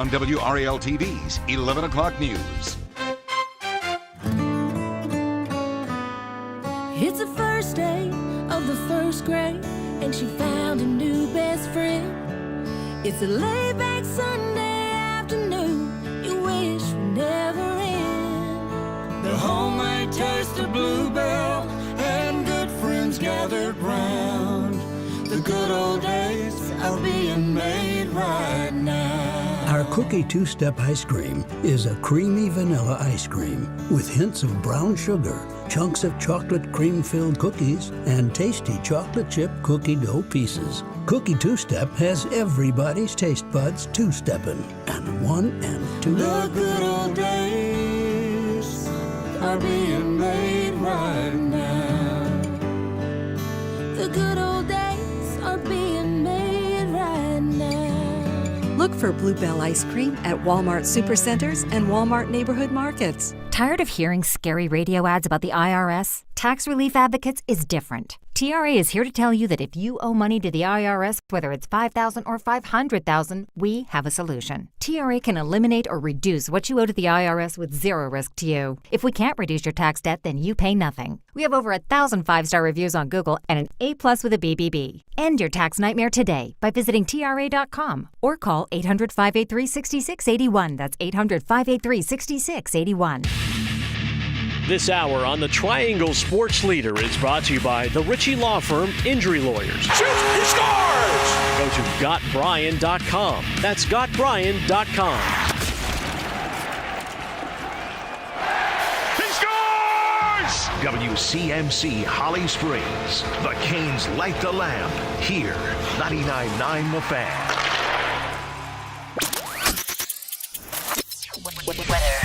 On WRAL-TV's 11 o'clock news. It's the first day of the first grade, and she found a new best friend. It's a laid-back Sunday afternoon you wish would never end. The homemade taste of Bluebell and good friends gathered round. The good old days are being made right now. Our Cookie Two-Step Ice Cream is a creamy vanilla ice cream with hints of brown sugar, chunks of chocolate cream-filled cookies, and tasty chocolate chip cookie dough pieces. Cookie Two-Step has everybody's taste buds two-stepping, and 1 and 2. The good old days are being made right now. The good old days are being made right now. Look for Bluebell ice cream at Walmart Supercenters and Walmart Neighborhood Markets. Tired of hearing scary radio ads about the IRS? Tax Relief Advocates is different. TRA is here to tell you that if you owe money to the IRS, whether it's $5,000 or $500,000, we have a solution. TRA can eliminate or reduce what you owe to the IRS with zero risk to you. If we can't reduce your tax debt, then you pay nothing. We have over 1,000 5-star reviews on Google and an A+ with a BBB. End your tax nightmare today by visiting TRA.com or call 800-583-6681. That's 800-583-6681. This hour on the Triangle Sports Leader is brought to you by the Ritchie Law Firm Injury Lawyers. Shoots, he scores! Go to GotBryan.com. That's GotBryan.com. He scores! WCMC Holly Springs. The Canes light the lamp. Here, 99.9 The Fan.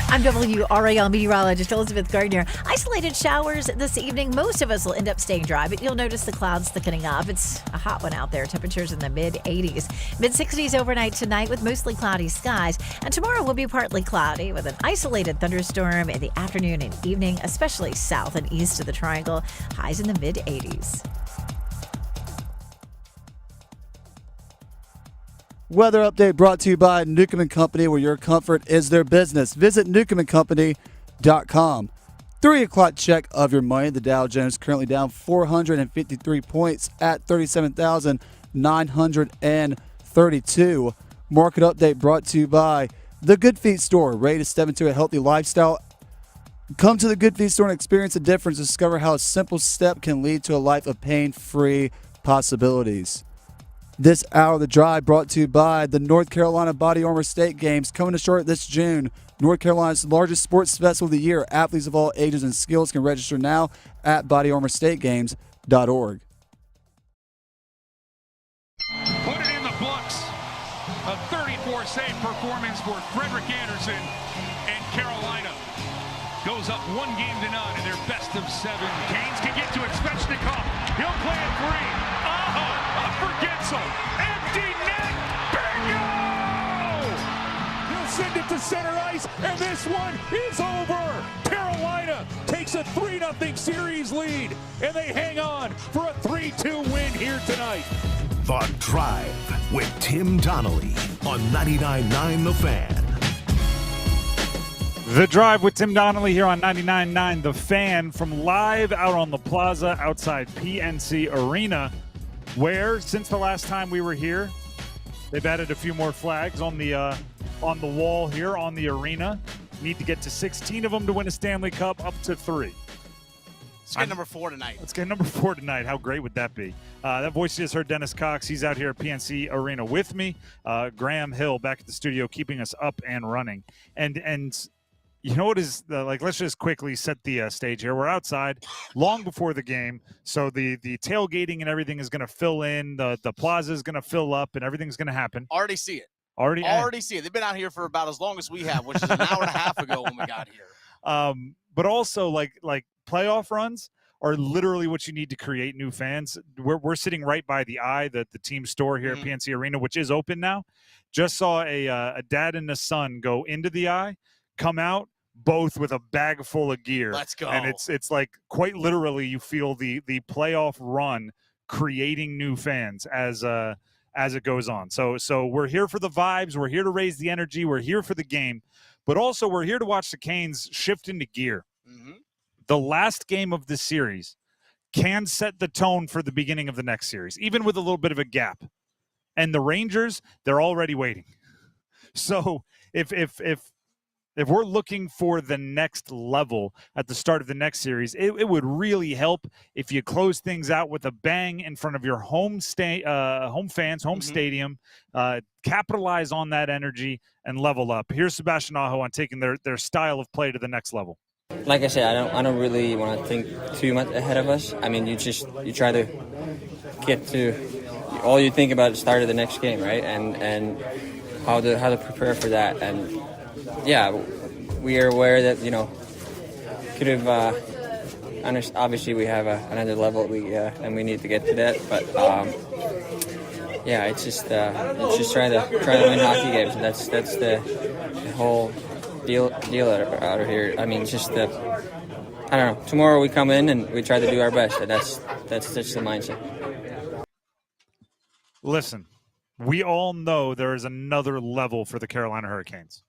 I'm WRAL meteorologist Elizabeth Gardner. Isolated showers this evening. Most of us will end up staying dry, but you'll notice the clouds thickening up. It's a hot one out there. Temperatures in the mid-80s. Mid-60s overnight tonight with mostly cloudy skies. And tomorrow will be partly cloudy with an isolated thunderstorm in the afternoon and evening, especially south and east of the Triangle. Highs in the mid-80s. Weather update brought to you by Newcomb & Company, where your comfort is their business. Visit newcombandcompany.com. 3 o'clock check of your money. The Dow Jones currently down 453 points at 37,932. Market update brought to you by The Good Feet Store, ready to step into a healthy lifestyle. Come to The Good Feet Store and experience the difference. Discover how a simple step can lead to a life of pain-free possibilities. This hour of the drive brought to you by the North Carolina Body Armor State Games, coming to Charlotte this June. North Carolina's largest sports festival of the year. Athletes of all ages and skills can register now at bodyarmorstategames.org. Put it in the books. A 34-save performance for Frederick Anderson, and Carolina goes up 1-0 in their best of 7. Canes can get to it. Svechnikov. He'll play it free. Up for Gensel. Empty net. Bingo! He'll send it to center ice, and this one is over. Carolina takes a 3-0 series lead, and they hang on for a 3-2 win here tonight. The Drive with Tim Donnelly on 99.9 The Fan. The Drive with Tim Donnelly here on 99.9 The Fan, from live out on the plaza outside PNC Arena, where since the last time we were here, they've added a few more flags on the wall here on the arena. Need to get to 16 of them to win a Stanley Cup, up to 3. Let's get number 4 tonight. Let's get number 4 tonight. How great would that be? That voice you just heard, Dennis Cox. He's out here at PNC Arena with me. Graham Hill back at the studio, keeping us up and running. And you know what is let's just quickly set the stage here. We're outside long before the game, so the tailgating and everything is going to fill in. The plaza is going to fill up, and everything's going to happen. Already see it. Already see it. They've been out here for about as long as we have, which is an hour and a half ago when we got here. But also, like playoff runs are literally what you need to create new fans. We're sitting right by the Eye, the team store here at PNC Arena, which is open now. Just saw a dad and a son go into the Eye, come out, both with a bag full of gear. Let's go. And it's like quite literally you feel the playoff run creating new fans as as it goes on. So we're here for the vibes. We're here to raise the energy. We're here for the game. But also we're here to watch the Canes shift into gear. Mm-hmm. The last game of the series can set the tone for the beginning of the next series, even with a little bit of a gap. And the Rangers, they're already waiting. So if we're looking for the next level at the start of the next series, it would really help if you close things out with a bang in front of your home fans, home stadium, capitalize on that energy and level up. Here's Sebastian Aho on taking their style of play to the next level. Like I said, I don't really want to think too much ahead of us. I mean, you try to get to all you think about is the start of the next game, right? And how to prepare for that. And yeah, we are aware that could have. Obviously, we have another level and we need to get to that. But yeah, it's just trying to win hockey games. And that's the whole deal out of here. I mean, it's just I don't know. Tomorrow we come in and we try to do our best, and that's just the mindset. Listen, we all know there is another level for the Carolina Hurricanes.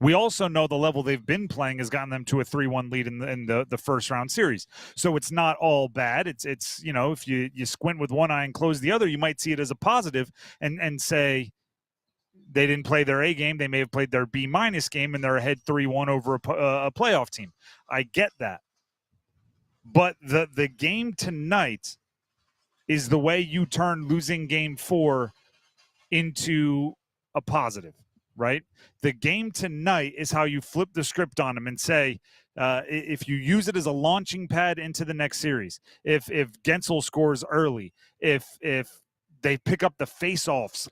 We also know the level they've been playing has gotten them to a 3-1 lead in the first round series. So it's not all bad. It's if you squint with one eye and close the other, you might see it as a positive and say they didn't play their A game. They may have played their B- game and they're ahead 3-1 over a playoff team. I get that. But the game tonight is the way you turn losing game 4 into a positive, right? The game tonight is how you flip the script on them and say, if you use it as a launching pad into the next series, if Gensel scores early, if they pick up the face-offs,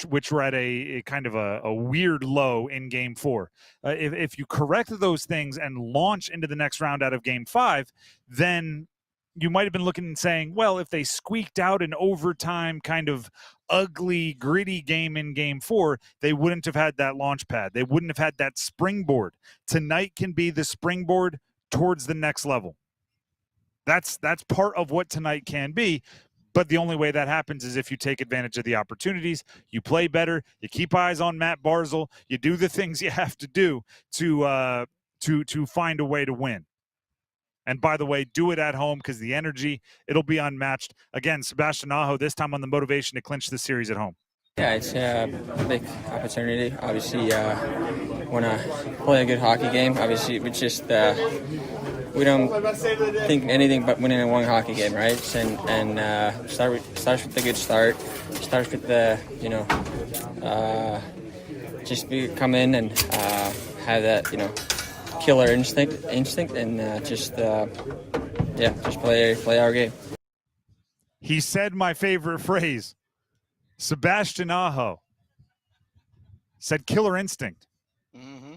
which were at a kind of a weird low in game 4. If you correct those things and launch into the next round out of game 5, then you might have been looking and saying, well, if they squeaked out an overtime kind of ugly, gritty game in game 4, they wouldn't have had that launch pad. They wouldn't have had that springboard. Tonight can be the springboard towards the next level. That's part of what tonight can be. But the only way that happens is if you take advantage of the opportunities, you play better, you keep eyes on Matt Barzal, you do the things you have to do to find a way to win. And by the way, do it at home because the energy, it'll be unmatched. Again, Sebastian Aho, this time on the motivation to clinch the series at home. Yeah, it's a big opportunity. Obviously, want to play a good hockey game. Obviously, we just we don't think anything but winning one hockey game, right? And starts with a good start. Starts with the come in and have that killer instinct and just play our game. He said my favorite phrase. Sebastian Aho said killer instinct. Mm-hmm.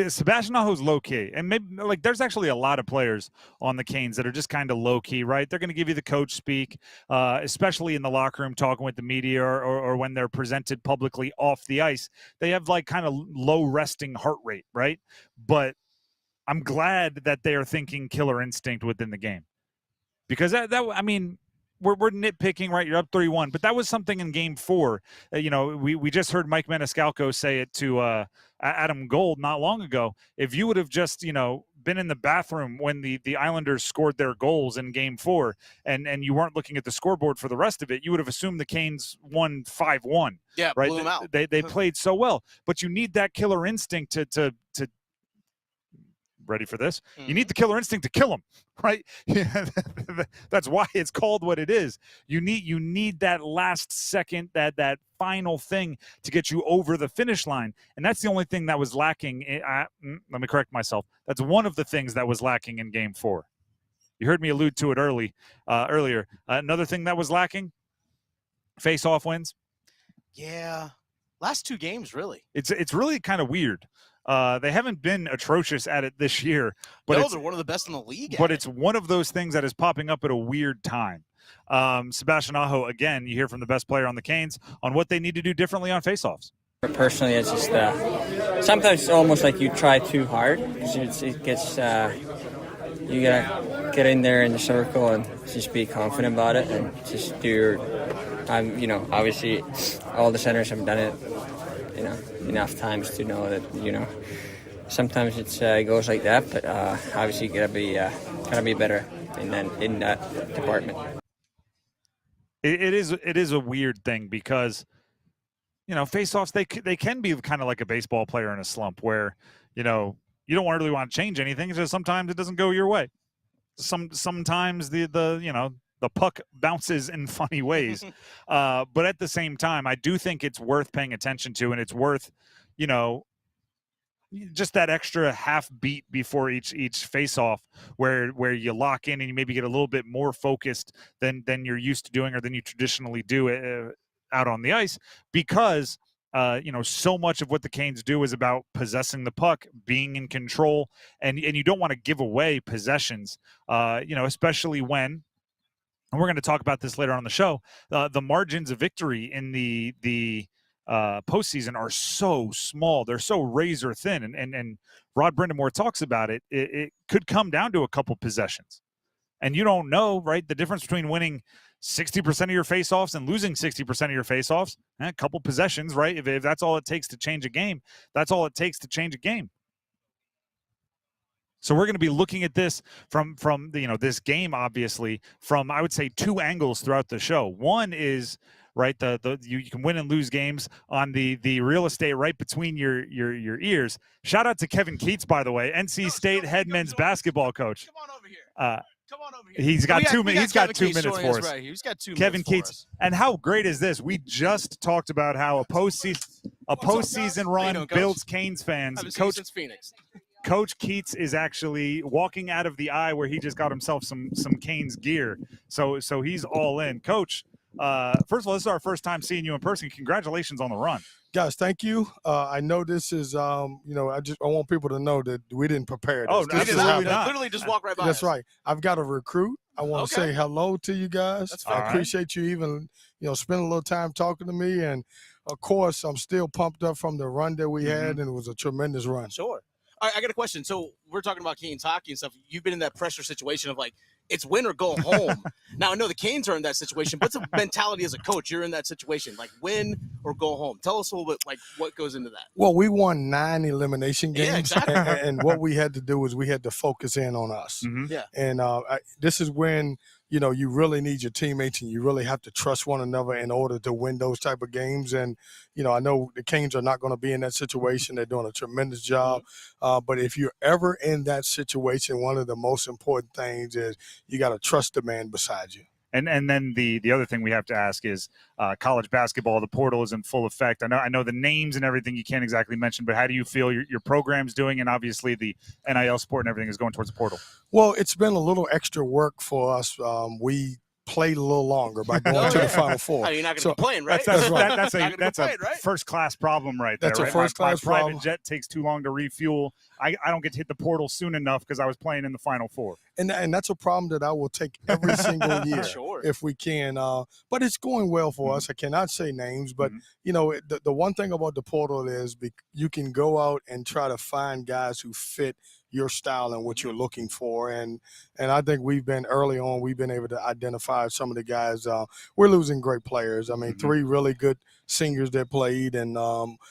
Sebastian Aho's low-key. And maybe there's actually a lot of players on the Canes that are just kind of low-key, right? They're going to give you the coach speak, especially in the locker room talking with the media or when they're presented publicly off the ice. They have kind of low resting heart rate, right? But I'm glad that they are thinking killer instinct within the game. Because we're nitpicking, right? You're up 3-1, but that was something in game 4. We just heard Mike Maniscalco say it to Adam Gold not long ago. If you would have just, been in the bathroom when the Islanders scored their goals in game 4 and you weren't looking at the scoreboard for the rest of it, you would have assumed the Canes won 5-1. Yeah, right? Blew them out. They played so well, but you need that killer instinct to ready for this? Mm-hmm. You need the killer instinct to kill them, right? That's why it's called what it is. You need that last second, that final thing to get you over the finish line, and that's the only thing that was lacking. Let me correct myself. That's one of the things that was lacking in Game 4. You heard me allude to it earlier. Another thing that was lacking: face-off wins. Yeah, last 2 games really. It's really kind of weird. They haven't been atrocious at it this year, but they're one of the best in the league. But it's one of those things that is popping up at a weird time. Sebastian Aho, again, you hear from the best player on the Canes on what they need to do differently on faceoffs. Personally, it's just sometimes it's almost like you try too hard because it gets you gotta get in there in the circle and just be confident about it and just do Obviously, all the centers have done it, enough times to know that, sometimes it goes like that. But obviously, you gotta be better in that department. It is a weird thing because, face-offs, they can be kind of like a baseball player in a slump where, you don't really want to change anything. It's just sometimes it doesn't go your way. Sometimes the puck bounces in funny ways. But at the same time, I do think it's worth paying attention to, and it's worth, just that extra half beat before each face-off where you lock in and you maybe get a little bit more focused than you're used to doing or than you traditionally do out on the ice, because so much of what the Canes do is about possessing the puck, being in control, and you don't want to give away possessions, especially when, and we're going to talk about this later on the show, the margins of victory in the postseason are so small. They're so razor thin. And Rod Brindamore talks about it. It could come down to a couple possessions. And you don't know, right? The difference between winning 60% of your faceoffs and losing 60% of your faceoffs, a couple possessions, right? If that's all it takes to change a game, that's all it takes to change a game. So we're going to be looking at this from this game, obviously, from, I would say, two angles throughout the show. One is, right, you can win and lose games on the real estate right between your ears. Shout out to Kevin Keats, by the way, NC State head men's basketball coach. Come on over here. Come on over here. He's got 2 minutes. He's got 2 minutes for us. Right. He's got 2 minutes. Kevin Keats. And how great is this? We just talked about how a postseason run builds Canes fans. Coach Keats is actually walking out of the eye where he just got himself some Canes gear. So he's all in. Coach, first of all, this is our first time seeing you in person. Congratulations on the run. Guys, thank you. I know this is, I want people to know that we didn't prepare this. Oh, no, absolutely not. Literally just walk right by That's us. Right. I've got a recruit. I want to say hello to you guys. I appreciate you even, spending a little time talking to me. And, of course, I'm still pumped up from the run that we had, and it was a tremendous run. Sure. I got a question. So we're talking about Canes hockey and stuff. You've been in that pressure situation of it's win or go home. Now I know the Canes are in that situation, but it's a mentality as a coach. You're in that situation, win or go home. Tell us a little bit what goes into that. Well, we won 9 elimination games, yeah, exactly. and what we had to do is we had to focus in on us. Mm-hmm. Yeah. And this is when you really need your teammates, and you really have to trust one another in order to win those type of games. And, I know the Canes are not going to be in that situation. They're doing a tremendous job. But if you're ever in that situation, one of the most important things is you got to trust the man beside you. And then the other thing we have to ask is college basketball. The portal is in full effect. I know the names and everything you can't exactly mention, but how do you feel your program's doing? And obviously the NIL sport and everything is going towards the portal. Well, it's been a little extra work for us. We played a little longer by going to the Final Four. You're not going to be playing, right? That's a first-class problem right there. That's right? a first-class problem. My private jet takes too long to refuel. I don't get to hit the portal soon enough because I was playing in the Final Four. And that's a problem that I will take every single year if we can. But it's going well for us. I cannot say names, but, the one thing about the portal is you can go out and try to find guys who fit your style and what you're looking for. And I think we've been able to identify some of the guys. We're losing great players. I mean, 3 really good seniors that played, and Mo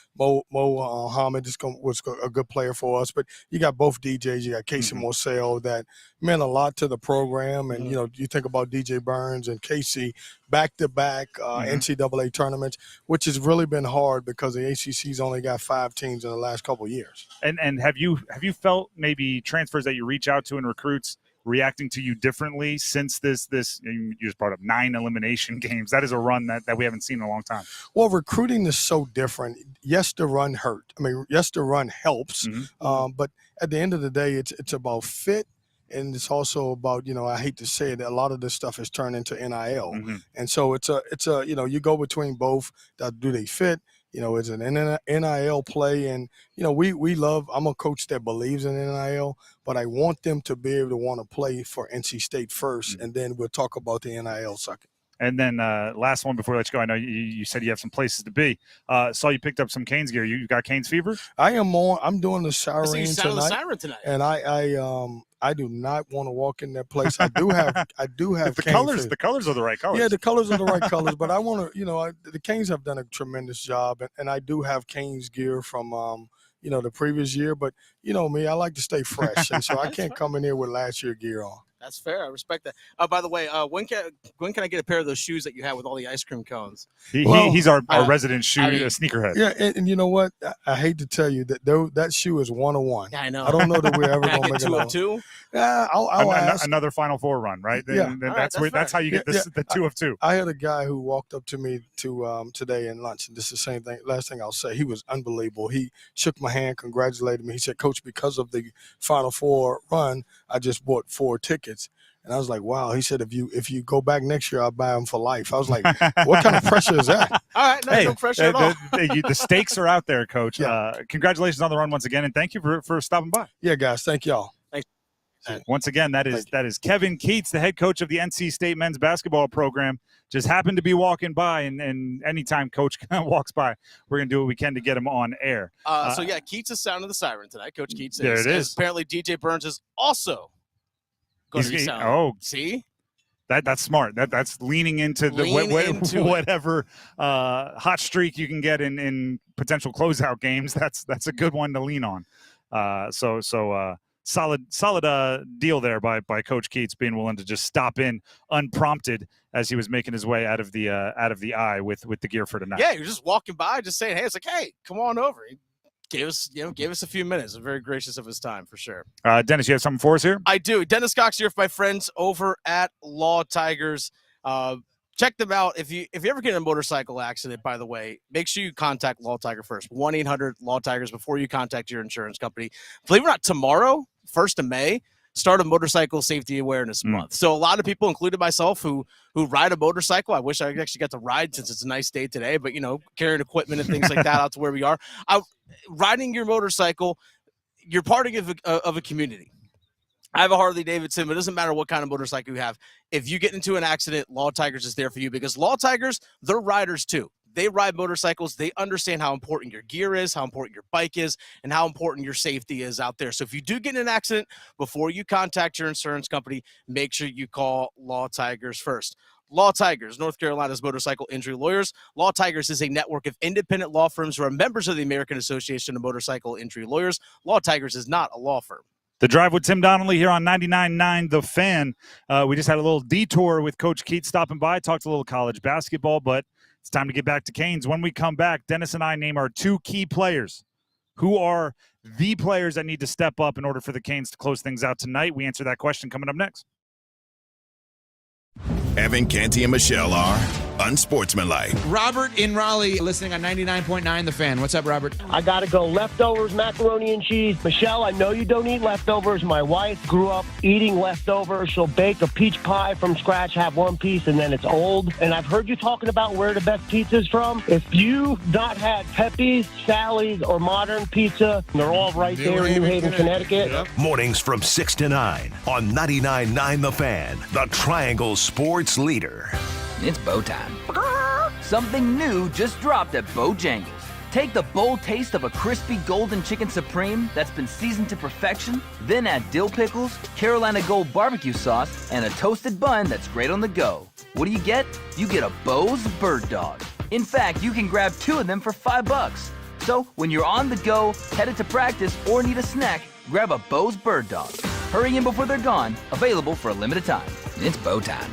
Hamid was a good player for us. But you got both DJs. You got Casey Morcell that meant a lot to the program. And, you think about DJ Burns and Casey back-to-back NCAA tournaments, which has really been hard because the ACC's only got 5 teams in the last couple of years. And have you felt maybe transfers that you reach out to and recruits reacting to you differently since this you just brought up 9 elimination games? That is a run that we haven't seen in a long time. Well, recruiting is so different. Yes, the run hurt. I mean, yes, the run helps. But at the end of the day, it's about fit. And it's also about, I hate to say it, a lot of this stuff has turned into NIL. And so it's a you go between both. Do they fit? It's an NIL play. And, I'm a coach that believes in NIL, but I want them to be able to want to play for NC State first, and then we'll talk about the NIL second. And then last one before we let you go, I know you said you have some places to be. Saw you picked up some Canes gear. You got Canes fever? I'm doing the siren tonight. And I do not want to walk in that place. I do have the colors. The colors are the right colors. Yeah, the colors are the right colors. But I want to, the Canes have done a tremendous job, and I do have Canes gear from the previous year. But you know me, I like to stay fresh, and so I can't come in here with last year gear on. That's fair. I respect that. By the way, when can I get a pair of those shoes that you have with all the ice cream cones? He's our resident sneakerhead. Yeah, and you know what? I hate to tell you that shoe is 101. Yeah, I know. I don't know that we're ever going to make 2 of 2. Yeah, I'll ask. Another Final Four run, right? Yeah, that's how you get the 2 of 2. I had a guy who walked up to me today in lunch, and this is the same thing. Last thing I'll say, he was unbelievable. He shook my hand, congratulated me. He said, "Coach, because of the Final Four run, I just bought 4 tickets." And I was like, wow. He said, if you go back next year, I'll buy them for life. I was like, what kind of pressure is that? All right, no pressure at all. The stakes are out there, Coach. Yeah. Congratulations on the run once again, and thank you for stopping by. Yeah, guys. Thank y'all. Thanks. Once again, that is Kevin Keats, the head coach of the NC State men's basketball program. Just happened to be walking by, and anytime Coach walks by, we're going to do what we can to get him on air. Keats is sounding the siren tonight. Coach Keats is. There it is. Apparently, DJ Burns is also see? That's smart. That's leaning into whatever hot streak you can get in potential closeout games. That's a good one to lean on. Solid deal there by Coach Keats, being willing to just stop in unprompted as he was making his way out of the eye with the gear for tonight. Yeah, you're just walking by, just saying, hey, it's like, hey, come on over. He gave us a few minutes. Very gracious of his time, for sure. Dennis, you have something for us here? I do. Dennis Cox here with my friends over at Law Tigers. Check them out. If you ever get in a motorcycle accident, by the way, make sure you contact Law Tiger first. 1-800-LAW-TIGERS before you contact your insurance company. Believe it or not, tomorrow, 1st of May, start a motorcycle safety awareness month. So a lot of people, including myself, who ride a motorcycle. I wish I actually got to ride since it's a nice day today, but carrying equipment and things like that out to where we are. Riding your motorcycle, you're part of a community. I have a Harley Davidson, but it doesn't matter what kind of motorcycle you have. If you get into an accident, Law Tigers is there for you, because Law Tigers, they're riders too. They ride motorcycles. They understand how important your gear is, how important your bike is, and how important your safety is out there. So if you do get in an accident, before you contact your insurance company, make sure you call Law Tigers first. Law Tigers, North Carolina's motorcycle injury lawyers. Law Tigers is a network of independent law firms who are members of the American Association of Motorcycle Injury Lawyers. Law Tigers is not a law firm. The Drive with Tim Donnelly here on 99.9 The Fan. We just had a little detour with Coach Keats stopping by, talked a little college basketball, but it's time to get back to Canes. When we come back, Dennis and I name our 2 key players. Who are the players that need to step up in order for the Canes to close things out tonight? We answer that question coming up next. Evan, Canty, and Michelle are unsportsmanlike. Robert in Raleigh, listening on 99.9 The Fan. What's up, Robert? I got to go leftovers, macaroni and cheese. Michelle, I know you don't eat leftovers. My wife grew up eating leftovers. She'll bake a peach pie from scratch, have one piece, and then it's old. And I've heard you talking about where the best pizza is from. If you've not had Pepe's, Sally's, or Modern Pizza, they're all right there in New Haven, Connecticut. Yep. Mornings from 6 to 9 on 99.9 The Fan, the Triangle Sports Leader. It's bow time. Something new just dropped at Bojangles. Take the bold taste of a crispy golden chicken supreme that's been seasoned to perfection, then add dill pickles, Carolina Gold barbecue sauce, and a toasted bun that's great on the go. What do you get? You get a Bo's Bird Dog. In fact, you can grab 2 of them for $5. So when you're on the go, headed to practice, or need a snack, grab a Bo's Bird Dog. Hurry in before they're gone, available for a limited time. It's bow time.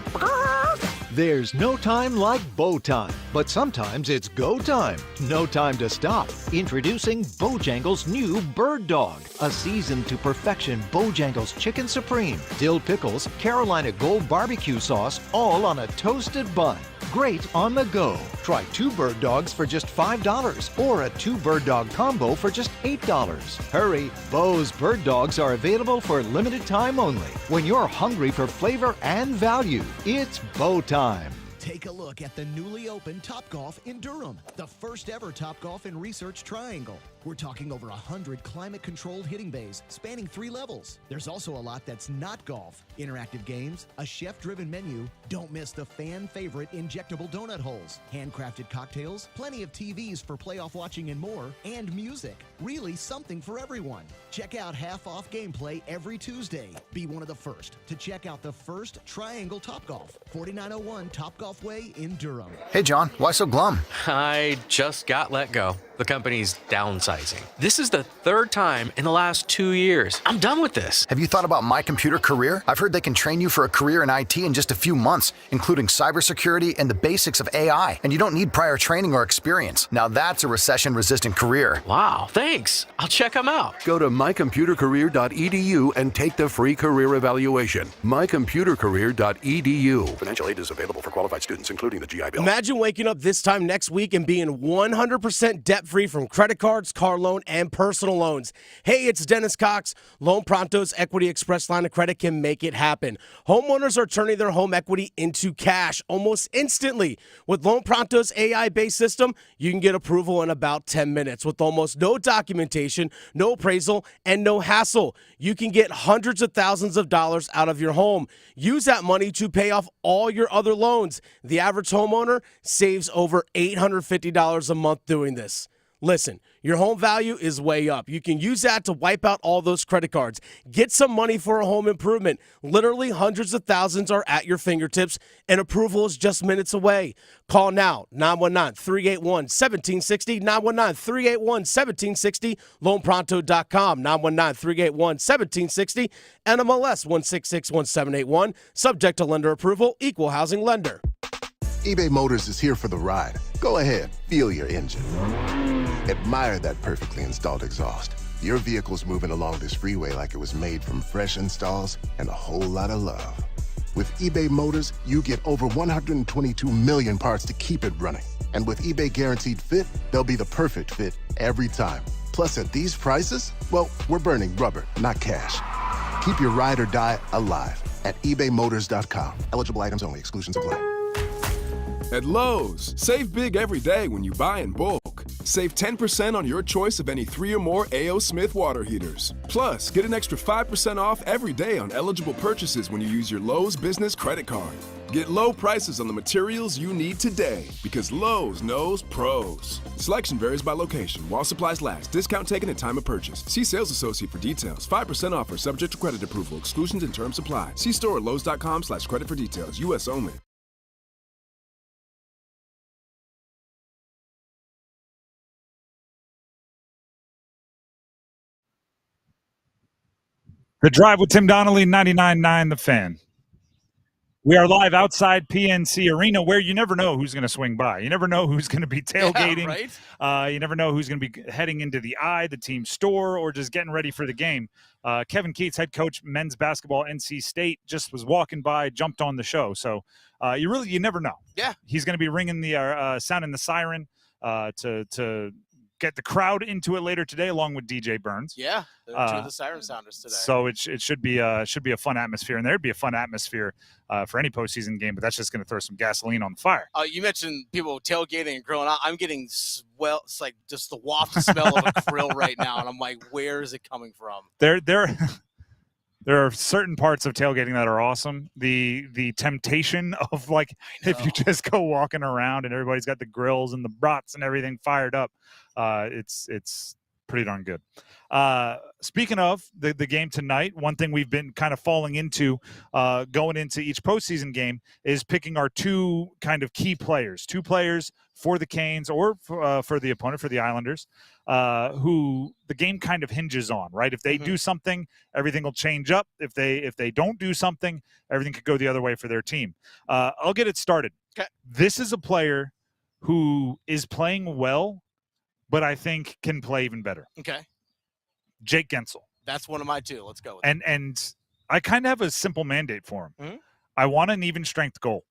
There's no time like bow time, but sometimes it's go time. No time to stop. Introducing Bojangles' new Bird Dog, a seasoned to perfection Bojangles Chicken Supreme, dill pickles, Carolina Gold barbecue sauce, all on a toasted bun. Great on the go. Try 2 Bird Dogs for just $5 or a 2 Bird Dog combo for just $8. Hurry, Bo's Bird Dogs are available for limited time only. When you're hungry for flavor and value, it's bow time. Take a look at the newly opened Topgolf in Durham, the first ever Topgolf and Research Triangle. We're talking over 100 climate-controlled hitting bays spanning 3 levels. There's also a lot that's not golf. Interactive games, a chef-driven menu. Don't miss the fan-favorite injectable donut holes, handcrafted cocktails, plenty of TVs for playoff watching and more, and music. Really something for everyone. Check out half-off gameplay every Tuesday. Be one of the first to check out the first Triangle Topgolf, 4901 Topgolf Way in Durham. Hey, John, why so glum? I just got let go. The company's downsizing. This is the 3rd time in the last 2 years. I'm done with this. Have you thought about My Computer Career? I've heard they can train you for a career in IT in just a few months, including cybersecurity and the basics of AI. And you don't need prior training or experience. Now that's a recession-resistant career. Wow, thanks. I'll check them out. Go to mycomputercareer.edu and take the free career evaluation. mycomputercareer.edu. Financial aid is available for qualified students, including the GI Bill. Imagine waking up this time next week and being 100% debt-free from credit cards, car loan, and personal loans. Hey, it's Dennis Cox. Loan Pronto's Equity Express line of credit can make it happen. Homeowners are turning their home equity into cash almost instantly. With Loan Pronto's AI-based system, you can get approval in about 10 minutes with almost no documentation, no appraisal, and no hassle. You can get hundreds of thousands of dollars out of your home. Use that money to pay off all your other loans. The average homeowner saves over $850 a month doing this. Listen, your home value is way up. You can use that to wipe out all those credit cards. Get some money for a home improvement. Literally hundreds of thousands are at your fingertips, and approval is just minutes away. Call now, 919-381-1760, 919-381-1760, loanpronto.com, 919-381-1760, NMLS 1661781, subject to lender approval, equal housing lender. eBay Motors is here for the ride. Go ahead, feel your engine. Admire that perfectly installed exhaust. Your vehicle's moving along this freeway like it was made from fresh installs and a whole lot of love. With eBay Motors, you get over 122 million parts to keep it running. And with eBay Guaranteed Fit, they'll be the perfect fit every time. Plus, at these prices, well, we're burning rubber, not cash. Keep your ride or die alive at ebaymotors.com. Eligible items only. Exclusions apply. At Lowe's, save big every day when you buy in bulk. Save 10% on your choice of any 3 or more A.O. Smith water heaters. Plus, get an extra 5% off every day on eligible purchases when you use your Lowe's business credit card. Get low prices on the materials you need today because Lowe's knows pros. Selection varies by location. While supplies last, discount taken at time of purchase. See sales associate for details. 5% offer subject to credit approval. Exclusions and terms apply. See store at lowes.com/credit for details. U.S. only. The Drive with Tim Donnelly, 99.9 The Fan. We are live outside PNC Arena where you never know who's going to swing by. You never know who's going to be tailgating. Yeah, right? You never know who's going to be heading into the the team store, or just getting ready for the game. Kevin Keats, head coach, men's basketball, NC State, just was walking by, jumped on the show. So you never know. Yeah. He's going to be ringing the sounding the siren to get the crowd into it later today, along with DJ Burns. Yeah, they're two of the siren sounders today. So it should be a fun atmosphere, and there'd be a fun atmosphere for any postseason game. But that's just going to throw some gasoline on the fire. You mentioned people tailgating and grilling. I'm getting it's like just the waft smell of a grill right now, and I'm like, where is it coming from? There are certain parts of tailgating that are awesome. The temptation of, like, if you just go walking around and everybody's got the grills and the brats and everything fired up, it's pretty darn good. Speaking of the game tonight, one thing we've been kind of falling into going into each postseason game is picking our 2 kind of key players, 2 players for the Canes or for the opponent, for the Islanders, who the game kind of hinges on, right? If they do something, everything will change up. If they don't do something, everything could go the other way for their team. I'll get it started. Okay. This is a player who is playing well, but I think can play even better. Okay. Jake Gensel. That's one of my 2. Let's go with it. And I kind of have a simple mandate for him. Mm-hmm. I want an even strength goal.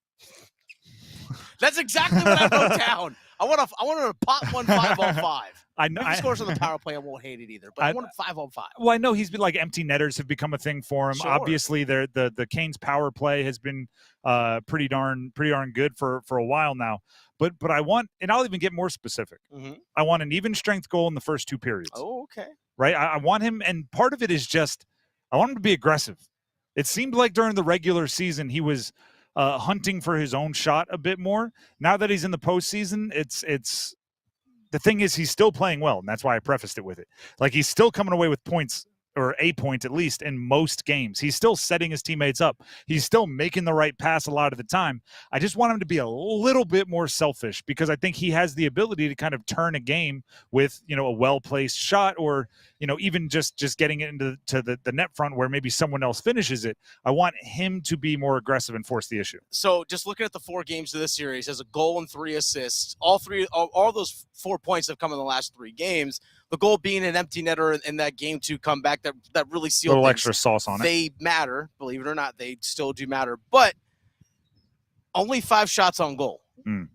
That's exactly what I wrote down. I want to pot 1 5-on-5. I know. If he scores on the power play, I won't hate it either. But I want a 5-on-5. Well, I know he's been like empty netters have become a thing for him. Sure. Obviously, the Canes power play has been pretty darn good for a while now. But I want, and I'll even get more specific. Mm-hmm. I want an even strength goal in the first 2 periods. Oh, okay. Right. I want him, and part of it is just I want him to be aggressive. It seemed like during the regular season he was hunting for his own shot a bit more. Now that he's in the postseason, it's the thing is he's still playing well, and that's why I prefaced it with it. Like, he's still coming away with points, or a point at least, in most games. He's still setting his teammates up. He's still making the right pass a lot of the time. I just want him to be a little bit more selfish, because I think he has the ability to kind of turn a game with, a well-placed shot, or, even just getting it into the net front where maybe someone else finishes it. I want him to be more aggressive and force the issue. So just looking at the 4 games of this series, has a goal and 3 assists. All those 4 points have come in the last 3 games. The goal being an empty netter in that game to come back that really sealed a little things. extra sauce on it. They matter, believe it or not. They still do matter. But only 5 shots on goal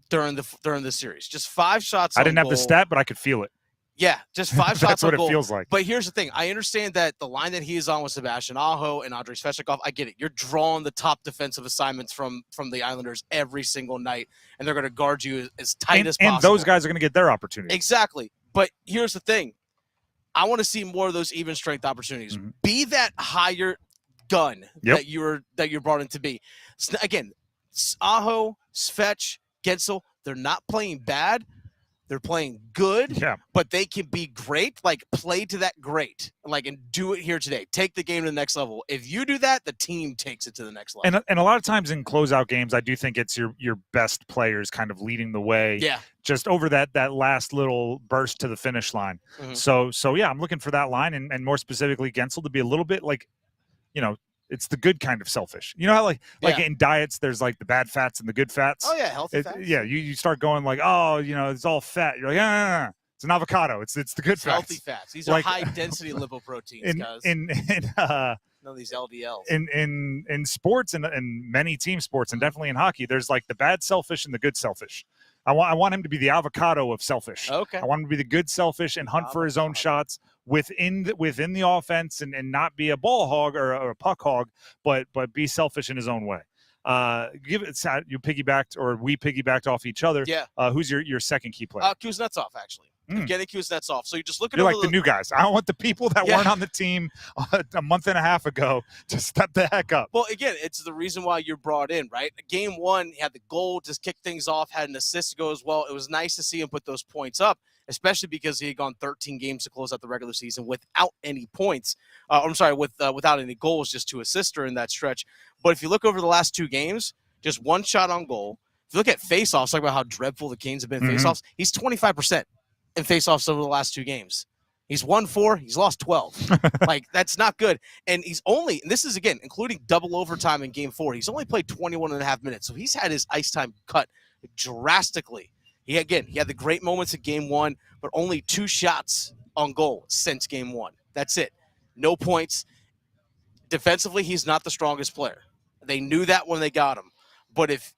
during the series. Just 5 shots on goal. I didn't have the stat, but I could feel it. Yeah, just 5 shots on goal. That's what it feels like. But here's the thing. I understand that the line that he is on with Sebastian Aho and Andrei Svechnikov, I get it. You're drawing the top defensive assignments from the Islanders every single night, and they're going to guard you as tight as possible. And those guys are going to get their opportunity. Exactly. But here's the thing. I want to see more of those even strength opportunities. Mm-hmm. Be that higher gun that you're brought in to be. Again, Aho, Svech, Gensel, they're not playing bad. They're playing good, but they can be great. Like, play to that great, and do it here today. Take the game to the next level. If you do that, the team takes it to the next level. And a lot of times in closeout games, I do think it's your best players kind of leading the way. Yeah. Just over that last little burst to the finish line. Mm-hmm. So yeah, I'm looking for that line, and more specifically Gensel to be a little bit like, it's the good kind of selfish. You know how like in diets there's like the bad fats and the good fats? Oh yeah, healthy fats. Yeah, you start going like, it's all fat. You're like, no. It's an avocado. It's the good fats. Healthy fats. These are high density lipoproteins, guys. None of these LDLs. In sports and many team sports, and definitely in hockey, there's like the bad selfish and the good selfish. I want him to be the avocado of selfish. Okay. I want him to be the good selfish and hunt for his own shots within the offense, and not be a ball hog or a puck hog, but be selfish in his own way. We piggybacked off each other. Yeah. Who's your second key player? Kuznetsov, actually. Getting Kuznetsov. So you're just looking. You're like the new guys. I don't want the people that weren't on the team a month and a half ago to step the heck up. Well, again, it's the reason why you're brought in, right? Game 1, he had the goal, just kick things off, had an assist to go as well. It was nice to see him put those points up, especially because he had gone 13 games to close out the regular season without any points. Without any goals, just 2 assists during that stretch. But if you look over the last 2 games, just 1 shot on goal. If you look at faceoffs, talk about how dreadful the Canes have been faceoffs. He's 25%. In faceoffs over the last 2 games. He's won 4, he's lost 12. That's not good. And and this is, again, including double overtime in game 4, he's only played 21 and a half minutes. So he's had his ice time cut drastically. He had the great moments in game 1, but only 2 shots on goal since game 1. That's it. No points. Defensively, he's not the strongest player. They knew that when they got him. But if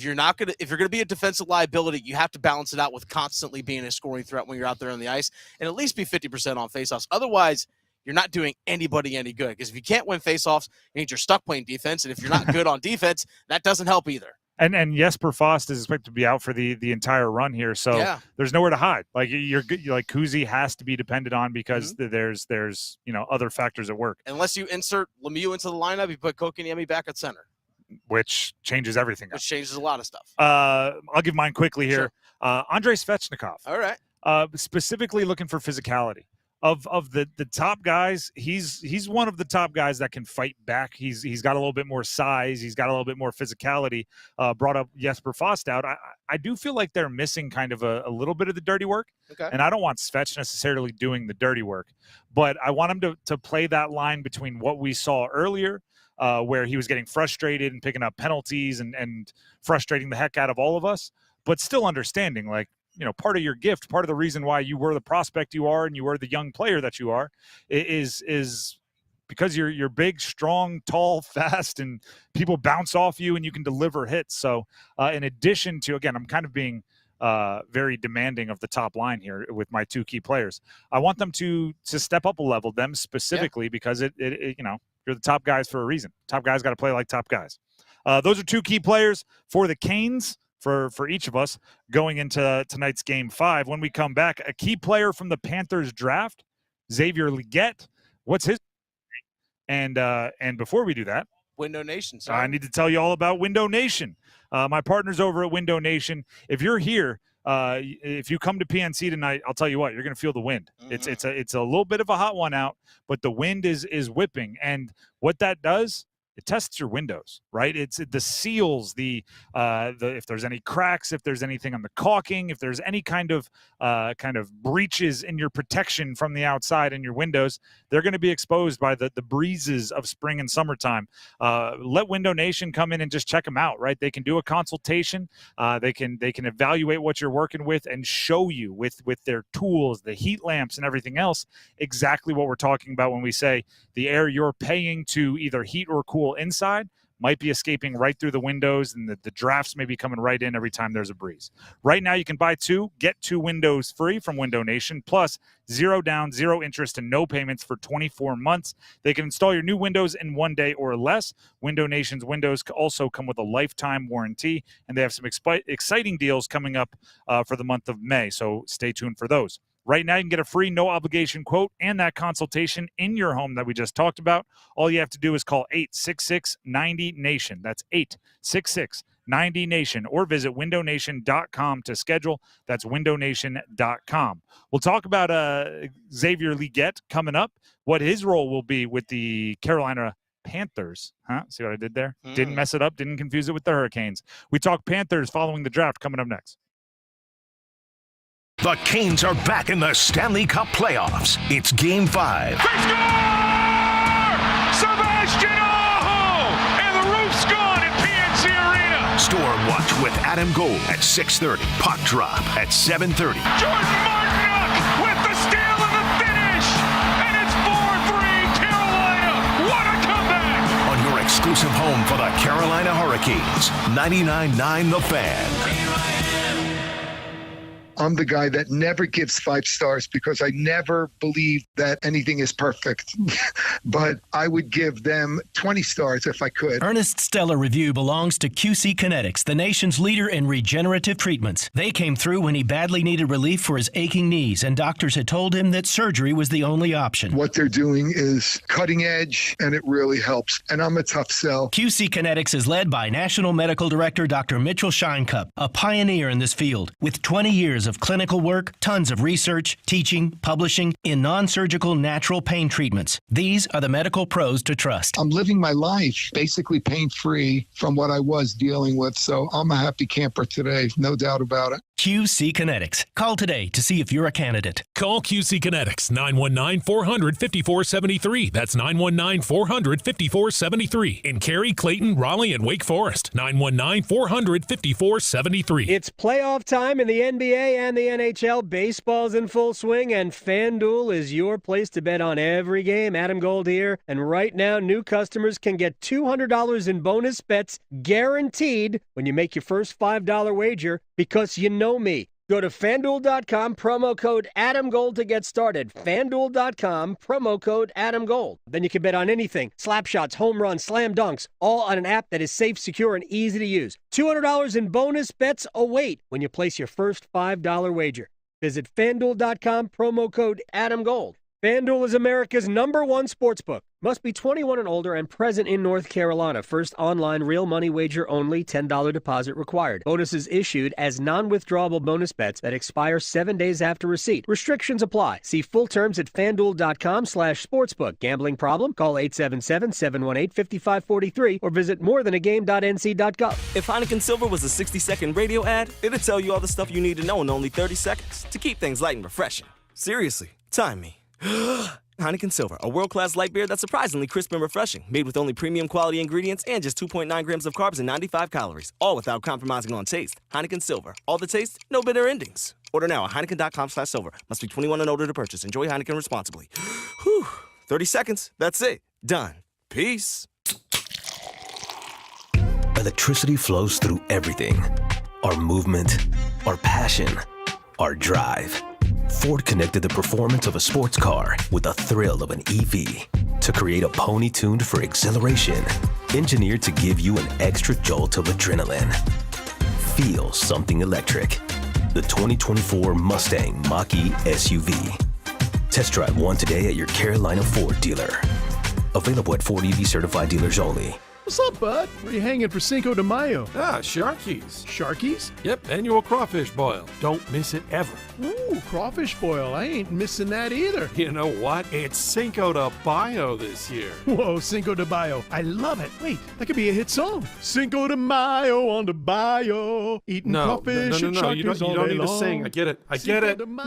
you're gonna be a defensive liability, you have to balance it out with constantly being a scoring threat when you're out there on the ice, and at least be 50% on faceoffs. Otherwise, you're not doing anybody any good. Because if you can't win faceoffs, it means you're stuck playing defense, and if you're not good on defense, that doesn't help either. And Jesper Fast is expected to be out for the entire run here, so there's nowhere to hide. Like Kuzi has to be depended on because there's other factors at work. Unless you insert Lemieux into the lineup, you put Kotkaniemi back at center. Which changes everything. Which changes a lot of stuff. I'll give mine quickly here. Sure. Andrei Svechnikov. All right. Specifically looking for physicality. Of the top guys, he's one of the top guys that can fight back. He's got a little bit more size. He's got a little bit more physicality. Brought up Jesper Fast out. I do feel like they're missing kind of a little bit of the dirty work. Okay. And I don't want Svech necessarily doing the dirty work, but I want him to play that line between what we saw earlier, where he was getting frustrated and picking up penalties and frustrating the heck out of all of us, but still understanding, like, part of your gift, part of the reason why you were the prospect you are and you were the young player that you are is because you're big, strong, tall, fast, and people bounce off you and you can deliver hits. So in addition to, again, I'm kind of being very demanding of the top line here with my two key players. I want them to step up a level, them specifically, because it you know, you're the top guys for a reason. Top guys got to play like top guys. Those are two key players for the Canes, for each of us going into tonight's Game 5. When we come back, a key player from the Panthers draft, Xavier Legette. What's his and before we do that, Window Nation. I need to tell you all about Window Nation. My partners over at Window Nation. If you're here, if you come to PNC tonight, I'll tell you what, you're going to feel the wind. Mm-hmm. It's a little bit of a hot one out, but the wind is whipping, and what that does, it tests your windows, right? It's the seals, the if there's any cracks, if there's anything on the caulking, if there's any kind of breaches in your protection from the outside in your windows, they're going to be exposed by the breezes of spring and summertime. Let Window Nation come in and just check them out, right? They can do a consultation. They can evaluate what you're working with and show you with their tools, the heat lamps and everything else, exactly what we're talking about when we say the air you're paying to either heat or cool inside might be escaping right through the windows, and the drafts may be coming right in every time there's a breeze. Right now, you can buy 2, get 2 windows free from Window Nation, plus 0 down, 0 interest, and no payments for 24 months. They can install your new windows in 1 day or less. Window Nation's windows also come with a lifetime warranty, and they have some exciting deals coming up for the month of May, so stay tuned for those. Right now, you can get a free no-obligation quote and that consultation in your home that we just talked about. All you have to do is call 866-90-NATION. That's 866-90-NATION, or visit windownation.com to schedule. That's windownation.com. We'll talk about Xavier Legette coming up, what his role will be with the Carolina Panthers. See what I did there? Didn't mess it up, didn't confuse it with the Hurricanes. We talk Panthers following the draft coming up next. The Canes are back in the Stanley Cup playoffs. It's Game 5. They score! Sebastian Aho! And the roof's gone at PNC Arena. Storm Watch with Adam Gold at 6:30. Puck Drop at 7:30. Jordan Martinook with the steal and the finish! And it's 4-3 Carolina! What a comeback! On your exclusive home for the Carolina Hurricanes, 99.9 The Fan. I'm the guy that never gives 5 stars because I never believe that anything is perfect. But I would give them 20 stars if I could. Ernest Stellar Review belongs to QC Kinetics, the nation's leader in regenerative treatments. They came through when he badly needed relief for his aching knees, and doctors had told him that surgery was the only option. What they're doing is cutting edge, and it really helps. And I'm a tough sell. QC Kinetics is led by National Medical Director Dr. Mitchell Scheinkup, a pioneer in this field. With 20 years of clinical work, tons of research, teaching, publishing in non-surgical natural pain treatments. These are the medical pros to trust. I'm living my life basically pain-free from what I was dealing with, so I'm a happy camper today, no doubt about it. QC Kinetics. Call today to see if you're a candidate. Call QC Kinetics, 919-400-5473. That's 919-400-5473. In Cary, Clayton, Raleigh, and Wake Forest, 919-400-5473. It's playoff time in the NBA and the NHL. Baseball's in full swing, and FanDuel is your place to bet on every game. Adam Gold here, and right now, new customers can get $200 in bonus bets guaranteed when you make your first $5 wager, because you know me. Go to FanDuel.com, promo code AdamGold to get started. FanDuel.com, promo code AdamGold. Then you can bet on anything. Slap shots, home runs, slam dunks, all on an app that is safe, secure, and easy to use. $200 in bonus bets await when you place your first $5 wager. Visit FanDuel.com, promo code AdamGold. FanDuel is America's #1 sportsbook. Must be 21 and older and present in North Carolina. First online real money wager only. $10 deposit required. Bonuses issued as non-withdrawable bonus bets that expire 7 days after receipt. Restrictions apply. See full terms at FanDuel.com/sportsbook. Gambling problem? Call 877-718-5543 or visit morethanagame.nc.gov. If Heineken Silver was a 60-second radio ad, it'd tell you all the stuff you need to know in only 30 seconds to keep things light and refreshing. Seriously, time me. Heineken Silver, a world-class light beer that's surprisingly crisp and refreshing, made with only premium quality ingredients and just 2.9 grams of carbs and 95 calories, all without compromising on taste. Heineken Silver, all the taste, no bitter endings. Order now at Heineken.com/silver. Must be 21 and older to purchase. Enjoy Heineken responsibly. Whew, 30 seconds, that's it. Done. Peace. Electricity flows through everything. Our movement, our passion, our drive. Ford connected the performance of a sports car with the thrill of an EV to create a pony tuned for exhilaration, engineered to give you an extra jolt of adrenaline. Feel something electric. The 2024 Mustang Mach-E SUV. Test drive one today at your Carolina Ford dealer. Available at Ford EV certified dealers only. What's up, bud? Where you hanging for Cinco de Mayo? Sharkies. Sharkies? Yep, annual crawfish boil. Don't miss it ever. Ooh, crawfish boil. I ain't missing that either. You know what? It's Cinco de Mayo this year. Whoa, Cinco de Mayo. I love it. Wait, that could be a hit song. Cinco de Mayo on the bayou. Eating crawfish and Sharkies you don't need to sing. I get it.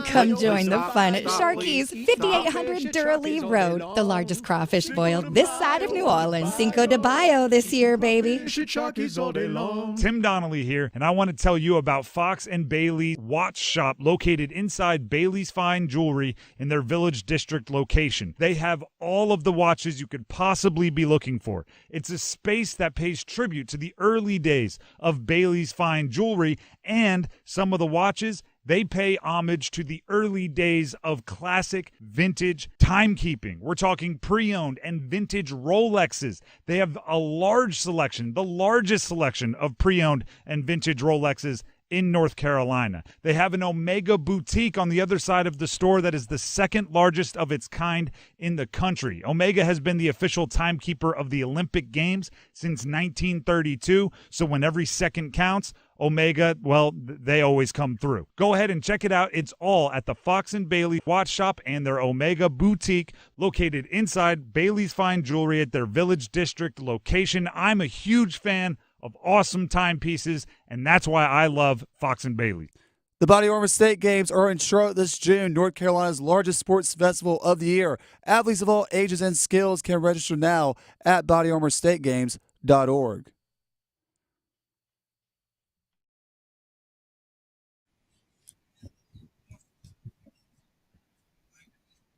Come join the fun at Sharky's, 5800 Durham Road, the largest crawfish boil this side of New Orleans. Cinco de Mayo this year, baby. Tim Donnelly here, and I want to tell you about Fox & Bailey Watch Shop located inside Bailey's Fine Jewelry in their Village District location. They have all of the watches you could possibly be looking for. It's a space that pays tribute to the early days of Bailey's Fine Jewelry, and some of the watches, they pay homage to the early days of classic vintage timekeeping. We're talking pre-owned and vintage Rolexes. They have a large selection, the largest selection of pre-owned and vintage Rolexes in North Carolina. They have an Omega boutique on the other side of the store that is the second largest of its kind in the country. Omega has been the official timekeeper of the Olympic Games since 1932, so when every second counts, Omega, well, they always come through. Go ahead and check it out. It's all at the Fox & Bailey Watch Shop and their Omega boutique located inside Bailey's Fine Jewelry at their Village District location. I'm a huge fan of awesome timepieces, and that's why I love Fox & Bailey. The Body Armor State Games are in Charlotte this June, North Carolina's largest sports festival of the year. Athletes of all ages and skills can register now at bodyarmorstategames.org.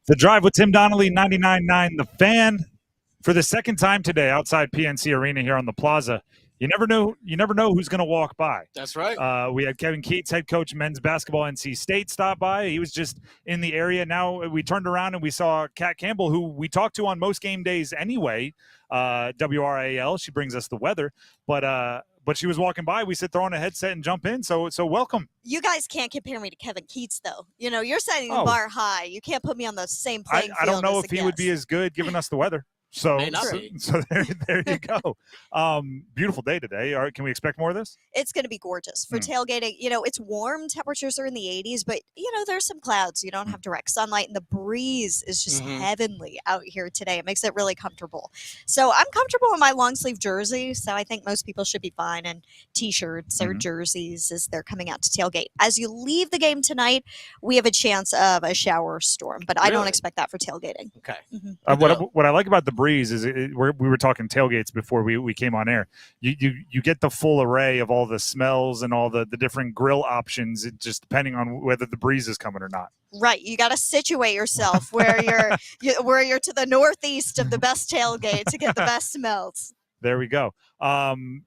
The Drive with Tim Donnelly, 99.9 The Fan. For the second time today outside PNC Arena here on the Plaza. You never know who's going to walk by. That's right. We had Kevin Keats, head coach men's basketball, NC State, stop by. He was just in the area. Now we turned around and we saw Kat Campbell, who we talk to on most game days anyway. WRAL, she brings us the weather. But she was walking by. We said throw on a headset and jump in. So welcome. You guys can't compare me to Kevin Keats, though. You know, you're setting the bar high. You can't put me on the same playing field. I don't know if he would be as good giving us the weather. So there you go. Beautiful day today. All right, can we expect more of this? It's going to be gorgeous for tailgating. You know, it's warm. Temperatures are in the 80s, but, you know, there's some clouds. You don't have direct sunlight, and the breeze is just heavenly out here today. It makes it really comfortable. So I'm comfortable in my long-sleeve jersey, so I think most people should be fine in T-shirts or jerseys as they're coming out to tailgate. As you leave the game tonight, we have a chance of a shower storm, but I don't expect that for tailgating. Okay. What I like about the breeze is we were talking tailgates before we came on air. You get the full array of all the smells and all the different grill options, just depending on whether the breeze is coming or not. Right, you got to situate yourself where you're to the northeast of the best tailgate to get the best smells. There we go.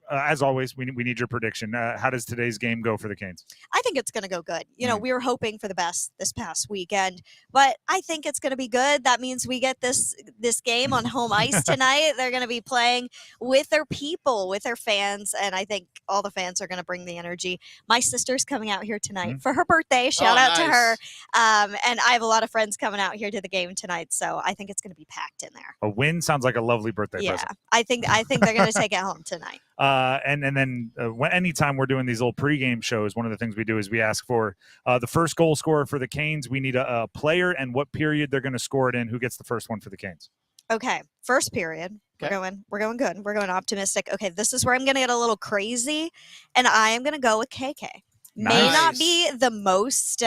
As always, we need your prediction. How does today's game go for the Canes? I think it's going to go good. You know, we were hoping for the best this past weekend, but I think it's going to be good. That means we get this game on home ice tonight. They're going to be playing with their people, with their fans, and I think all the fans are going to bring the energy. My sister's coming out here tonight for her birthday. Shout out to her. And I have a lot of friends coming out here to the game tonight, so I think it's going to be packed in there. A win sounds like a lovely birthday present. I think they're going to take it home tonight. And then anytime we're doing these little pregame shows, one of the things we do is we ask for the first goal scorer for the Canes. We need a player and what period they're going to score it in. Who gets the first one for the Canes? Okay, first period. Okay. We're going good. We're going optimistic. Okay, this is where I'm going to get a little crazy, and I am going to go with KK. Nice. May not be the most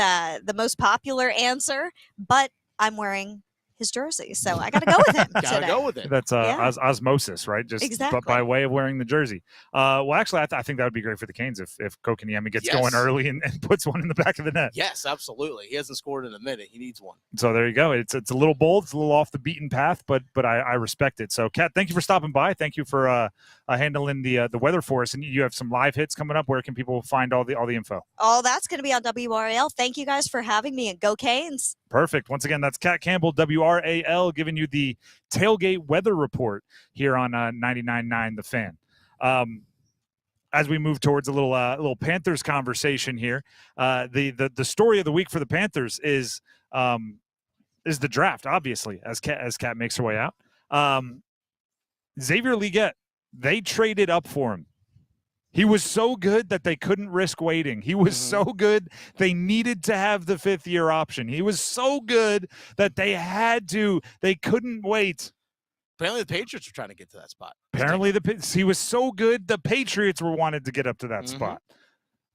popular answer, but I'm wearing his jersey. So I got to go with him Gotta today. go with it. That's Yeah. osmosis, right? Just Exactly. by way of wearing the jersey. Well, actually, I think that would be great for the Canes if Kokaniemi gets going early and puts one in the back of the net. Yes, absolutely. He hasn't scored in a minute. He needs one. So there you go. It's a little bold. It's a little off the beaten path, but I respect it. So, Kat, thank you for stopping by. Thank you for handling the weather for us. And you have some live hits coming up. Where can people find all the info? All that's going to be on WRAL. Thank you guys for having me, and go Canes. Perfect. Once again, that's Kat Campbell, WRAL, giving you the tailgate weather report here on 99.9 The Fan. As we move towards a little Panthers conversation here, the story of the week for the Panthers is the draft, obviously, as Kat makes her way out. Xavier Legette, they traded up for him. He was so good that they couldn't risk waiting. He was so good they needed to have the fifth-year option. He was so good that they couldn't wait. Apparently the Patriots are trying to get to that spot. Apparently he was so good the Patriots wanted to get up to that spot.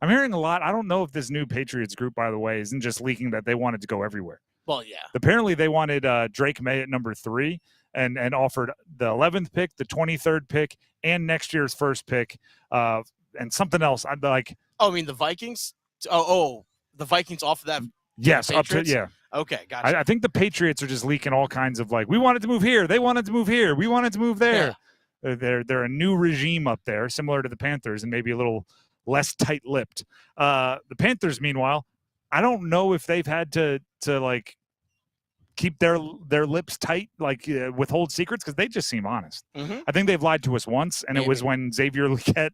I'm hearing a lot. I don't know if this new Patriots group, by the way, isn't just leaking that they wanted to go everywhere. Well, yeah. Apparently they wanted Drake May at number 3 and offered the 11th pick, the 23rd pick, and next year's first pick, and something else. I'd like. Oh, I mean the Vikings? Oh, the Vikings off of that. Yes, up to Patriots? Okay, gotcha. I think the Patriots are just leaking all kinds of we wanted to move here, they wanted to move here, we wanted to move there. Yeah. They're a new regime up there, similar to the Panthers, and maybe a little less tight-lipped. The Panthers, meanwhile, I don't know if they've had to keep their lips tight, withhold secrets, because they just seem honest. I think they've lied to us once, and it was when Xavier Legette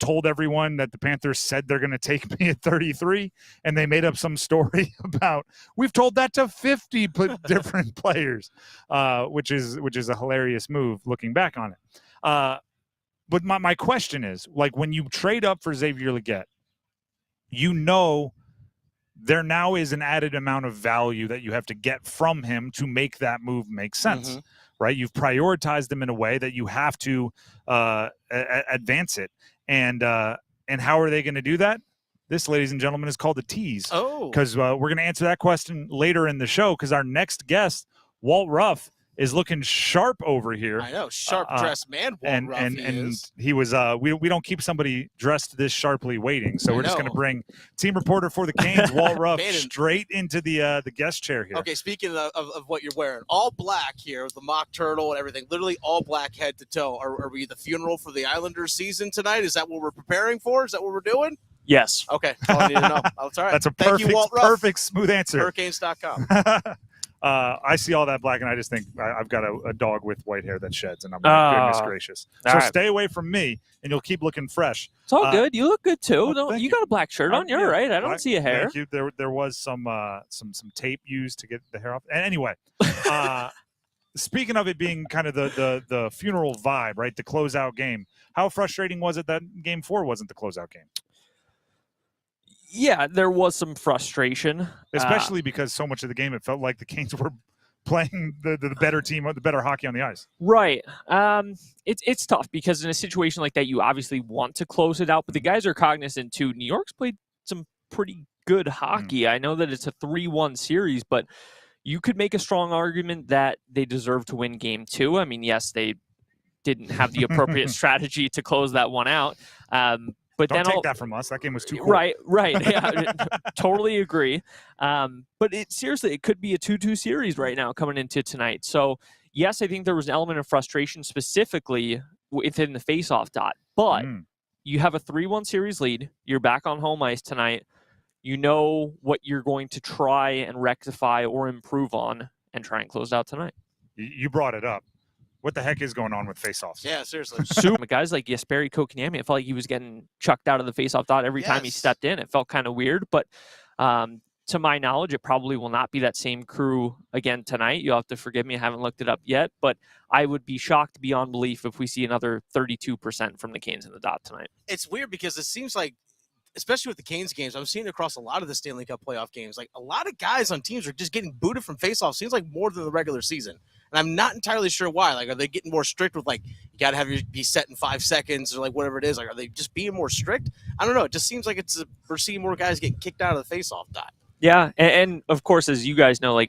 told everyone that the Panthers said they're going to take me at 33, and they made up some story about, we've told that to 50 different players, which is a hilarious move looking back on it. But my question is, when you trade up for Xavier Legette, there now is an added amount of value that you have to get from him to make that move make sense, right? You've prioritized him in a way that you have to advance it. And how are they going to do that? This, ladies and gentlemen, is called a tease. Oh. Because we're going to answer that question later in the show, because our next guest, Walt Ruff, is looking sharp over here. I know, sharp-dressed man, Walt Ruff, and he was, we don't keep somebody dressed this sharply waiting, so we're just going to bring team reporter for the Canes, Walt Ruff, straight into the guest chair here. Okay, speaking of what you're wearing, all black here with the mock turtle and everything, literally all black head to toe. Are we the funeral for the Islanders season tonight? Is that what we're preparing for? Is that what we're doing? Yes. Okay, all I need to know. That's all right. That's a Thank you, Walt Ruff. perfect, smooth answer. Hurricanes.com. I see all that black, and I just think I've got a dog with white hair that sheds, and I'm like, goodness gracious. So stay away from me, and you'll keep looking fresh. It's all good. You look good, too. You got a black shirt on. You're right. I don't see a hair. Thank you. There was some tape used to get the hair off. And anyway, speaking of it being kind of the funeral vibe, right, the closeout game, how frustrating was it that Game 4 wasn't the closeout game? Yeah, there was some frustration. Especially because so much of the game, it felt like the Canes were playing the better team, the better hockey on the ice. Right. It's tough because in a situation like that, you obviously want to close it out, but the guys are cognizant too. New York's played some pretty good hockey. I know that it's a 3-1 series, but you could make a strong argument that they deserve to win Game 2. I mean, yes, they didn't have the appropriate strategy to close that one out. But don't then take that from us. That game was too cool. Right. Yeah, totally agree. But seriously, it could be a 2-2 series right now coming into tonight. So, yes, I think there was an element of frustration specifically within the faceoff dot. But you have a 3-1 series lead. You're back on home ice tonight. You know what you're going to try and rectify or improve on and try and close out tonight. You brought it up. What the heck is going on with faceoffs? Yeah, seriously. Guys like Jesperi Kokaniemi, it felt like he was getting chucked out of the faceoff dot every time he stepped in. It felt kind of weird, but to my knowledge, it probably will not be that same crew again tonight. You'll have to forgive me. I haven't looked it up yet, but I would be shocked beyond belief if we see another 32% from the Canes in the dot tonight. It's weird because it seems like, especially with the Canes games, I'm seeing it across a lot of the Stanley Cup playoff games. Like, a lot of guys on teams are just getting booted from faceoff. Seems like more than the regular season. And I'm not entirely sure why. Like, are they getting more strict with, you got to be set in 5 seconds or, whatever it is? Like, are they just being more strict? I don't know. It just seems like we're seeing more guys getting kicked out of the faceoff dot. Yeah, and of course, as you guys know,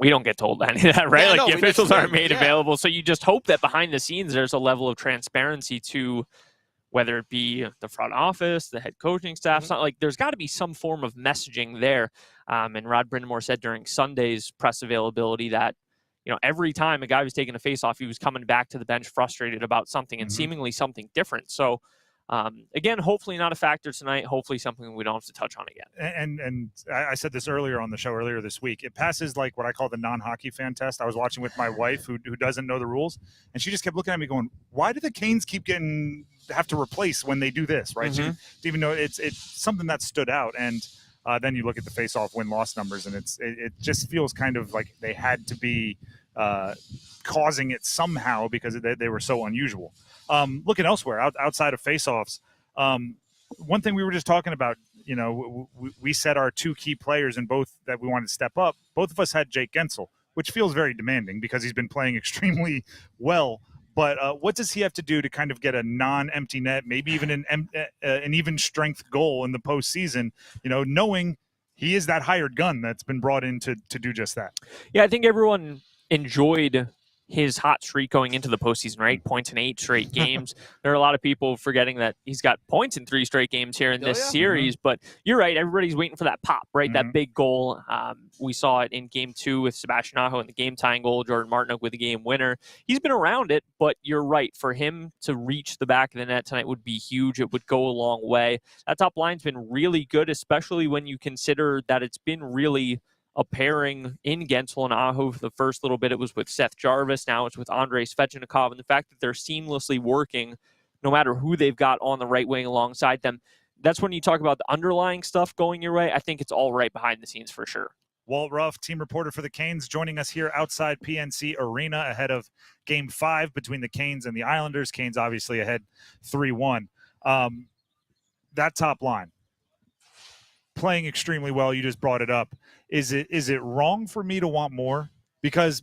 we don't get told any of that, right? Yeah, like no, the officials aren't made yeah. available. So you just hope that behind the scenes there's a level of transparency to whether it be the front office, the head coaching staff, something like there's got to be some form of messaging there. And Rod Brindamore said during Sunday's press availability that, every time a guy was taking a face-off, he was coming back to the bench frustrated about something and seemingly something different. So, again, hopefully not a factor tonight. Hopefully something we don't have to touch on again. And I said this earlier on the show earlier this week. It passes like what I call the non-hockey fan test. I was watching with my wife who doesn't know the rules, and she just kept looking at me going, "Why do the Canes keep have to replace when they do this?" Right? She didn't even know it's something that stood out. And then you look at the face-off win-loss numbers, and it just feels kind of like they had to be causing it somehow because they were so unusual. Looking elsewhere, outside of face-offs, one thing we were just talking about, we said our two key players in both that we wanted to step up. Both of us had Jake Gensel, which feels very demanding because he's been playing extremely well. But what does he have to do to kind of get a non-empty net, maybe even an even strength goal in the postseason, knowing he is that hired gun that's been brought in to do just that? Yeah, I think everyone enjoyed his hot streak going into the postseason, right? Points in 8 straight games. There are a lot of people forgetting that he's got points in 3 straight games here in this series, but you're right. Everybody's waiting for that pop, right? That big goal. We saw it in game 2 with Sebastian Aho in the game tying goal, Jordan Martinook with the game winner. He's been around it, but you're right. For him to reach the back of the net tonight would be huge. It would go a long way. That top line's been really good, especially when you consider that it's been really a pairing in Gensel and Aho. For the first little bit, it was with Seth Jarvis. Now it's with Andrei Svechnikov. And the fact that they're seamlessly working, no matter who they've got on the right wing alongside them, that's when you talk about the underlying stuff going your way. I think it's all right behind the scenes for sure. Walt Ruff, team reporter for the Canes, joining us here outside PNC Arena ahead of Game 5 between the Canes and the Islanders. Canes obviously ahead 3-1. That top line, playing extremely well. You just brought it up. Is it wrong for me to want more? Because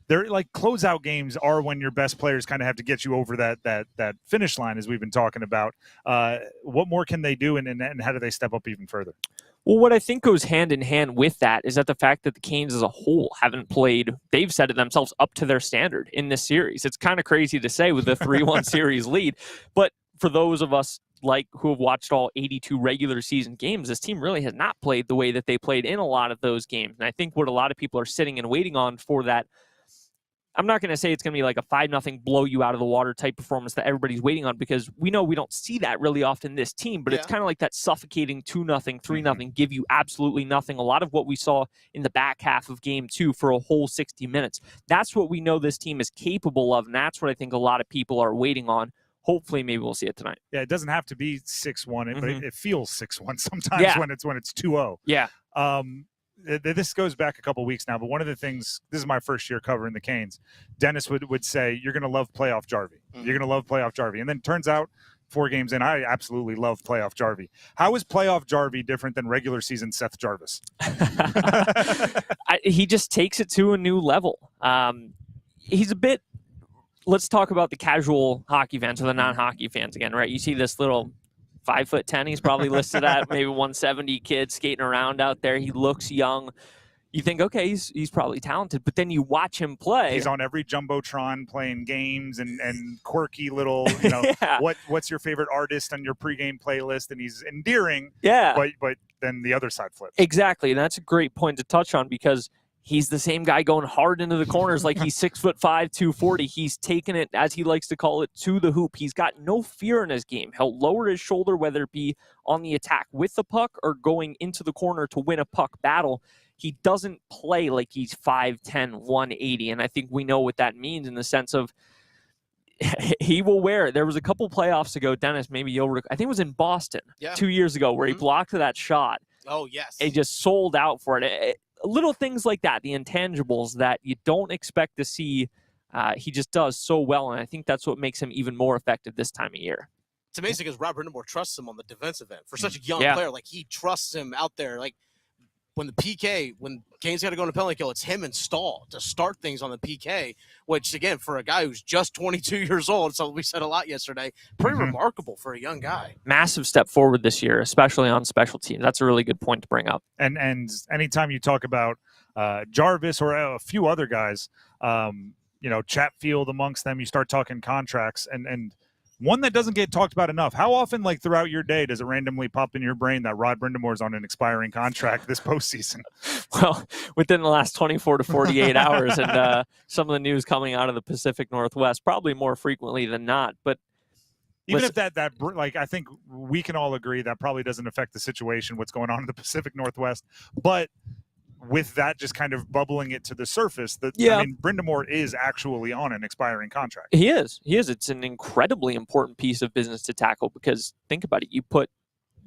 they're like closeout games are when your best players kind of have to get you over that finish line, as we've been talking about. What more can they do, and how do they step up even further? Well, what I think goes hand in hand with that is that the fact that the Canes as a whole haven't played, they've said it themselves, up to their standard in this series. It's kind of crazy to say with the 3-1 series lead, but for those of us who have watched all 82 regular season games, this team really has not played the way that they played in a lot of those games. And I think what a lot of people are sitting and waiting on for that, I'm not going to say it's going to be like a 5-0 blow you out of the water type performance that everybody's waiting on, because we know we don't see that really often this team, but it's kind of like that suffocating 2-0, 3-0, give you absolutely nothing. A lot of what we saw in the back half of game 2 for a whole 60 minutes. That's what we know this team is capable of, and that's what I think a lot of people are waiting on. Hopefully, maybe we'll see it tonight. Yeah, it doesn't have to be 6-1, but it feels 6-1 sometimes when it's 2-0. Yeah. This goes back a couple weeks now, but one of the things, this is my first year covering the Canes, Dennis would say, you're going to love playoff Jarvie. You're going to love playoff Jarvie. And then it turns out 4 games in, I absolutely love playoff Jarvie. How is playoff Jarvie different than regular season Seth Jarvis? He just takes it to a new level. He's a bit, let's talk about the casual hockey fans or the non-hockey fans again, right? You see this little 5'10", he's probably listed at maybe 170 kid skating around out there. He looks young. You think, okay, he's probably talented, but then you watch him play. He's on every Jumbotron playing games and quirky little, what's your favorite artist on your pregame playlist? And he's endearing. Yeah. But then the other side flips. Exactly. And that's a great point to touch on, because he's the same guy going hard into the corners like he's 6'5", 240. He's taken it, as he likes to call it, to the hoop. He's got no fear in his game. He'll lower his shoulder, whether it be on the attack with the puck or going into the corner to win a puck battle. He doesn't play like he's 5'10", 180. And I think we know what that means in the sense of he will wear it. There was a couple playoffs ago, Dennis, maybe I think it was in Boston 2 years ago, where he blocked that shot. Oh, yes. He just sold out for it. Little things like that, the intangibles that you don't expect to see, he just does so well, and I think that's what makes him even more effective this time of year. It's amazing because Rob Brindamore trusts him on the defensive end. For such a young player, like, he trusts him out there. Like, when Canes got to go into penalty kill, it's him and Stahl to start things on the PK, which, again, for a guy who's just 22 years old, so we said a lot yesterday, pretty remarkable for a young guy. Massive step forward this year, especially on special teams. That's a really good point to bring up. And anytime you talk about Jarvis or a few other guys, Chatfield amongst them, you start talking contracts and one that doesn't get talked about enough. How often, like throughout your day, does it randomly pop in your brain that Rod Brindamore's on an expiring contract this postseason? Well, within the last 24 to 48 hours, and some of the news coming out of the Pacific Northwest, probably more frequently than not. But even if that I think we can all agree that probably doesn't affect the situation, what's going on in the Pacific Northwest, but with that just kind of bubbling it to the surface, Brindamore is actually on an expiring contract. He is. It's an incredibly important piece of business to tackle because think about it. You put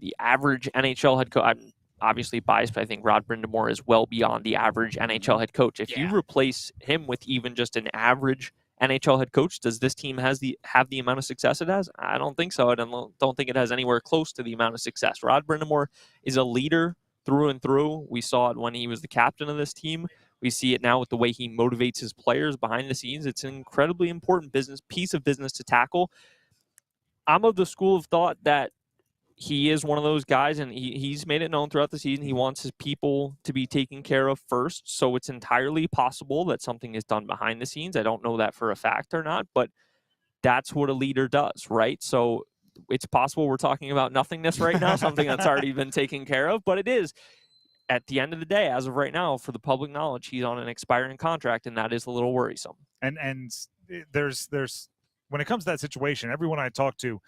the average NHL head coach, I'm obviously biased, but I think Rod Brindamore is well beyond the average NHL head coach. If you replace him with even just an average NHL head coach, does this team have the amount of success it has? I don't think so. I don't think it has anywhere close to the amount of success. Rod Brindamore is a leader through and through. We saw it when he was the captain of this team. We see it now with the way he motivates his players behind the scenes. It's an incredibly important piece of business to tackle. I'm of the school of thought that he is one of those guys, and he's made it known throughout the season he wants his people to be taken care of first. So it's entirely possible that something is done behind the scenes. I don't know that for a fact or not, but that's what a leader does, right? So it's possible we're talking about nothingness right now, something that's already been taken care of, but it is, at the end of the day, as of right now, for the public knowledge, he's on an expiring contract, and that is a little worrisome. And there's when it comes to that situation, everyone I talk to,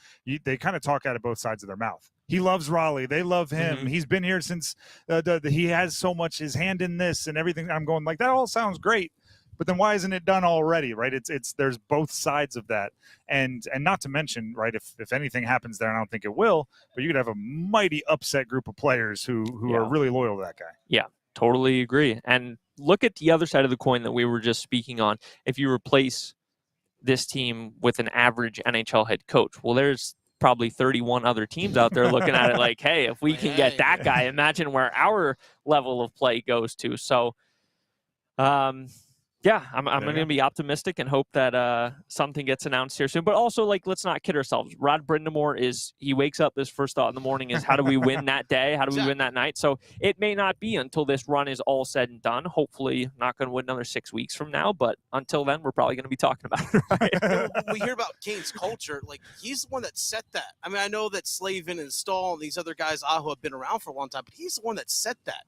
they kind of talk out of both sides of their mouth. He loves Raleigh. They love him. Mm-hmm. He's been here since he has so much his hand in this and everything. I'm going like, that all sounds great. But then why isn't it done already, right? It's there's both sides of that. And not to mention, right, if anything happens there, and I don't think it will, but you could have a mighty upset group of players who are really loyal to that guy. Yeah, totally agree. And look at the other side of the coin that we were just speaking on. If you replace this team with an average NHL head coach, well, there's probably 31 other teams out there looking at it like, hey, if we can get that guy, imagine where our level of play goes to. So, I'm going to be optimistic and hope that something gets announced here soon. But also, let's not kid ourselves. Rod Brindamore he wakes up, his first thought in the morning is, how do we win that day? How do we win that night? So it may not be until this run is all said and done. Hopefully not going to win another 6 weeks from now. But until then, we're probably going to be talking about it. Right? We hear about Kane's culture. He's the one that set that. I mean, I know that Slavin and Stahl and these other guys, Aho, have been around for a long time, but he's the one that set that.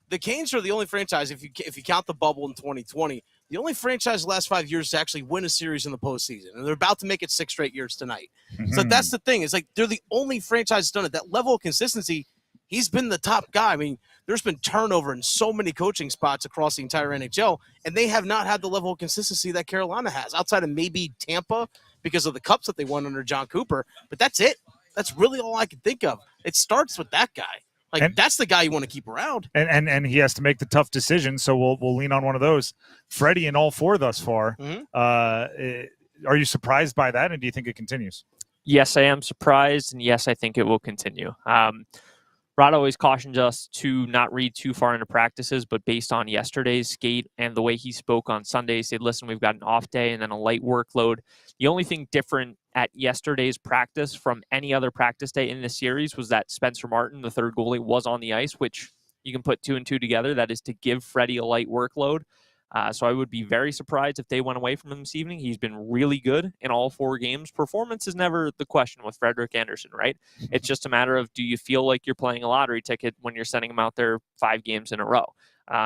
The Canes are the only franchise, if you count the bubble in 2020, the only franchise the last 5 years to actually win a series in the postseason. And they're about to make it 6 straight years tonight. Mm-hmm. So that's the thing. It's they're the only franchise that's done it. That level of consistency, he's been the top guy. I mean, there's been turnover in so many coaching spots across the entire NHL, and they have not had the level of consistency that Carolina has, outside of maybe Tampa because of the cups that they won under John Cooper. But that's it. That's really all I can think of. It starts with that guy. That's the guy you want to keep around. And he has to make the tough decisions, so we'll lean on one of those. Freddie in all 4 thus far. Mm-hmm. Are you surprised by that, and do you think it continues? Yes, I am surprised, and yes, I think it will continue. Rod always cautions us to not read too far into practices, but based on yesterday's skate and the way he spoke on Sunday, he said, listen, we've got an off day and then a light workload. The only thing different at yesterday's practice from any other practice day in the series was that Spencer Martin, the third goalie, was on the ice, which you can put 2 and 2 together. That is to give Freddie a light workload. So I would be very surprised if they went away from him this evening. He's been really good in all 4 games. Performance is never the question with Frederik Andersen, right? It's just a matter of, do you feel like you're playing a lottery ticket when you're sending him out there 5 games in a row?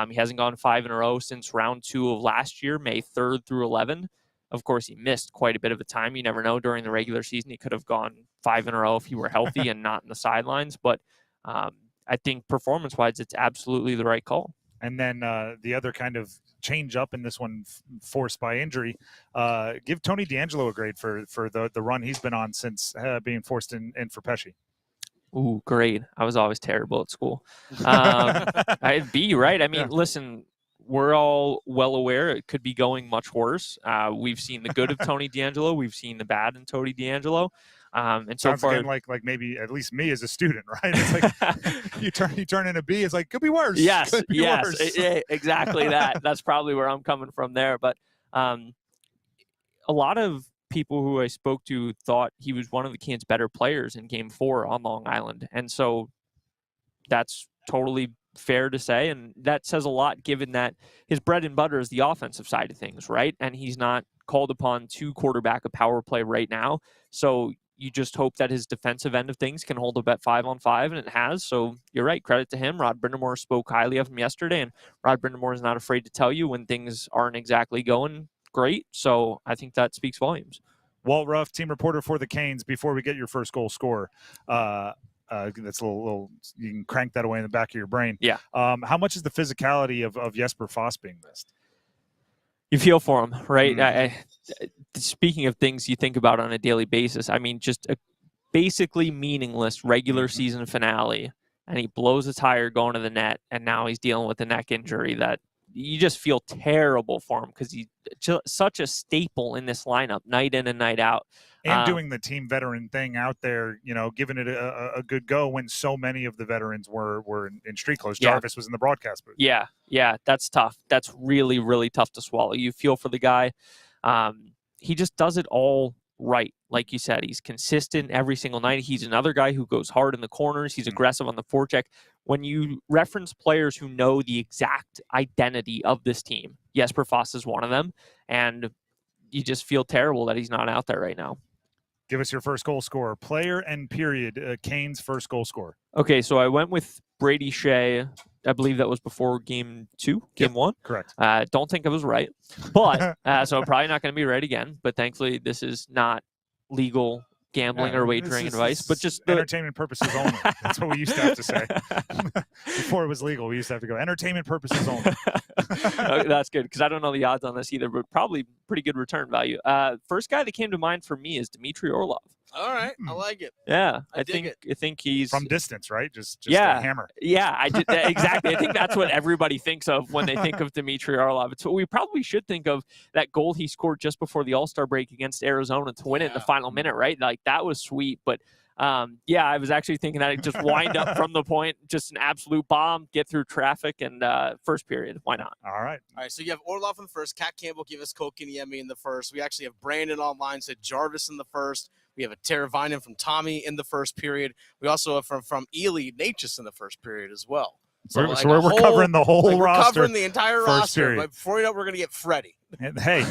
He hasn't gone 5 in a row since round 2 of last year, May 3rd through 11. Of course, he missed quite a bit of a time. You never know. During the regular season, he could have gone 5 in a row if he were healthy and not in the sidelines. But I think performance-wise, it's absolutely the right call. And then the other kind of change up in this one, forced by injury, give Tony DeAngelo a grade for the run he's been on since being forced in for Pesce. Ooh, grade. I was always terrible at school. I'd be right. I mean, listen, we're all well aware it could be going much worse. We've seen the good of Tony DeAngelo. We've seen the bad in Tony DeAngelo. And so sounds far, again like maybe at least me as a student, right? It's like you turn in a B. It's like, could be worse. Yes, could be worse. Exactly that. That's probably where I'm coming from there. But a lot of people who I spoke to thought he was one of the Canes' better players in Game 4 on Long Island, and so that's totally fair to say, and that says a lot given that his bread and butter is the offensive side of things, right? And he's not called upon to quarterback a power play right now. So you just hope that his defensive end of things can hold up at 5-on-5, and it has. So you're right. Credit to him. Rod Brindamore spoke highly of him yesterday, and Rod Brindamore is not afraid to tell you when things aren't exactly going great. So I think that speaks volumes. Walt Ruff, team reporter for the Canes. Before we get your first goal scorer, that's a little, you can crank that away in the back of your brain. Yeah. How much is the physicality of Jesper Foss being missed? You feel for him, right? Speaking of things you think about on a daily basis, I mean, just a basically meaningless regular season finale, and he blows a tire going to the net, and now he's dealing with a neck injury that you just feel terrible for him because he's such a staple in this lineup night in and night out. And doing the team veteran thing out there, giving it a good go when so many of the veterans were in street clothes. Yeah. Jarvis was in the broadcast booth. Yeah, that's tough. That's really, really tough to swallow. You feel for the guy. He just does it all right. Like you said, he's consistent every single night. He's another guy who goes hard in the corners. He's aggressive on the forecheck. When you reference players who know the exact identity of this team, Jesper Foss is one of them, and you just feel terrible that he's not out there right now. Give us your first goal scorer, player and period. Canes' first goal scorer. Okay, so I went with Brady Shea. I believe that was before game 2, game 1. Correct. Don't think I was right, but so I'm probably not going to be right again. But thankfully, this is not legal gambling or wagering advice, but just entertainment purposes only. That's what we used to have to say. Before it was legal, we used to have to go entertainment purposes only. That's good because I don't know the odds on this either, but probably pretty good return value. First guy that came to mind for me is Dmitry Orlov. All right, I like it. Yeah, I dig think he's from distance, right? Just yeah, a hammer. Yeah, I did exactly. I think that's what everybody thinks of when they think of Dmitry Orlov. It's what we probably should think of, that goal he scored just before the All-Star break against Arizona to win it in the final minute, right? Like that was sweet. But yeah, I was actually thinking that it just wind up from the point, just an absolute bomb, get through traffic, and first period. Why not? All right. So you have Orlov in the first. Kat Campbell gave us Kokiniemi in the first. We actually have Brandon online, said Jarvis in the first. We have a Teravainen from Tommy in the first period. We also have from Ely, Natchez in the first period as well. So we're covering the whole roster. We're covering the entire roster. Period. But before you know it, we're going to get Freddie. And hey,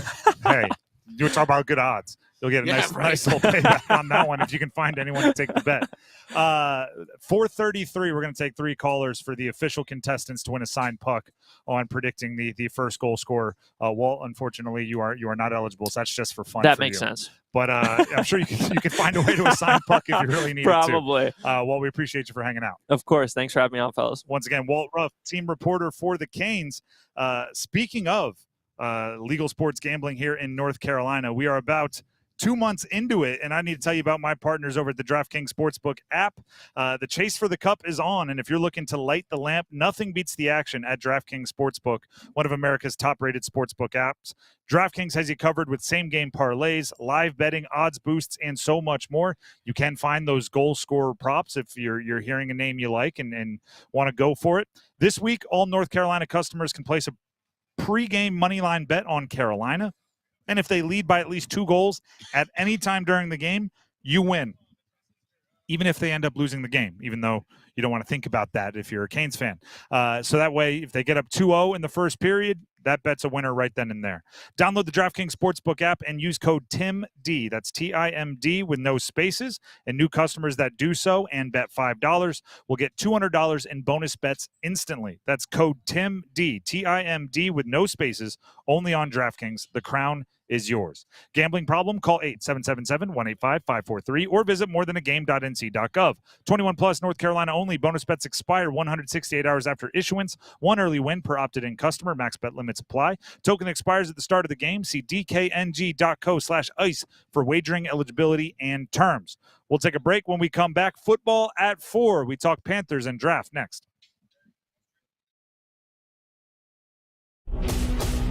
you talk about good odds. You'll get a nice little payback on that one if you can find anyone to take the bet. 4:33, we're going to take 3 callers for the official contestants to win a signed puck on predicting the first goal scorer. Walt, unfortunately, you are not eligible, so that's just for fun. That makes sense. But I'm sure you can find a way to assign puck if you really need Probably. to. Well, we appreciate you for hanging out. Of course. Thanks for having me on, fellas. Once again, Walt Ruff, team reporter for the Canes. Speaking of legal sports gambling here in North Carolina, we are about 2 months into it, and I need to tell you about my partners over at the DraftKings Sportsbook app. The chase for the cup is on, and if you're looking to light the lamp, nothing beats the action at DraftKings Sportsbook, one of America's top-rated sportsbook apps. DraftKings has you covered with same-game parlays, live betting, odds boosts, and so much more. You can find those goal scorer props if you're hearing a name you like and want to go for it. This week, all North Carolina customers can place a pregame moneyline bet on Carolina. And if they lead by at least 2 goals at any time during the game, you win, even if they end up losing the game, even though you don't want to think about that if you're a Canes fan. So that way, if they get up 2-0 in the first period, that bet's a winner right then and there. Download the DraftKings Sportsbook app and use code TIMD. That's TIMD with no spaces. And new customers that do so and bet $5 will get $200 in bonus bets instantly. That's code TIMD, TIMD with no spaces, only on DraftKings. The crown is yours. Gambling problem? Call 877-185-543 or visit morethanagame.nc.gov. 21 plus, North Carolina only. Bonus bets expire 168 hours after issuance. 1 early win per opted-in customer. Max bet limits apply. Token expires at the start of the game. See dkng.co/ice for wagering eligibility and terms. We'll take a break. When we come back, football at 4. We talk Panthers and draft next.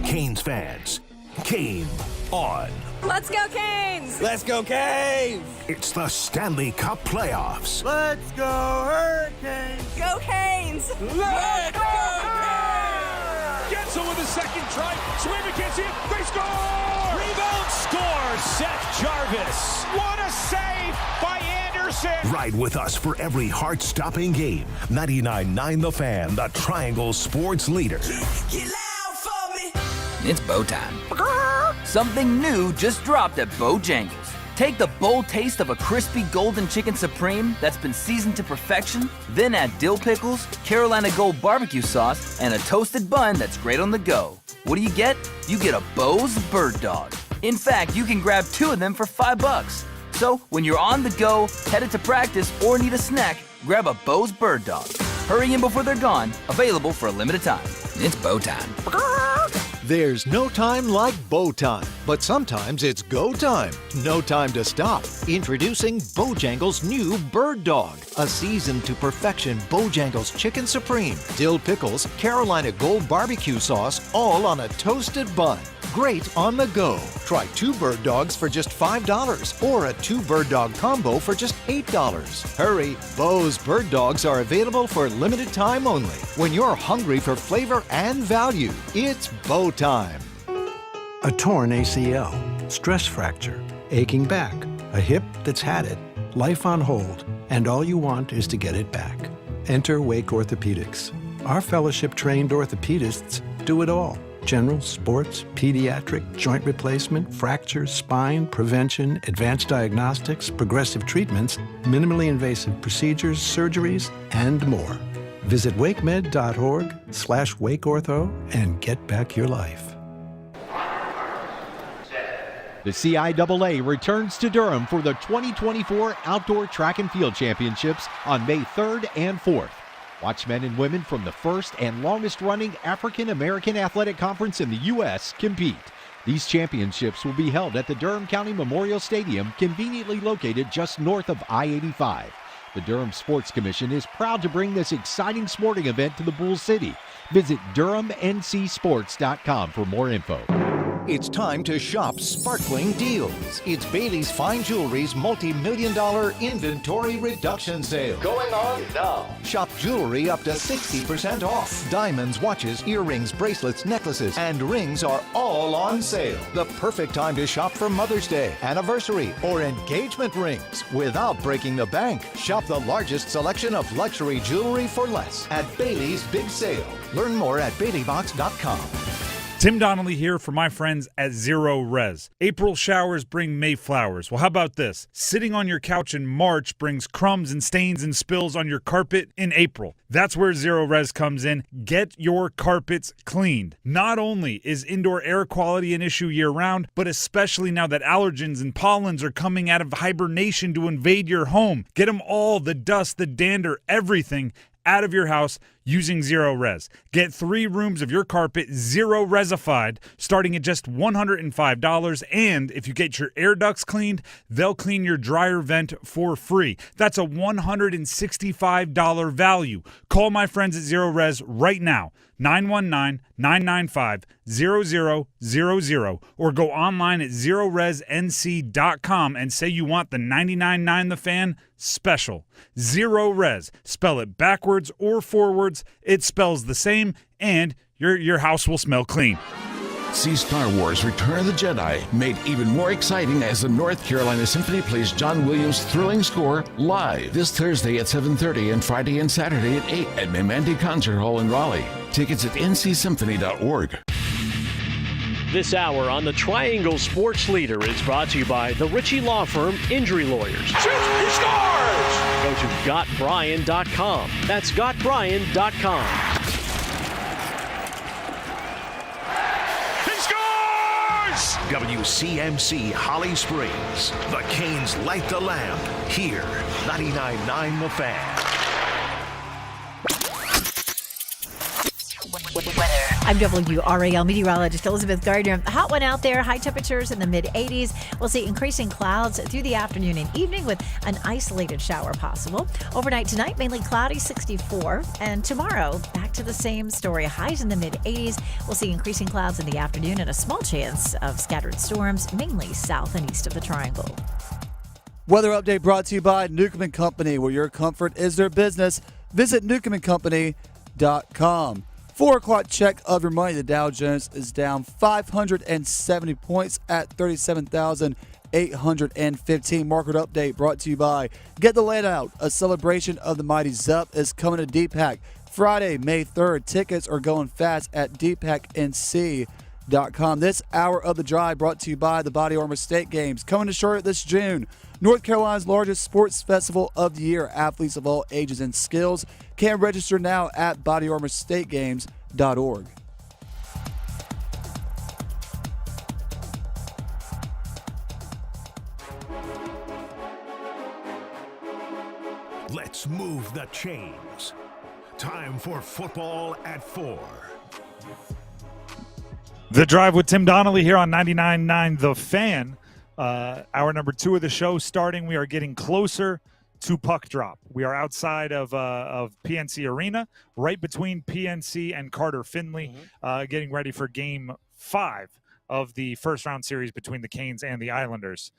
Canes fans, game on. Let's go Canes! Let's go Canes! It's the Stanley Cup playoffs. Let's go Hurricanes! Go Canes! Let's go Canes! Get Russell with a second try. Swimmer can't see it. They score! Rebound score, Seth Jarvis. What a save by Anderson! Ride with us for every heart-stopping game. 99.9 The Fan, the Triangle Sports Leader. It's bow time. Something new just dropped at Bojangles. Take the bold taste of a crispy golden chicken supreme that's been seasoned to perfection, then add dill pickles, Carolina Gold barbecue sauce, and a toasted bun that's great on the go. What do you get? You get a Bo's Bird Dog. In fact, you can grab 2 of them for $5. So when you're on the go, headed to practice, or need a snack, grab a Bo's Bird Dog. Hurry in before they're gone. Available for a limited time. It's bow time. There's no time like bow time, but sometimes it's go time. No time to stop. Introducing Bojangles' new Bird Dog, a seasoned to perfection Bojangles Chicken Supreme, dill pickles, Carolina Gold barbecue sauce, all on a toasted bun. Great on the go. Try 2 Bird Dogs for just $5 or a 2 Bird Dog combo for just $8. Hurry, Bo's Bird Dogs are available for limited time only. When you're hungry for flavor and value, it's bow time. A torn ACL, stress fracture, aching back, a hip that's had it, life on hold, and all you want is to get it back. Enter Wake Orthopedics. Our fellowship-trained orthopedists do it all. General, sports, pediatric, joint replacement, fractures, spine, prevention, advanced diagnostics, progressive treatments, minimally invasive procedures, surgeries, and more. Visit wakemed.org/wakeortho and get back your life. The CIAA returns to Durham for the 2024 Outdoor Track and Field Championships on May 3rd and 4th. Watch men and women from the first and longest-running African-American athletic conference in the U.S. compete. These championships will be held at the Durham County Memorial Stadium, conveniently located just north of I-85. The Durham Sports Commission is proud to bring this exciting sporting event to the Bull City. Visit DurhamNCSports.com for more info. It's time to shop sparkling deals. It's Bailey's Fine Jewelry's multi-million-dollar inventory reduction sale. Going on now. Shop jewelry up to 60% off. Diamonds, watches, earrings, bracelets, necklaces, and rings are all on sale. The perfect time to shop for Mother's Day, anniversary, or engagement rings without breaking the bank. Shop the largest selection of luxury jewelry for less at Bailey's Big Sale. Learn more at BaileyBox.com. Tim Donnelly here for my friends at Zero Res. April showers bring May flowers. Well, how about this? Sitting on your couch in March brings crumbs and stains and spills on your carpet in April. That's where Zero Res comes in. Get your carpets cleaned. Not only is indoor air quality an issue year-round, but especially now that allergens and pollens are coming out of hibernation to invade your home. Get them all, the dust, the dander, everything out of your house using Zero Res. Get 3 rooms of your carpet Zero Resified starting at just $105, and if you get your air ducts cleaned, they'll clean your dryer vent for free. That's a $165 value. Call my friends at Zero Res right now, 919-995-0000, or go online at ZeroResNC.com and say you want the 99.9 The Fan special. Zero Res. Spell it backwards or forwards. It spells the same, and your house will smell clean. See Star Wars Return of the Jedi made even more exciting as the North Carolina Symphony plays John Williams' thrilling score live this Thursday at 7:30 and Friday and Saturday at 8 at Memandi Concert Hall in Raleigh. Tickets at ncsymphony.org. This hour on the Triangle Sports Leader is brought to you by the Ritchie Law Firm Injury Lawyers. Shoots, he scores! Go to GotBryan.com. That's GotBryan.com. WCMC Holly Springs. The Canes light the lamp. Here, 99.9 The Fan. I'm WRAL meteorologist Elizabeth Gardner. A hot one out there. High temperatures in the mid-80s. We'll see increasing clouds through the afternoon and evening with an isolated shower possible. Overnight tonight, mainly cloudy, 64. And tomorrow, back to the same story. Highs in the mid-80s. We'll see increasing clouds in the afternoon and a small chance of scattered storms, mainly south and east of the Triangle. Weather update brought to you by Newcomb & Company, where your comfort is their business. Visit newcombandcompany.com. 4 o'clock check of your money. The Dow Jones is down 570 points at 37,815. Market update brought to you by Get the Layout. A celebration of the mighty Zup is coming to DPAC Friday, May 3rd. Tickets are going fast at dpacnc.com. This hour of the drive brought to you by the Body Armor State Games coming to Charlotte this June. North Carolina's largest sports festival of the year. Athletes of all ages and skills can register now at bodyarmorstategames.org. Let's move the chains. Time for football at 4. The Drive with Tim Donnelly here on 99.9 The Fan. Hour number 2 of the show starting. We are getting closer to puck drop. We are outside of PNC Arena, right between PNC and Carter Finley, getting ready for Game 5 of the first-round series between the Canes and the Islanders,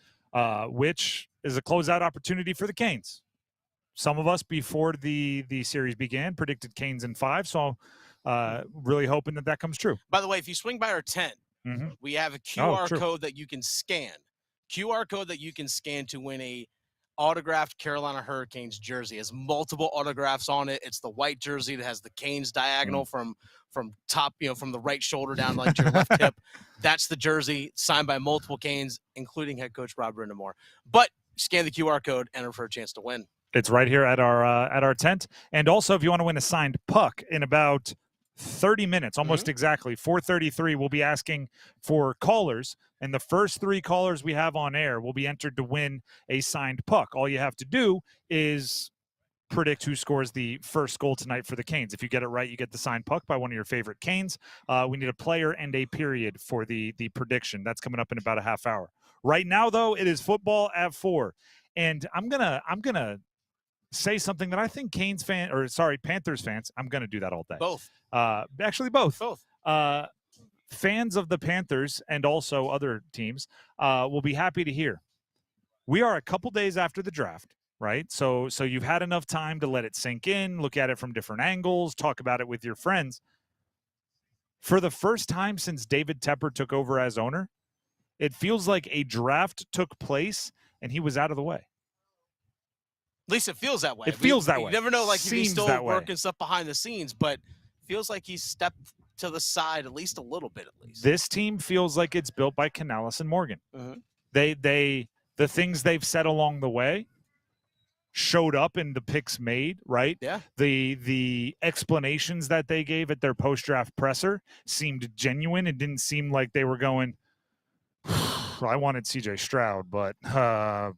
which is a closeout opportunity for the Canes. Some of us, before the series began, predicted Canes in 5, so really hoping that comes true. By the way, if you swing by our tent, we have a QR code that you can scan. QR code that you can scan to win a autographed Carolina Hurricanes jersey. It has multiple autographs on it. It's the white jersey that has the Canes diagonal from top, from the right shoulder down like your left hip. That's the jersey signed by multiple Canes, including head coach Rob Brindamore. But scan the QR code, enter for a chance to win. It's right here at our tent. And also, if you want to win a signed puck in about 30 minutes, almost exactly, 4:33, we'll be asking for callers. And the first 3 callers we have on air will be entered to win a signed puck. All you have to do is predict who scores the first goal tonight for the Canes. If you get it right, you get the signed puck by one of your favorite Canes. We need a player and a period for the prediction. That's coming up in about a half hour. Right now, though, it is football at 4. And I'm gonna say something that I think Panthers fans, I'm going to do that all day. Both. Actually, both. Both. Fans of the Panthers and also other teams will be happy to hear. We are a couple days after the draft, right? So you've had enough time to let it sink in, look at it from different angles, talk about it with your friends. For the first time since David Tepper took over as owner, it feels like a draft took place and he was out of the way. At least it feels that way. It feels that way. You never know, like, if he's Seems still that way. working stuff behind the scenes, but feels like he's stepped to the side at least a little bit, at least. This team feels like it's built by Canales and Morgan. The things they've said along the way showed up in the picks made, right? Yeah. The explanations that they gave at their post-draft presser seemed genuine. It didn't seem like they were going, I wanted CJ Stroud, but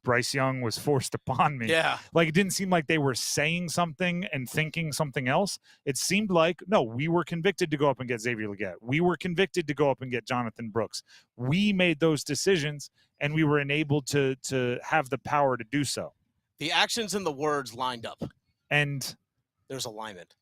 Bryce Young was forced upon me. Yeah. Like, it didn't seem like they were saying something and thinking something else. It seemed like, no, we were convicted to go up and get Xavier Legette. We were convicted to go up and get Jonathan Brooks. We made those decisions, and we were enabled to have the power to do so. The actions and the words lined up. And there's alignment.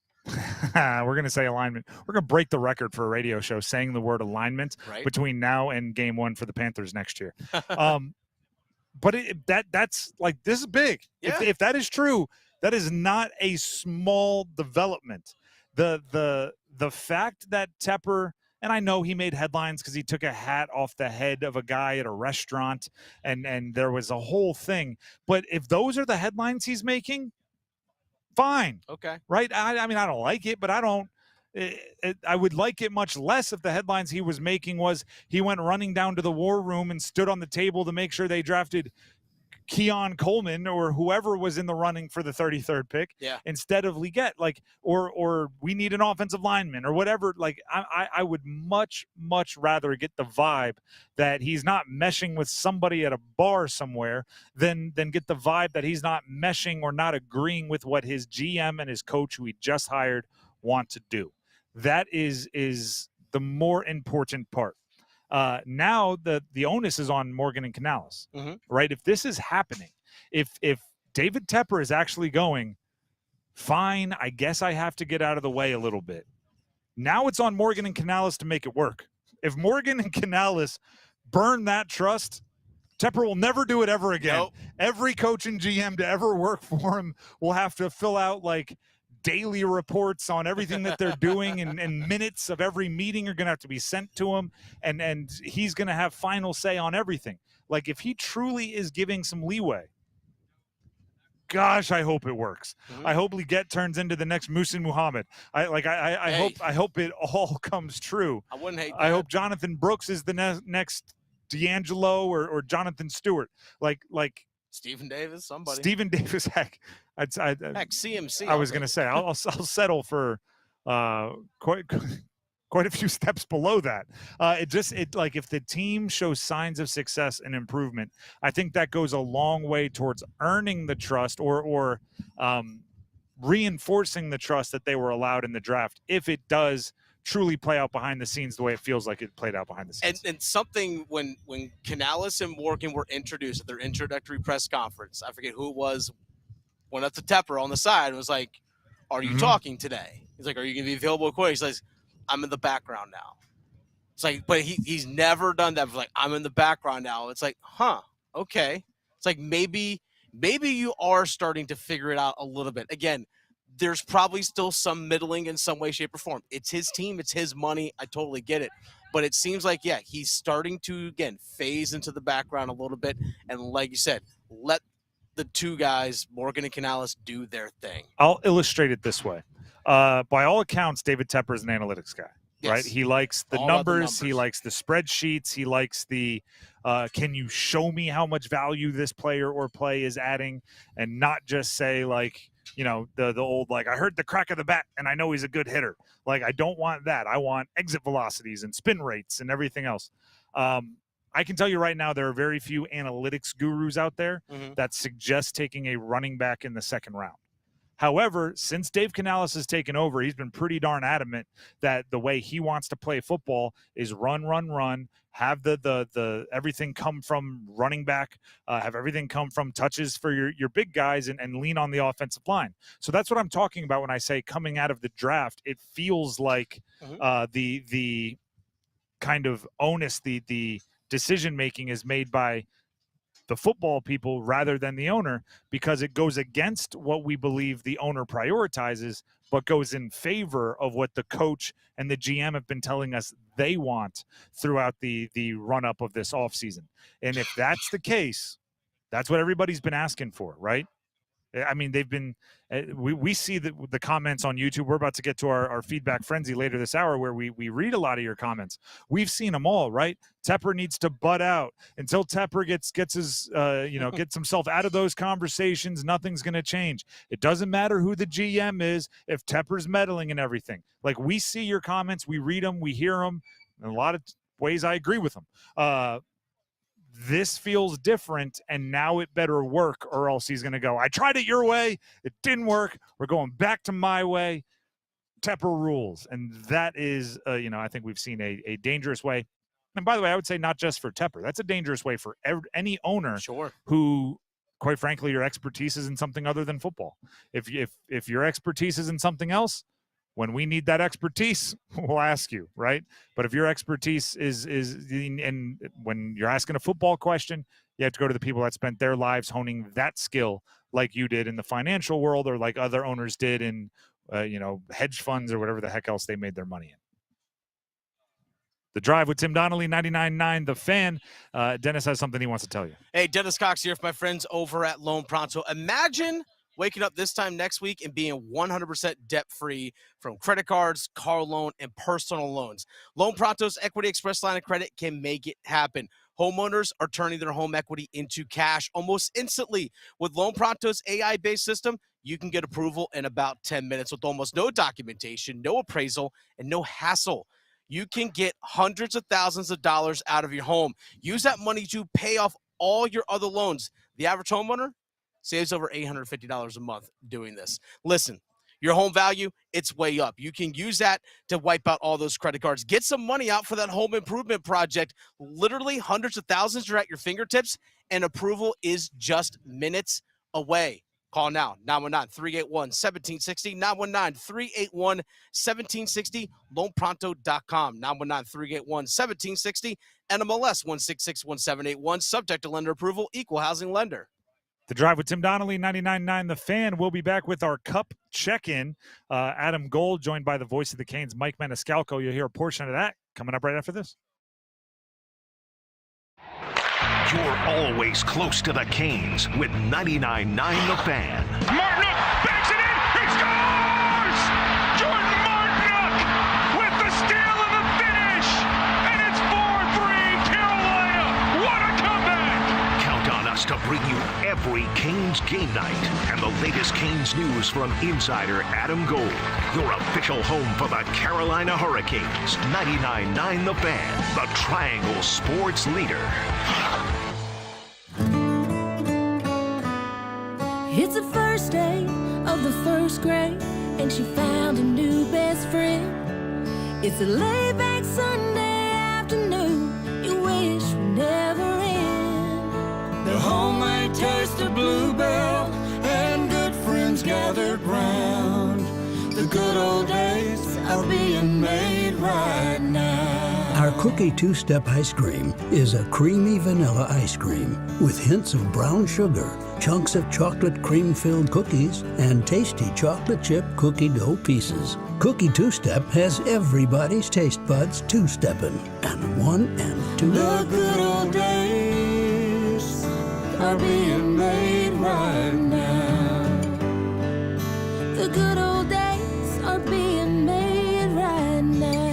We're going to say alignment. We're going to break the record for a radio show saying the word alignment between now and Game 1 for the Panthers next year. But that's like, this is big. Yeah. If that is true, that is not a small development. The fact that Tepper, and I know he made headlines because he took a hat off the head of a guy at a restaurant, and there was a whole thing. But if those are the headlines he's making, fine. Okay. Right? I mean, I don't like it, but I would like it much less if the headlines he was making was he went running down to the war room and stood on the table to make sure they drafted Keon Coleman or whoever was in the running for the 33rd pick instead of Legette, like, or we need an offensive lineman or whatever. Like, I would much rather get the vibe that he's not meshing with somebody at a bar somewhere than get the vibe that he's not meshing or not agreeing with what his GM and his coach, who he just hired, want to do. That is the more important part. Now the onus is on Morgan and Canales, right? If this is happening, if David Tepper is actually going, fine, I guess I have to get out of the way a little bit. Now it's on Morgan and Canales to make it work. If Morgan and Canales burn that trust, Tepper will never do it ever again. Nope. Every coach and GM to ever work for him will have to fill out like daily reports on everything that they're doing, and minutes of every meeting are going to have to be sent to him, and he's going to have final say on everything. Like, if he truly is giving some leeway, gosh, I hope it works. I hope Legette turns into the next Muhsin Muhammad. I hope it all comes true. I wouldn't hate that. I hope Jonathan Brooks is the next D'Angelo or Jonathan Stewart. Like Stephen Davis, somebody. Stephen Davis, heck, heck, CMC. I was going to say I'll settle for quite a few steps below that. If the team shows signs of success and improvement, I think that goes a long way towards earning the trust or reinforcing the trust that they were allowed in the draft, if it does truly play out behind the scenes the way it feels like it played out behind the scenes. And something when Canales and Morgan were introduced at their introductory press conference, I forget who it was, went up to Tepper on the side and was like, "Are you talking today?" He's like, "Are you going to be available quick?" He's like, "I'm in the background now." It's like, but he's never done that. Like, "I'm in the background now." It's like, huh, okay. It's like maybe you are starting to figure it out a little bit. Again, there's probably still some middling in some way, shape, or form. It's his team. It's his money. I totally get it. But it seems like, yeah, he's starting to, again, phase into the background a little bit. And like you said, let the two guys, Morgan and Canales, do their thing. I'll illustrate it this way. By all accounts, David Tepper is an analytics guy, right? He likes the numbers. He likes the spreadsheets. He likes the can you show me how much value this player or play is adding, and not just say, like, you know, the old, like, I heard the crack of the bat and I know he's a good hitter. Like, I don't want that. I want exit velocities and spin rates and everything else. I can tell you right now, there are very few analytics gurus out there that suggest taking a running back in the second round. However, since Dave Canales has taken over, he's been pretty darn adamant that the way he wants to play football is run, have the everything come from running back, have everything come from touches for your big guys, and lean on the offensive line. So that's what I'm talking about when I say coming out of the draft. It feels like the kind of onus, the decision making is made by the football people rather than the owner, because it goes against what we believe the owner prioritizes, but goes in favor of what the coach and the GM have been telling us they want throughout the run-up of this offseason. And if that's the case, that's what everybody's been asking for, right? I mean, they've been we see the comments on YouTube. We're about to get to our feedback frenzy later this hour, where we read a lot of your comments. We've seen them all, right? Tepper needs to butt out. Until Tepper gets his gets himself out of those conversations, nothing's going to change. It doesn't matter who the GM is if Tepper's meddling and everything. Like, we see your comments, we read them, we hear them. In a lot of ways, I agree with them. This feels different, and now it better work, or else he's going to go, I tried it your way, it didn't work, we're going back to my way. Tepper rules. And that is, I think we've seen a dangerous way. And by the way, I would say not just for Tepper. That's a dangerous way for any owner who, quite frankly, your expertise is in something other than football. If your expertise is in something else, when we need that expertise, we'll ask you, right? But if your expertise is and when you're asking a football question, you have to go to the people that spent their lives honing that skill, like you did in the financial world, or like other owners did in, hedge funds or whatever the heck else they made their money in. The Drive with Tim Donnelly, 99.9 The Fan. Dennis has something he wants to tell you. Hey, Dennis Cox here for my friends over at Loan Pronto. Imagine waking up this time next week and being 100% debt-free from credit cards, car loan, and personal loans. Loan Pronto's Equity Express line of credit can make it happen. Homeowners are turning their home equity into cash almost instantly. With Loan Pronto's AI-based system, you can get approval in about 10 minutes with almost no documentation, no appraisal, and no hassle. You can get hundreds of thousands of dollars out of your home. Use that money to pay off all your other loans. The average homeowner saves over $850 a month doing this. Listen, your home value, it's way up. You can use that to wipe out all those credit cards. Get some money out for that home improvement project. Literally hundreds of thousands are at your fingertips, and approval is just minutes away. Call now, 919-381-1760, 919-381-1760, loanpronto.com, 919-381-1760, NMLS 1661781, subject to lender approval, equal housing lender. The Drive with Tim Donnelly, 99.9 The Fan. We'll be back with our Cup check-in. Adam Gold, joined by the voice of the Canes, Mike Maniscalco. You'll hear a portion of that coming up right after this. You're always close to the Canes with 99.9 The Fan. Martinook banks it in. He scores! Jordan Martinook with the steal of the finish. And it's 4-3 Carolina. What a comeback! Count on us to bring you every Canes game night and the latest Canes news from insider Adam Gold, your official home for the Carolina Hurricanes. 99.9 The Fan, the Triangle Sports leader. It's the first day of the first grade, and she found a new best friend. It's a laid-back Sunday afternoon you wish would never end. The homemade taste of Bluebell and good friends gathered round. The good old days are being made right now. Our Cookie Two-Step Ice Cream is a creamy vanilla ice cream with hints of brown sugar, chunks of chocolate cream-filled cookies, and tasty chocolate chip cookie dough pieces. Cookie Two-Step has everybody's taste buds two-stepping, and 1 and 2. The good old days are being made right now. The good old days are being made right now.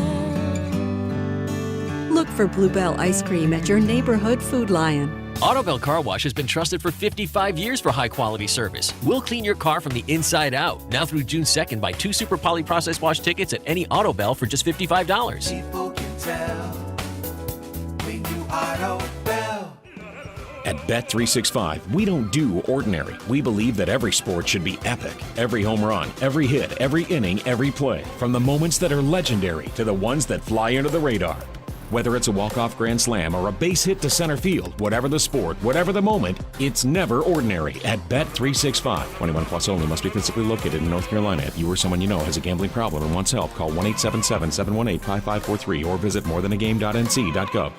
Look for Bluebell ice cream at your neighborhood Food Lion. Autobell Car Wash has been trusted for 55 years for high-quality service. We'll clean your car from the inside out. Now through June 2nd, buy 2 Super Poly Process Wash tickets at any Autobell for just $55. People can tell when you Autobell. At Bet365, we don't do ordinary. We believe that every sport should be epic. Every home run, every hit, every inning, every play. From the moments that are legendary to the ones that fly under the radar. Whether it's a walk-off grand slam or a base hit to center field, whatever the sport, whatever the moment, it's never ordinary at Bet365. 21 plus only. Must be physically located in North Carolina. If you or someone you know has a gambling problem and wants help, call 1-877-718-5543 or visit morethanagame.nc.gov.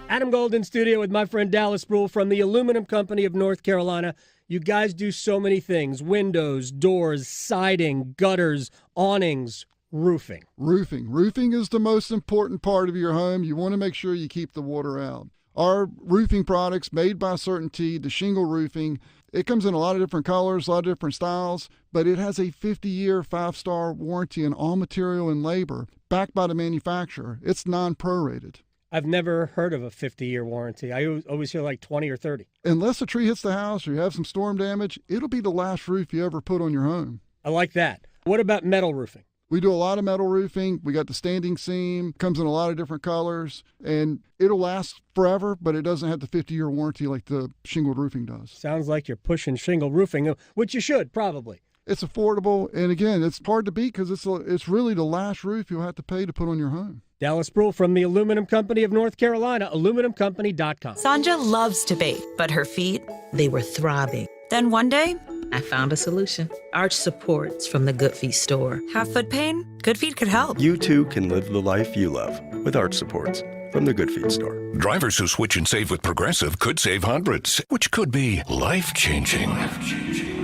Adam Gold in studio with my friend Dallas Rhule from the Aluminum Company of North Carolina. You guys do so many things: windows, doors, siding, gutters, awnings, roofing. Roofing is the most important part of your home. You want to make sure you keep the water out. Our roofing products made by Certainty, the shingle roofing, it comes in a lot of different colors, a lot of different styles, but it has a 50-year, 5-star warranty on all material and labor, backed by the manufacturer. It's non-prorated. I've never heard of a 50-year warranty. I always hear like 20 or 30. Unless a tree hits the house or you have some storm damage, it'll be the last roof you ever put on your home. I like that. What about metal roofing? We do a lot of metal roofing. We got the standing seam, comes in a lot of different colors, and it'll last forever, but it doesn't have the 50-year warranty like the shingled roofing does. Sounds like you're pushing shingle roofing, which you should probably. It's affordable, and again, it's hard to beat because it's really the last roof you'll have to pay to put on your home. Dallas Rhule from the Aluminum Company of North Carolina, aluminumcompany.com. Sandra loves to bake, but her feet, they were throbbing. Then one day, I found a solution. Arch supports from the Good Feet store. Have foot pain? Good Feet could help. You too can live the life you love with arch supports from the Good Feet store. Drivers who switch and save with Progressive could save hundreds, which could be life-changing.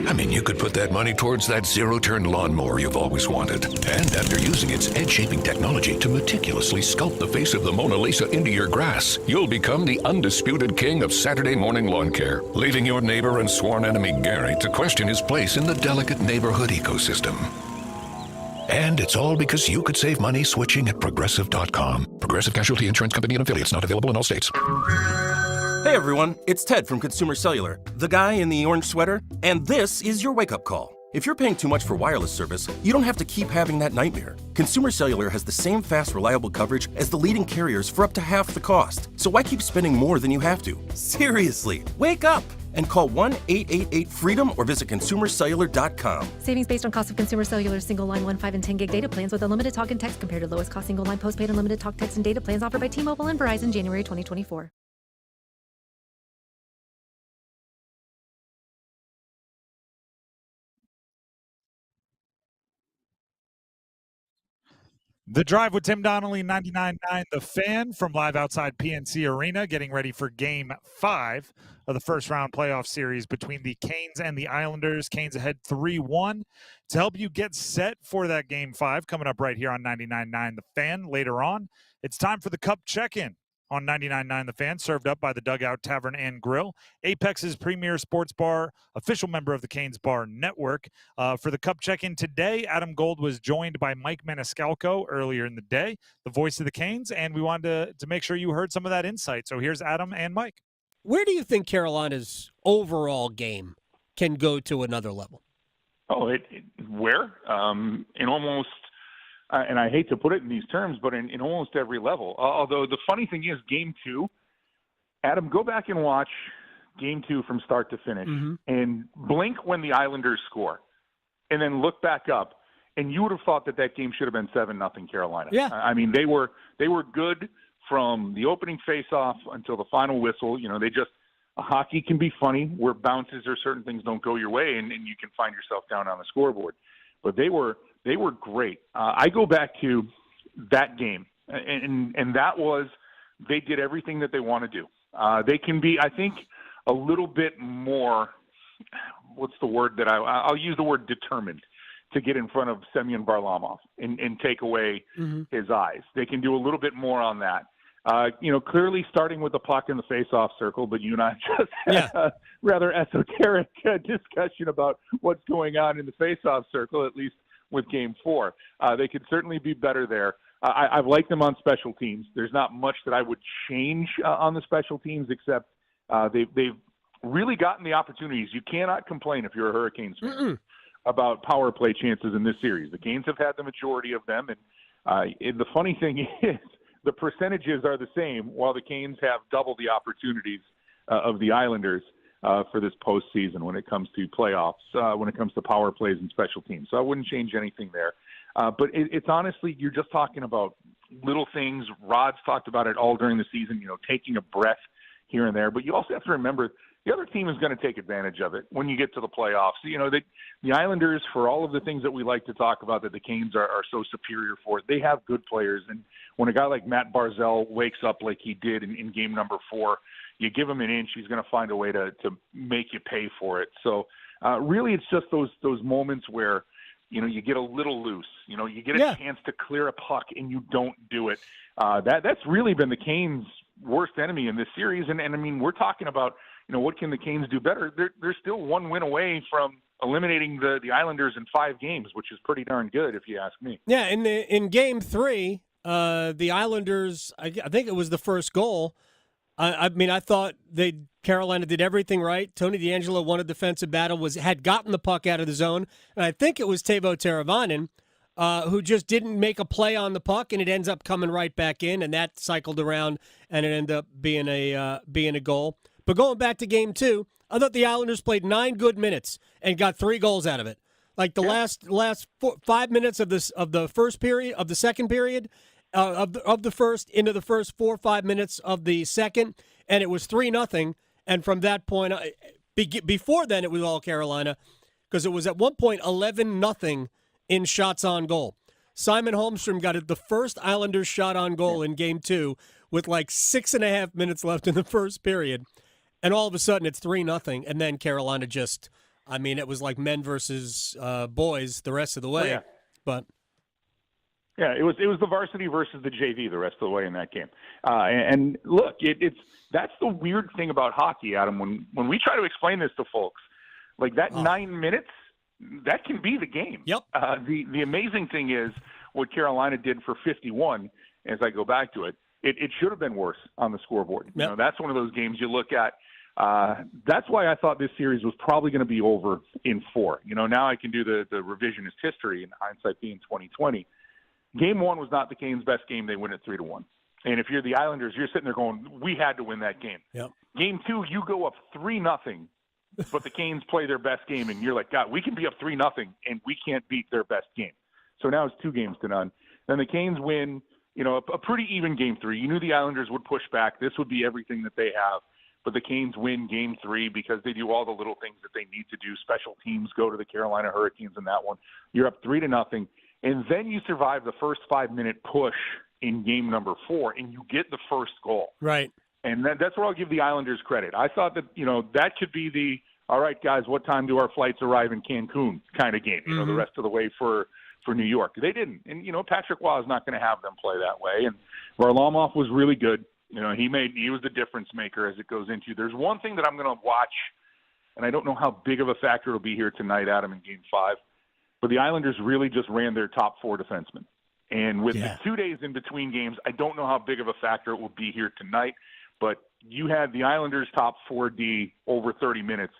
I mean, you could put that money towards that zero-turn lawnmower you've always wanted. And after using its edge-shaping technology to meticulously sculpt the face of the Mona Lisa into your grass, you'll become the undisputed king of Saturday morning lawn care, leaving your neighbor and sworn enemy Gary to question his place in the delicate neighborhood ecosystem. And it's all because you could save money switching at Progressive.com. Progressive Casualty Insurance Company and affiliates, not available in all states. Hey everyone, it's Ted from Consumer Cellular, the guy in the orange sweater, and this is your wake-up call. If you're paying too much for wireless service, you don't have to keep having that nightmare. Consumer Cellular has the same fast, reliable coverage as the leading carriers for up to half the cost. So why keep spending more than you have to? Seriously, wake up and call 1-888-FREEDOM or visit consumercellular.com. Savings based on cost of Consumer Cellular single line 1, 5, and 10 gig data plans with unlimited talk and text compared to lowest cost single line postpaid unlimited talk, text, and data plans offered by T-Mobile and Verizon January 2024. The Drive with Tim Donnelly, 99.9 The Fan from live outside PNC Arena, getting ready for Game 5 of the first-round playoff series between the Canes and the Islanders. Canes ahead 3-1. To help you get set for that Game 5, coming up right here on 99.9 The Fan later on, it's time for the Cup Check-In on 99.9 The Fan, served up by the Dugout Tavern and Grill, Apex's premier sports bar, official member of the Canes Bar Network. For the Cup Check-In today, Adam Gold was joined by Mike Maniscalco earlier in the day, the voice of the Canes, and we wanted to make sure you heard some of that insight. So here's Adam and Mike. Where do you think Carolina's overall game can go to another level? Oh, where? In almost and I hate to put it in these terms, but in almost every level. Although the funny thing is, Game 2, Adam, go back and watch Game 2 from start to finish, and blink when the Islanders score, and then look back up, and you would have thought that game should have been 7-0 Carolina. Yeah. I mean, they were good from the opening face-off until the final whistle. You know, hockey can be funny where bounces or certain things don't go your way, and you can find yourself down on the scoreboard. But they were great. I go back to that game, and that was they did everything that they want to do. They can be, I think, a little bit more. What's the word that I'll use the word determined to get in front of Semyon Varlamov and take away his eyes. They can do a little bit more on that. Clearly starting with the puck in the face-off circle, but you and I just had a rather esoteric discussion about what's going on in the face-off circle, at least with Game 4. They could certainly be better there. I've liked them on special teams. There's not much that I would change on the special teams, except they've really gotten the opportunities. You cannot complain if you're a Hurricanes fan about power play chances in this series. The Canes have had the majority of them, and the funny thing is, the percentages are the same, while the Canes have double the opportunities of the Islanders for this postseason when it comes to playoffs, when it comes to power plays and special teams. So I wouldn't change anything there. But it's honestly, you're just talking about little things. Rod's talked about it all during the season, taking a breath here and there. But you also have to remember the other team is going to take advantage of it when you get to the playoffs. The Islanders, for all of the things that we like to talk about that the Canes are so superior for, they have good players. And when a guy like Matt Barzal wakes up like he did in game number 4, you give him an inch, he's going to find a way to make you pay for it. So really it's just those moments where, you get a little loose. You get a chance to clear a puck and you don't do it. That's really been the Canes' worst enemy in this series. And I mean, we're talking about, what can the Canes do better? They're still one win away from eliminating the Islanders in 5 games, which is pretty darn good if you ask me. Yeah, in Game 3, the Islanders, I think it was the first goal. I mean, I thought Carolina did everything right. Tony DeAngelo won a defensive battle, had gotten the puck out of the zone, and I think it was Teuvo Teravainen who just didn't make a play on the puck, and it ends up coming right back in, and that cycled around, and it ended up being a goal. But going back to Game 2, I thought the Islanders played 9 good minutes and got 3 goals out of it. Like the last 5 minutes of the first period, of the second period, of the first into the first 4 or 5 minutes of the second, and it was 3-0. And from that point, before then, it was all Carolina, because it was at one point 11-0 in shots on goal. Simon Holmstrom got the first Islanders shot on goal in Game 2 with like 6.5 minutes left in the first period. And all of a sudden, it's 3-0, and then Carolina just, I mean, it was like men versus boys the rest of the way. But yeah, it was the varsity versus the JV the rest of the way in that game. And look, that's the weird thing about hockey, Adam. When we try to explain this to folks, like that 9 minutes, that can be the game. Yep. The amazing thing is what Carolina did for 51. As I go back to it, it should have been worse on the scoreboard. Yep. That's one of those games you look at. That's why I thought this series was probably going to be over in 4. Now I can do the revisionist history, and hindsight being 2020. Game 1 was not the Canes' best game. They win it 3-1. And if you're the Islanders, you're sitting there going, we had to win that game. Yep. Game 2, you go up 3-0, but the Canes play their best game, and you're like, God, we can be up 3-0, and we can't beat their best game. So now it's 2-0. Then the Canes win, a pretty even Game 3. You knew the Islanders would push back. This would be everything that they have. But the Canes win Game 3 because they do all the little things that they need to do. Special teams go to the Carolina Hurricanes in that one. You're up 3-0. And then you survive the first 5-minute push in game number 4, and you get the first goal. Right. And that's where I'll give the Islanders credit. I thought that, that could be the, all right, guys, what time do our flights arrive in Cancun kind of game, the rest of the way for New York. They didn't. And, Patrick Waugh is not going to have them play that way. And Varlamov was really good. He was the difference maker as it goes into. There's one thing that I'm going to watch, and I don't know how big of a factor it'll be here tonight, Adam, in Game 5, but the Islanders really just ran their top 4 defensemen. And with the 2 days in between games, I don't know how big of a factor it will be here tonight. But you had the Islanders' top 4D over 30 minutes.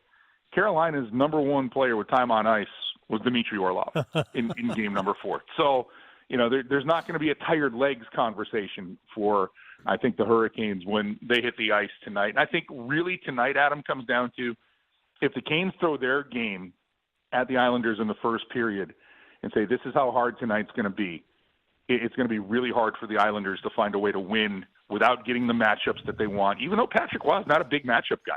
Carolina's number 1 player with time on ice was Dmitry Orlov in game number 4. So, there's not going to be a tired legs conversation for, I think, the Hurricanes when they hit the ice tonight. And I think really tonight, Adam, comes down to if the Canes throw their game at the Islanders in the first period and say, this is how hard tonight's going to be, it's going to be really hard for the Islanders to find a way to win without getting the matchups that they want, even though Patrick Waugh is not a big matchup guy.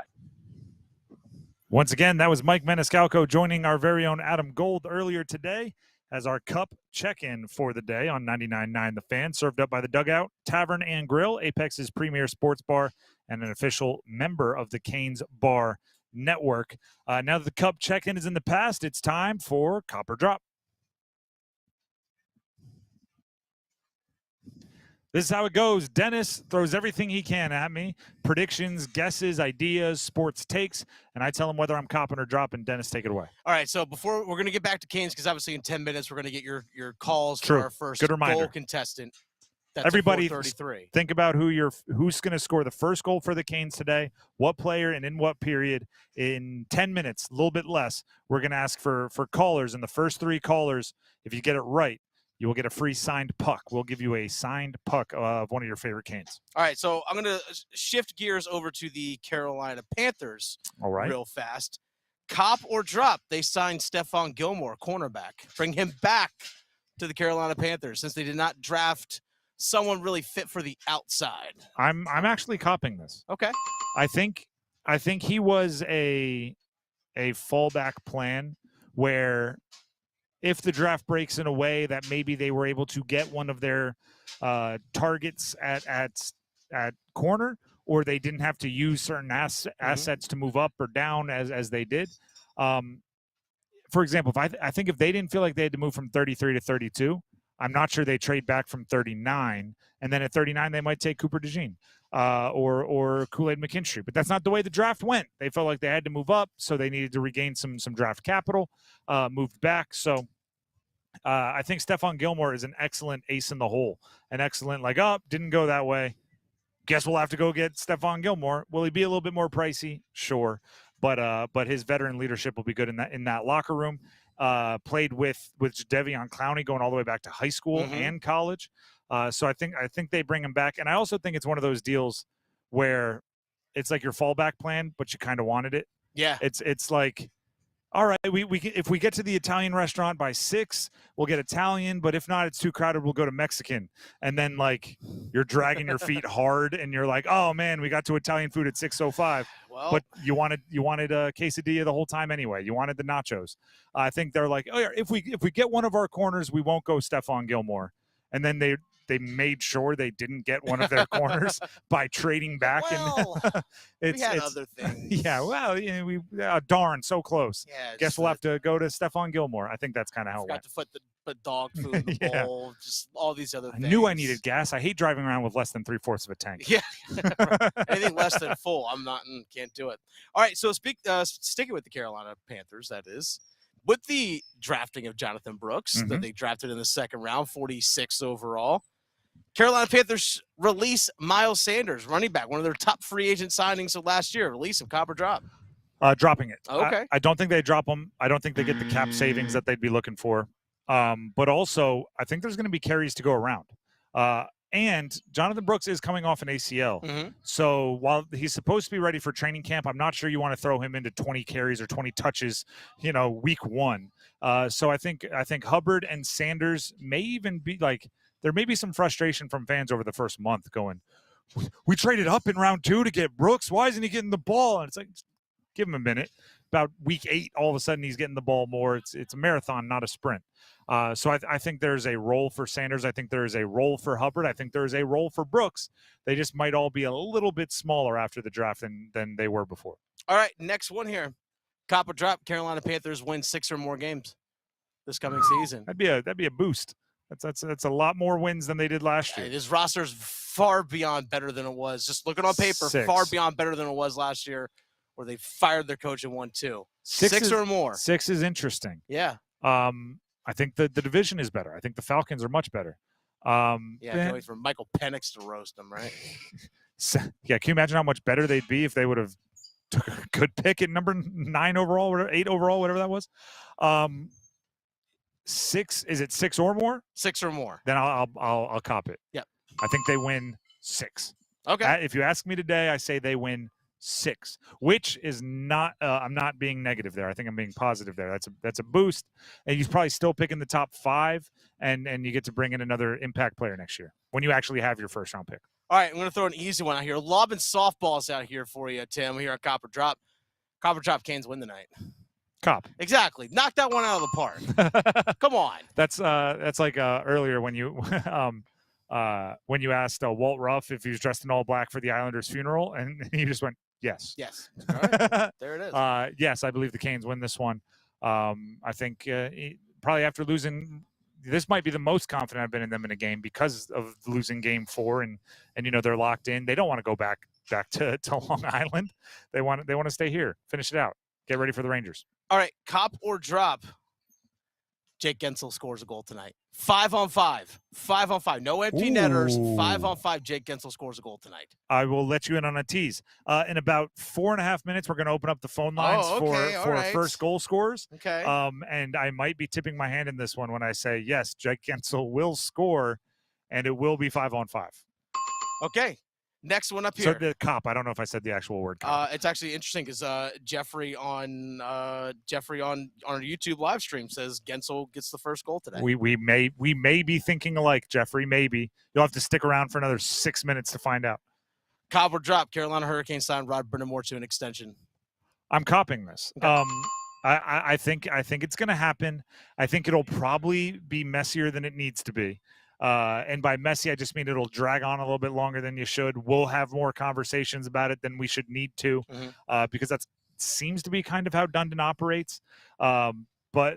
Once again, that was Mike Maniscalco joining our very own Adam Gold earlier today as our Cup check-in for the day on 99.9 The Fan, served up by the Dugout Tavern and Grill, Apex's premier sports bar and an official member of the Canes Bar Network. Now that the Cup check-in is in the past, it's time for Copper Drop. This is how it goes. Dennis throws everything he can at me. Predictions, guesses, ideas, sports takes, and I tell him whether I'm copping or dropping. Dennis, take it away. All right, so before we're going to get back to Canes, because obviously in 10 minutes we're going to get your calls True. for our first Good reminder. goal contestant. That's Everybody, 4:33. think about who's going to score the first goal for the Canes today, what player, and in what period. In 10 minutes, a little bit less, we're going to ask for callers, and the first 3 callers, if you get it right, you will get a free signed puck. We'll give you a signed puck of one of your favorite Canes. All right, so I'm going to shift gears over to the Carolina Panthers real fast. Cop or drop, they signed Stephon Gilmore, cornerback. Bring him back to the Carolina Panthers since they did not draft someone really fit for the outside. I'm actually copping this. Okay. I think he was a fallback plan where if the draft breaks in a way that maybe they were able to get one of their targets at corner, or they didn't have to use certain assets to move up or down as they did. For example, I think if they didn't feel like they had to move from 33 to 32, I'm not sure they trade back from 39, and then at 39 they might take Cooper DeJean or Kool-Aid McKinstry. But that's not the way the draft went. They felt like they had to move up, so they needed to regain some draft capital, moved back. So I think Stephon Gilmore is an excellent ace in the hole, an excellent didn't go that way. Guess we'll have to go get Stephon Gilmore. Will he be a little bit more pricey? Sure, but his veteran leadership will be good in that locker room. Played with Jadeveon Clowney going all the way back to high school and college. So I think they bring him back. And I also think it's one of those deals where it's like your fallback plan, but you kind of wanted it. Yeah. It's like, all right, we can, if we get to the Italian restaurant by 6, we'll get Italian, but if not, it's too crowded, we'll go to Mexican. And then you're dragging your feet hard and you're like, oh man, we got to Italian food at 6:05. Well, but you wanted a quesadilla the whole time anyway. You wanted the nachos. I think they're like, oh yeah, if we get one of our corners, we won't go Stephon Gilmore. And then they made sure they didn't get one of their corners by trading back. Well, and we had other things. Yeah, well, we darn so close. Yeah, guess we'll have to go to Stephon Gilmore. I think that's kind of how it went. Forgot to put dog food in the bowl, just all these other things. I knew I needed gas. I hate driving around with less than 3/4 of a tank. Yeah, anything less than full, I'm not. Can't do it. All right, so sticking with the Carolina Panthers, that is. With the drafting of Jonathan Brooks that they drafted in the second round, 46 overall, Carolina Panthers release Miles Sanders, running back, one of their top free agent signings of last year. Release him, cop or drop? Dropping it. Okay. I don't think they drop him. I don't think they get the cap savings that they'd be looking for. But also, I think there's going to be carries to go around. And Jonathan Brooks is coming off an ACL. So while he's supposed to be ready for training camp, I'm not sure you want to throw him into 20 carries or 20 touches, week 1. So I think Hubbard and Sanders may even be there may be some frustration from fans over the first month going, we traded up in round 2 to get Brooks. Why isn't he getting the ball? And it's like, give him a minute. about week 8, all of a sudden he's getting the ball more. It's a marathon, not a sprint. So I think there's a role for Sanders. I think there is a role for Hubbard. I think there is a role for Brooks. They just might all be a little bit smaller after the draft than they were before. All right, next one here. Cop or drop. Carolina Panthers win 6 or more games this coming season. That'd be a boost. That's a lot more wins than they did last year. This roster's far beyond better than it was. Just looking on paper, 6. far beyond better than it was last year, where they fired their coach and won 2. 6 or more. 6 is interesting. Yeah. I think the division is better. I think the Falcons are much better. I can't wait for Michael Penix to roast them, right? Yeah, can you imagine how much better they'd be if they would have took a good pick at number 9 overall, or 8 overall, whatever that was? 6, is it 6 or more? 6 or more. Then I'll cop it. Yep. I think they win 6. Okay. If you ask me today, I say they win 6, which is not. I'm not being negative there. I think I'm being positive there. That's a boost, and he's probably still picking the top 5, and you get to bring in another impact player next year when you actually have your first round pick. All right, I'm going to throw an easy one out here. Lobbing softballs out here for you, Tim, here on Cop or Drop. Cop or Drop, Canes win the night. Cop. Exactly. Knock that one out of the park. Come on. That's like earlier when you asked Walt Ruff if he was dressed in all black for the Islanders' funeral, and he just went, yes. Yes. All right. There it is. Yes, I believe the Canes win this one. I think probably after losing, this might be the most confident I've been in them in a game because of losing game 4, and they're locked in. They don't want to go back to Long Island. They want to stay here, finish it out, get ready for the Rangers. All right, cop or drop. Jake Gensel scores a goal tonight. 5-on-5. 5-on-5. No empty netters. 5-on-5. Jake Gensel scores a goal tonight. I will let you in on a tease. In about 4.5 minutes, we're going to open up the phone lines for first goal scorers. Okay. And I might be tipping my hand in this one when I say, yes, Jake Gensel will score, and it will be 5-on-5. Okay. Next one up here. So the cop. I don't know if I said the actual word cop. It's actually interesting because Jeffrey on our YouTube live stream says Gensel gets the first goal today. We may be thinking alike, Jeffrey. Maybe you'll have to stick around for another 6 minutes to find out. Cop or drop. Carolina Hurricanes signed Rod Brind'Amour to an extension. I'm copping this. Okay. I think it's going to happen. I think it'll probably be messier than it needs to be. And by messy, I just mean it'll drag on a little bit longer than you should. We'll have more conversations about it than we should need to, because that seems to be kind of how Dundon operates. But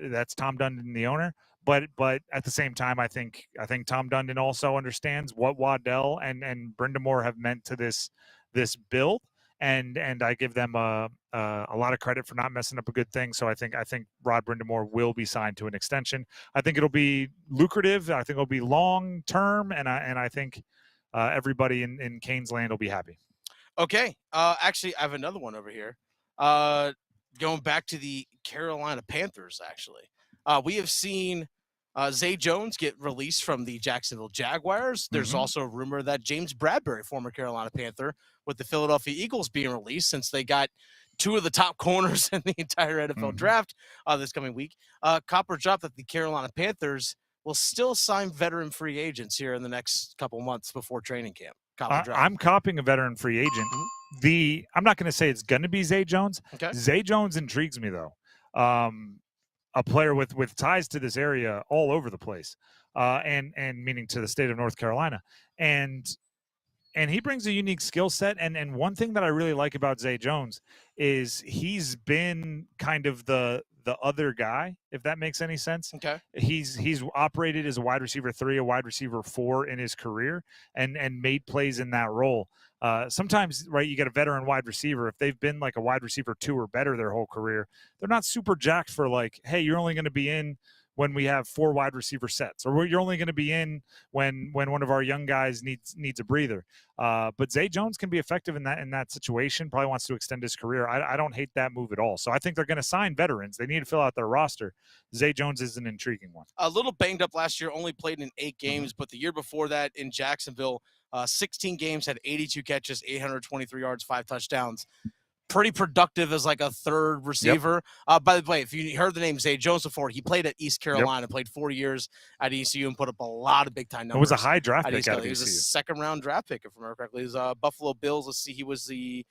that's Tom Dundon, the owner. But at the same time, I think Tom Dundon also understands what Waddell and Brind'Amour have meant to this build. And I give them a lot of credit for not messing up a good thing. So I think Rod Brind'Amour will be signed to an extension. I think it'll be lucrative. I think it'll be long term, and I think everybody in Canes land will be happy. Okay. Actually, I have another one over here. Going back to the Carolina Panthers. Actually, we have seen Zay Jones get released from the Jacksonville Jaguars. There's also a rumor that James Bradbury, former Carolina Panther, with the Philadelphia Eagles being released since they got 2 of the top corners in the entire NFL draft this coming week. Cop or drop that the Carolina Panthers will still sign veteran free agents here in the next couple months before training camp. Cop or drop. I'm copping a veteran free agent. I'm not going to say it's going to be Zay Jones. Okay. Zay Jones intrigues me, though. A player with ties to this area all over the place, and meaning to the state of North Carolina. And he brings a unique skill set. And one thing that I really like about Zay Jones is he's been kind of the other guy, if that makes any sense. Okay. He's operated as a wide receiver 3, a wide receiver 4 in his career, and made plays in that role. Sometimes, right, you get a veteran wide receiver. If they've been like a wide receiver 2 or better their whole career, they're not super jacked for like, hey, you're only going to be in when we have 4 wide receiver sets, or you're only going to be in when one of our young guys needs a breather. But Zay Jones can be effective in that situation. Probably wants to extend his career. I don't hate that move at all. So I think they're going to sign veterans. They need to fill out their roster. Zay Jones is an intriguing one. A little banged up last year, only played in 8 games, but the year before that in Jacksonville, 16 games, had 82 catches, 823 yards, 5 touchdowns. Pretty productive as like a third receiver. Yep. By the way, if you heard the name Zay Jones before, he played at East Carolina, played 4 years at ECU and put up a lot of big-time numbers. It was a high draft pick out of ECU. He was a second-round draft pick, if I remember correctly. It was Buffalo Bills. Let's see, he was the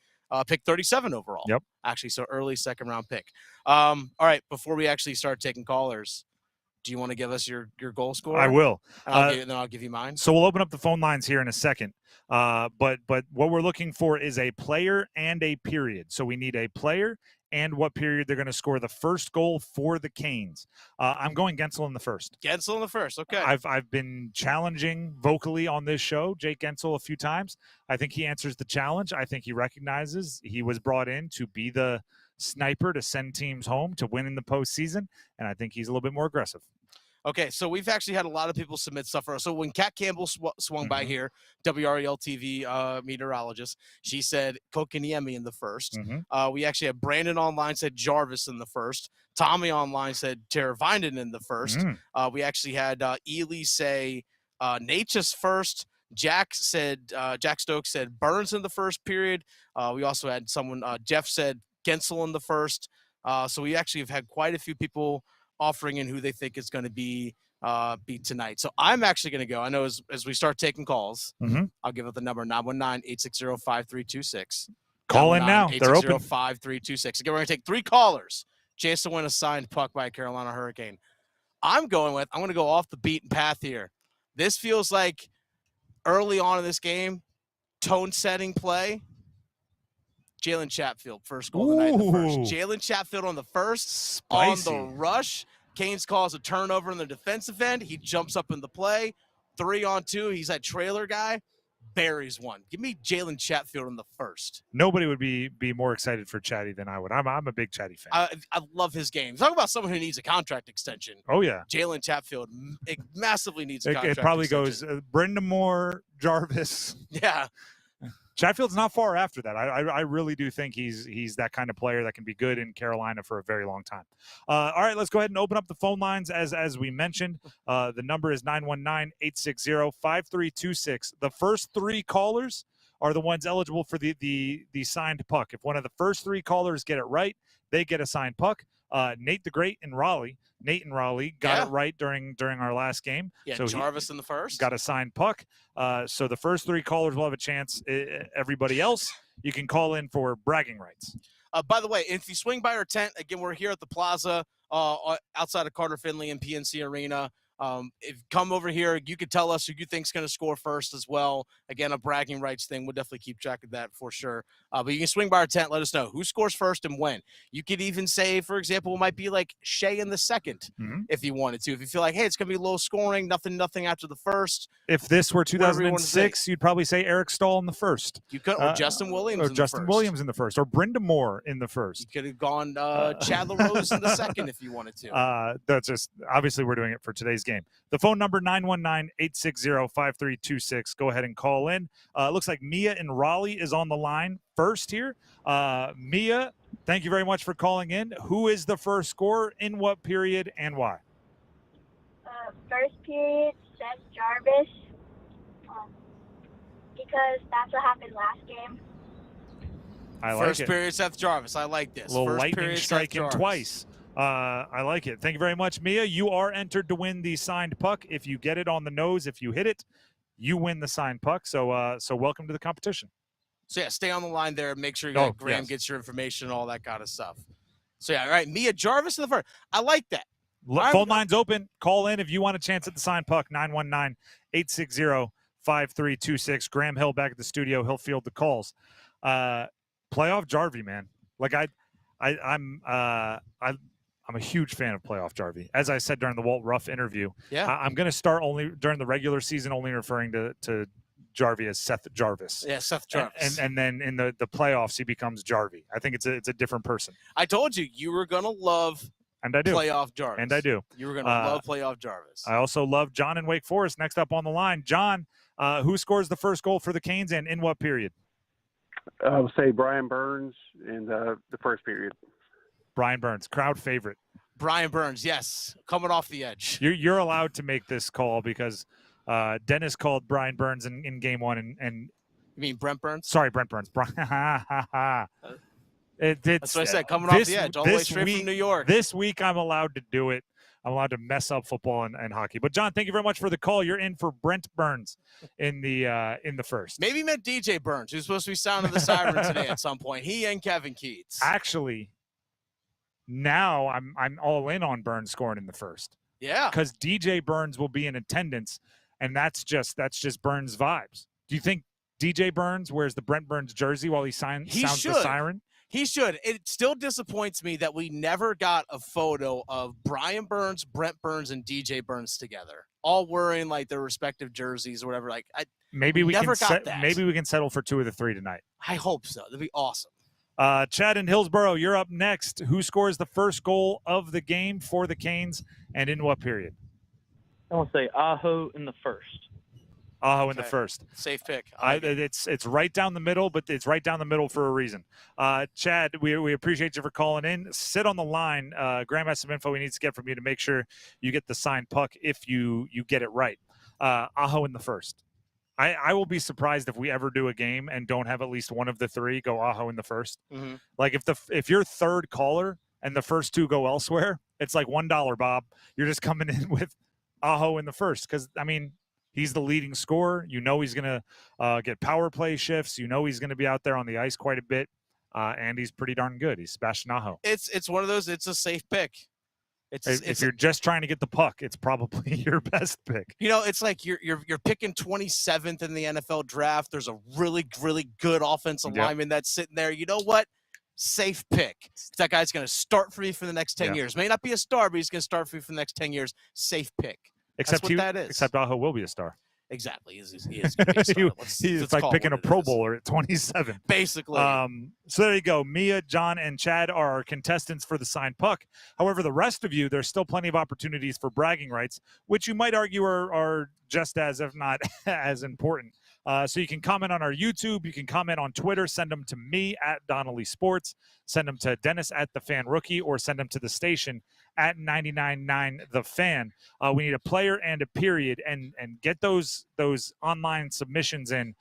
pick 37 overall. Yep. Actually, so early second-round pick. All right, before we actually start taking callers, do you want to give us your goal scorer? I will. And then I'll give you mine. So we'll open up the phone lines here in a second. But what we're looking for is a player and a period. So we need a player and what period they're going to score the first goal for the Canes. I'm going Gensel in the first. Gensel in the first, okay. I've been challenging vocally on this show Jake Gensel a few times. I think he answers the challenge. I think he recognizes he was brought in to be the sniper to send teams home to win in the postseason, and I think he's a little bit more aggressive. Okay, so we've actually had a lot of people submit stuff for us. So when Kat Campbell swung by here, WREL TV meteorologist, she said Kokaniemi in the first. We actually have Brandon online said Jarvis in the first. Tommy online said Teravainen in the first. We actually had Ely say Natchez first. Jack Stokes said Burns in the first period. We also had someone, Jeff said Gensel in the first. So we actually have had quite a few people offering in who they think is going to be tonight. So I'm actually going to go. I know as we start taking calls, I'll give out the number 919-860-5326. Call in now. They're open. 860-5326. Again, we're going to take 3 callers. Chance to win a signed puck by a Carolina Hurricane. I'm going to go off the beaten path here. This feels like early on in this game, tone-setting play. Jalen Chatfield, first goal of the night in the first. Jalen Chatfield on the first. Spicy. On the rush. Canes calls a turnover in the defensive end. He jumps up in the play. 3-on-2. He's that trailer guy. Buries one. Give me Jalen Chatfield in the first. Nobody would be more excited for Chatty than I would. I'm a big Chatty fan. I love his game. Talk about someone who needs a contract extension. Oh, yeah. Jalen Chatfield massively needs a contract extension. It probably extension. goes Brindamore, Jarvis. Yeah. Chatfield's not far after that. I really do think he's that kind of player that can be good in Carolina for a very long time. All right, let's go ahead and open up the phone lines as we mentioned. The number is 919-860-5326. The first 3 callers are the ones eligible for the signed puck. If one of the first 3 callers get it right, they get a signed puck. Nate the Great in Raleigh. Nate in Raleigh got it right during our last game. Yeah, so Jarvis in the first. Got a signed puck. So the first 3 callers will have a chance. Everybody else, you can call in for bragging rights. By the way, if you swing by our tent, again, we're here at the plaza outside of Carter Finley and PNC Arena. If you come over here, you could tell us who you think's going to score first as well. Again, a bragging rights thing. We'll definitely keep track of that for sure. But you can swing by our tent. Let us know who scores first and when. You could even say, for example, it might be like Shea in the second if you wanted to. If you feel like, hey, it's going to be low scoring, nothing after the first. If this were 2006, you'd probably say Eric Stahl in the first. You could, or Justin Williams Williams in the first, or Brenda Moore in the first. You could have gone Chad LaRose in the second if you wanted to. That's just, obviously we're doing it for today's game. The phone number 919-860-5326. Go ahead and call in. Looks like Mia in Raleigh is on the line first here. Mia, thank you very much for calling in. Who is the first scorer, in what period, and why? First period, Seth Jarvis, because that's what happened last game. I like First period, Seth Jarvis. I like this. A little First lightning period, striking Seth Jarvis. twice. I like it. Thank you very much, Mia. You are entered to win the signed puck. If you get it on the nose, if you hit it, you win the signed puck. So welcome to the competition. So, yeah, stay on the line there. Make sure that Graham gets your information and all that kind of stuff. So, yeah, all right, Mia Jarvis in the first. I like that. Phone line's open. Call in if you want a chance at the signed puck, 919-860-5326. Graham Hill back at the studio. He'll field the calls. Playoff Jarvie, man. Like, I'm a huge fan of playoff Jarvie. As I said during the Walt Ruff interview, I'm going to start only during the regular season, only referring to Jarvie as Seth Jarvis. Yeah, Seth Jarvis. And then in the playoffs, he becomes Jarvie. I think it's a different person. I told you were going to love and I do. Playoff Jarvis. And I do. You were going to love Playoff Jarvis. I also love John in Wake Forest next up on the line. John, who scores the first goal for the Canes and in what period? I would say Brian Burns in the first period. Brian Burns, crowd favorite. Brian Burns, yes, coming off the edge. You're allowed to make this call because Dennis called Brian Burns in game one, and you mean Brent Burns? Sorry, Brent Burns. That's what I said. Coming off the edge, all the way straight from New York. This week, I'm allowed to do it. I'm allowed to mess up football and hockey. But John, thank you very much for the call. You're in for Brent Burns in the first. Maybe meant DJ Burns, who's supposed to be sounding the siren today at some point. He and Kevin Keats. Actually, now I'm all in on Burns scoring in the first. Yeah, because DJ Burns will be in attendance, and that's just Burns vibes. Do you think DJ Burns wears the Brent Burns jersey while he sounds the siren? He should. It still disappoints me that we never got a photo of Brian Burns, Brent Burns, and DJ Burns together, all wearing like their respective jerseys or whatever. Like, maybe we never can got that. Maybe we can settle for 2 of the 3 tonight. I hope so. That'd be awesome. Chad in Hillsborough, you're up next. Who scores the first goal of the game for the Canes, and in what period? I want to say Aho in the first. Aho in the first. Safe pick. It's right down the middle, but it's right down the middle for a reason. Chad, we appreciate you for calling in. Sit on the line. Graham has some info he needs to get from you to make sure you get the signed puck if you get it right. Aho in the first. I will be surprised if we ever do a game and don't have at least one of the 3 go Aho in the first. Mm-hmm. Like if you're third caller and the first 2 go elsewhere, it's like $1, Bob. You're just coming in with Aho in the first because, I mean, he's the leading scorer. You know he's going to get power play shifts. You know he's going to be out there on the ice quite a bit, and he's pretty darn good. He's Sebastian Aho. It's one of those. It's a safe pick. If you're just trying to get the puck, it's probably your best pick. You know, it's like you're picking 27th in the NFL draft. There's a really, really good offensive lineman that's sitting there. You know what? Safe pick. That guy's going to start for me for the next 10 years. May not be a star, but he's going to start for me for the next 10 years. Safe pick. Except that's what that is. Except Aho will be a star. Exactly. He is going to be a star. It's like picking a Pro Bowler at 27. Basically. So there you go. Mia, John, and Chad are our contestants for the signed puck. However, the rest of you, there's still plenty of opportunities for bragging rights, which you might argue are just as, if not as important. So you can comment on our YouTube. You can comment on Twitter. Send them to me at Donnelly Sports. Send them to Dennis at The Fan Rookie, or send them to the station at 99.9 The Fan. We need a player and a period, and get those online submissions in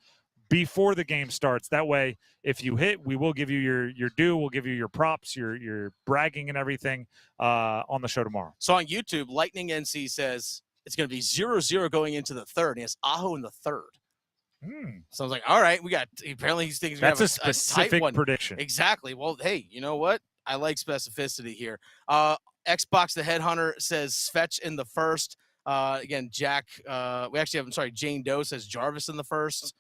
before the game starts. That way, if you hit, we will give you your due. We'll give you your props, your bragging and everything on the show tomorrow. So on YouTube, Lightning NC says it's going to be 0-0 going into the third. And he has Aho in the third. So I was like, all right, we got. Apparently, he's thinking that's a specific tight one. prediction. Exactly. Well, hey, you know what? I like specificity here. Xbox the Headhunter says Svetch in the first. Again, Jack. We actually have. I'm sorry, Jane Doe says Jarvis in the first.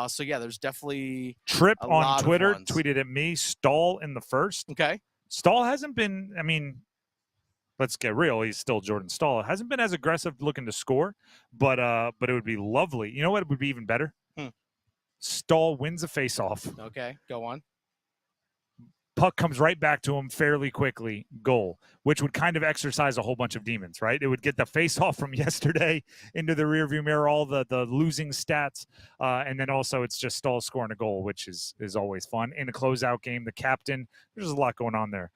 So yeah, there's definitely Trip on Twitter tweeted at me Stahl in the first. Okay. Stahl hasn't been. I mean, let's get real. He's still Jordan Stahl. It hasn't been as aggressive looking to score, but it would be lovely. You know what? It would be even better. Stahl wins a faceoff. Okay, go on. Puck comes right back to him fairly quickly. Goal, which would kind of exercise a whole bunch of demons, right? It would get the faceoff from yesterday into the rearview mirror, all the losing stats, and then also it's just Stahl scoring a goal, which is always fun. In a closeout game, the captain, there's a lot going on there,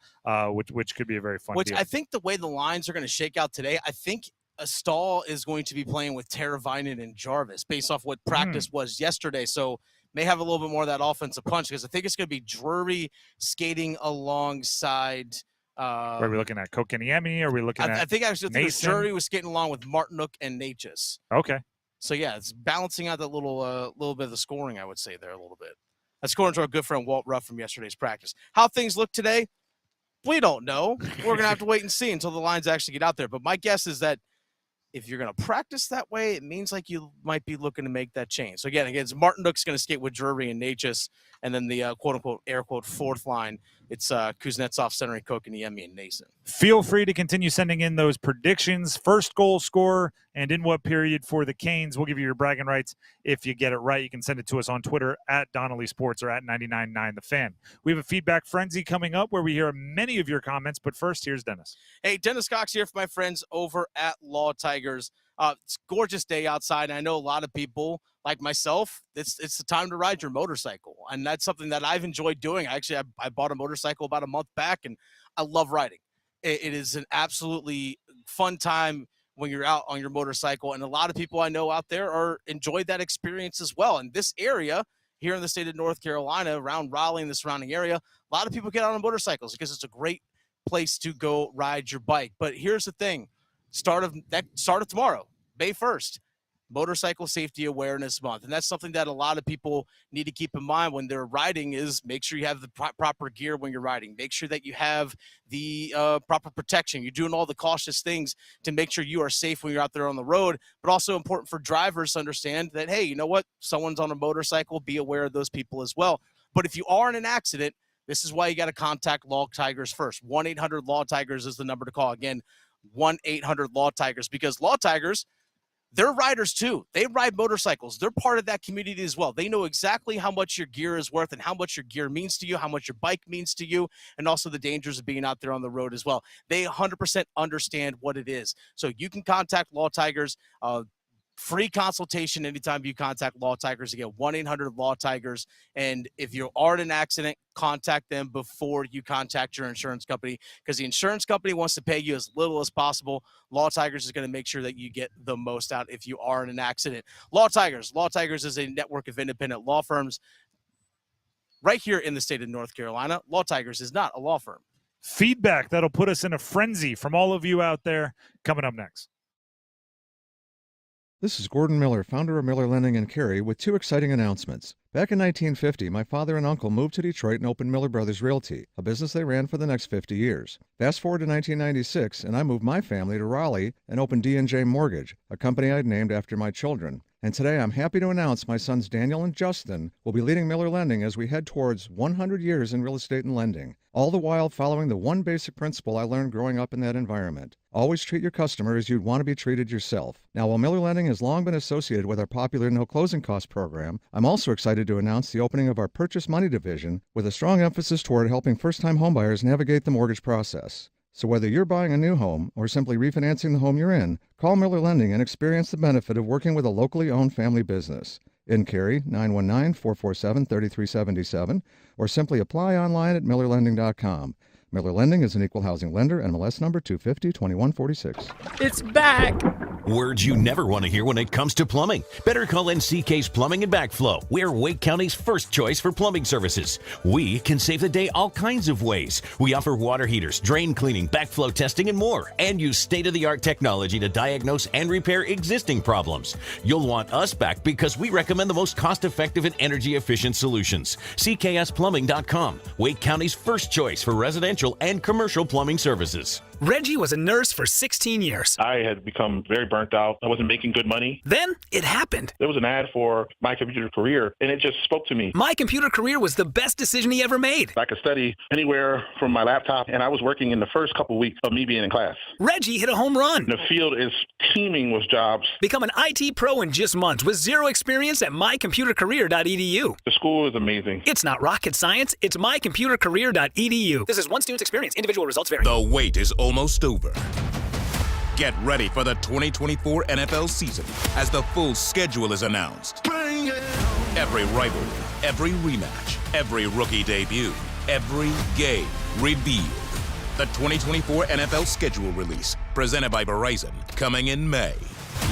which could be a very fun deal. I think the way the lines are going to shake out today, I think Stahl is going to be playing with Teravainen and Jarvis based off what practice was yesterday. So may have a little bit more of that offensive punch, because I think it's going to be Drury skating alongside. Are we looking at Kokeniemi? Are we looking at I think actually Drury was skating along with Martinook and Natchez. Okay. So yeah, it's balancing out that little bit of the scoring, I would say there a little bit. That's according to our good friend Walt Ruff from yesterday's practice. How things look today, we don't know. We're going to have to wait and see until the lines actually get out there. But my guess is that if you're going to practice that way, it means like you might be looking to make that change. So again, it's Martinook's going to skate with Drury and Natchez, and then the quote-unquote, air-quote, fourth line, it's Kuznetsov centering Kokeniemi and Nason. Feel free to continue sending in those predictions. First goal scorer and in what period for the Canes. We'll give you your bragging rights if you get it right. You can send it to us on Twitter at Donnelly Sports or at 99.9 The Fan. We have a feedback frenzy coming up where we hear many of your comments, but first, here's Dennis. Hey, Dennis Cox here for my friends over at Law Tigers. It's a gorgeous day outside, and I know a lot of people, like myself, it's the time to ride your motorcycle, and that's something that I've enjoyed doing. Actually, I bought a motorcycle about a month back, and I love riding. It is an absolutely fun time when you're out on your motorcycle, and a lot of people I know out there enjoyed that experience as well. And this area here in the state of North Carolina, around Raleigh and the surrounding area, a lot of people get out on motorcycles because it's a great place to go ride your bike. But here's the thing. start of tomorrow, May 1st. Motorcycle Safety Awareness Month. And that's something that a lot of people need to keep in mind when they're riding is make sure you have the proper gear when you're riding. Make sure that you have the proper protection. You're doing all the cautious things to make sure you are safe when you're out there on the road, but also important for drivers to understand that, hey, you know what? Someone's on a motorcycle. Be aware of those people as well. But if you are in an accident, this is why you got to contact Law Tigers first. 1-800-LAW-TIGERS is the number to call. Again, 1-800-LAW-TIGERS, because Law Tigers, they're riders too. They ride motorcycles. They're part of that community as well. They know exactly how much your gear is worth and how much your gear means to you, how much your bike means to you, and also the dangers of being out there on the road as well. They 100% understand what it is. So you can contact Law Tigers. Free consultation anytime you contact Law Tigers. Again, 1-800-LAW-TIGERS. And if you are in an accident, contact them before you contact your insurance company, because the insurance company wants to pay you as little as possible. Law Tigers is going to make sure that you get the most out if you are in an accident. Law Tigers. Law Tigers is a network of independent law firms right here in the state of North Carolina. Law Tigers is not a law firm. Feedback that'll put us in a frenzy from all of you out there coming up next. This is Gordon Miller, founder of Miller Lending in Cary, with two exciting announcements. Back in 1950, my father and uncle moved to Detroit and opened Miller Brothers Realty, a business they ran for the next 50 years. Fast forward to 1996, and I moved my family to Raleigh and opened D&J Mortgage, a company I'd named after my children. And today I'm happy to announce my sons Daniel and Justin will be leading Miller Lending as we head towards 100 years in real estate and lending, all the while following the one basic principle I learned growing up in that environment. Always treat your customer as you'd want to be treated yourself. Now, while Miller Lending has long been associated with our popular no closing cost program, I'm also excited to announce the opening of our purchase money division with a strong emphasis toward helping first-time homebuyers navigate the mortgage process. So whether you're buying a new home or simply refinancing the home you're in, call Miller Lending and experience the benefit of working with a locally owned family business. In Cary, 919-447-3377, or simply apply online at millerlending.com. Miller Lending is an equal housing lender, NMLS number 250-2146. It's back! Words you never want to hear when it comes to plumbing. Better call NCK's Plumbing and Backflow. We're Wake County's first choice for plumbing services. We can save the day all kinds of ways. We offer water heaters, drain cleaning, backflow testing, and more, and use state-of-the-art technology to diagnose and repair existing problems. You'll want us back because we recommend the most cost-effective and energy-efficient solutions. CKSplumbing.com, Wake County's first choice for residential and commercial plumbing services. Reggie was a nurse for 16 years. I had become very burnt out. I wasn't making good money. Then it happened. There was an ad for My Computer Career, and it just spoke to me. My Computer Career was the best decision he ever made. I could study anywhere from my laptop, and I was working in the first couple weeks of me being in class. Reggie hit a home run. The field is teeming with jobs. Become an IT pro in just months with zero experience at mycomputercareer.edu. The school is amazing. It's not rocket science. It's mycomputercareer.edu. This is one student's experience. Individual results vary. The wait is almost over. Get ready for the 2024 NFL season as the full schedule is announced. Every rivalry, every rematch, every rookie debut, every game revealed. The 2024 NFL schedule release, presented by Verizon, coming in May.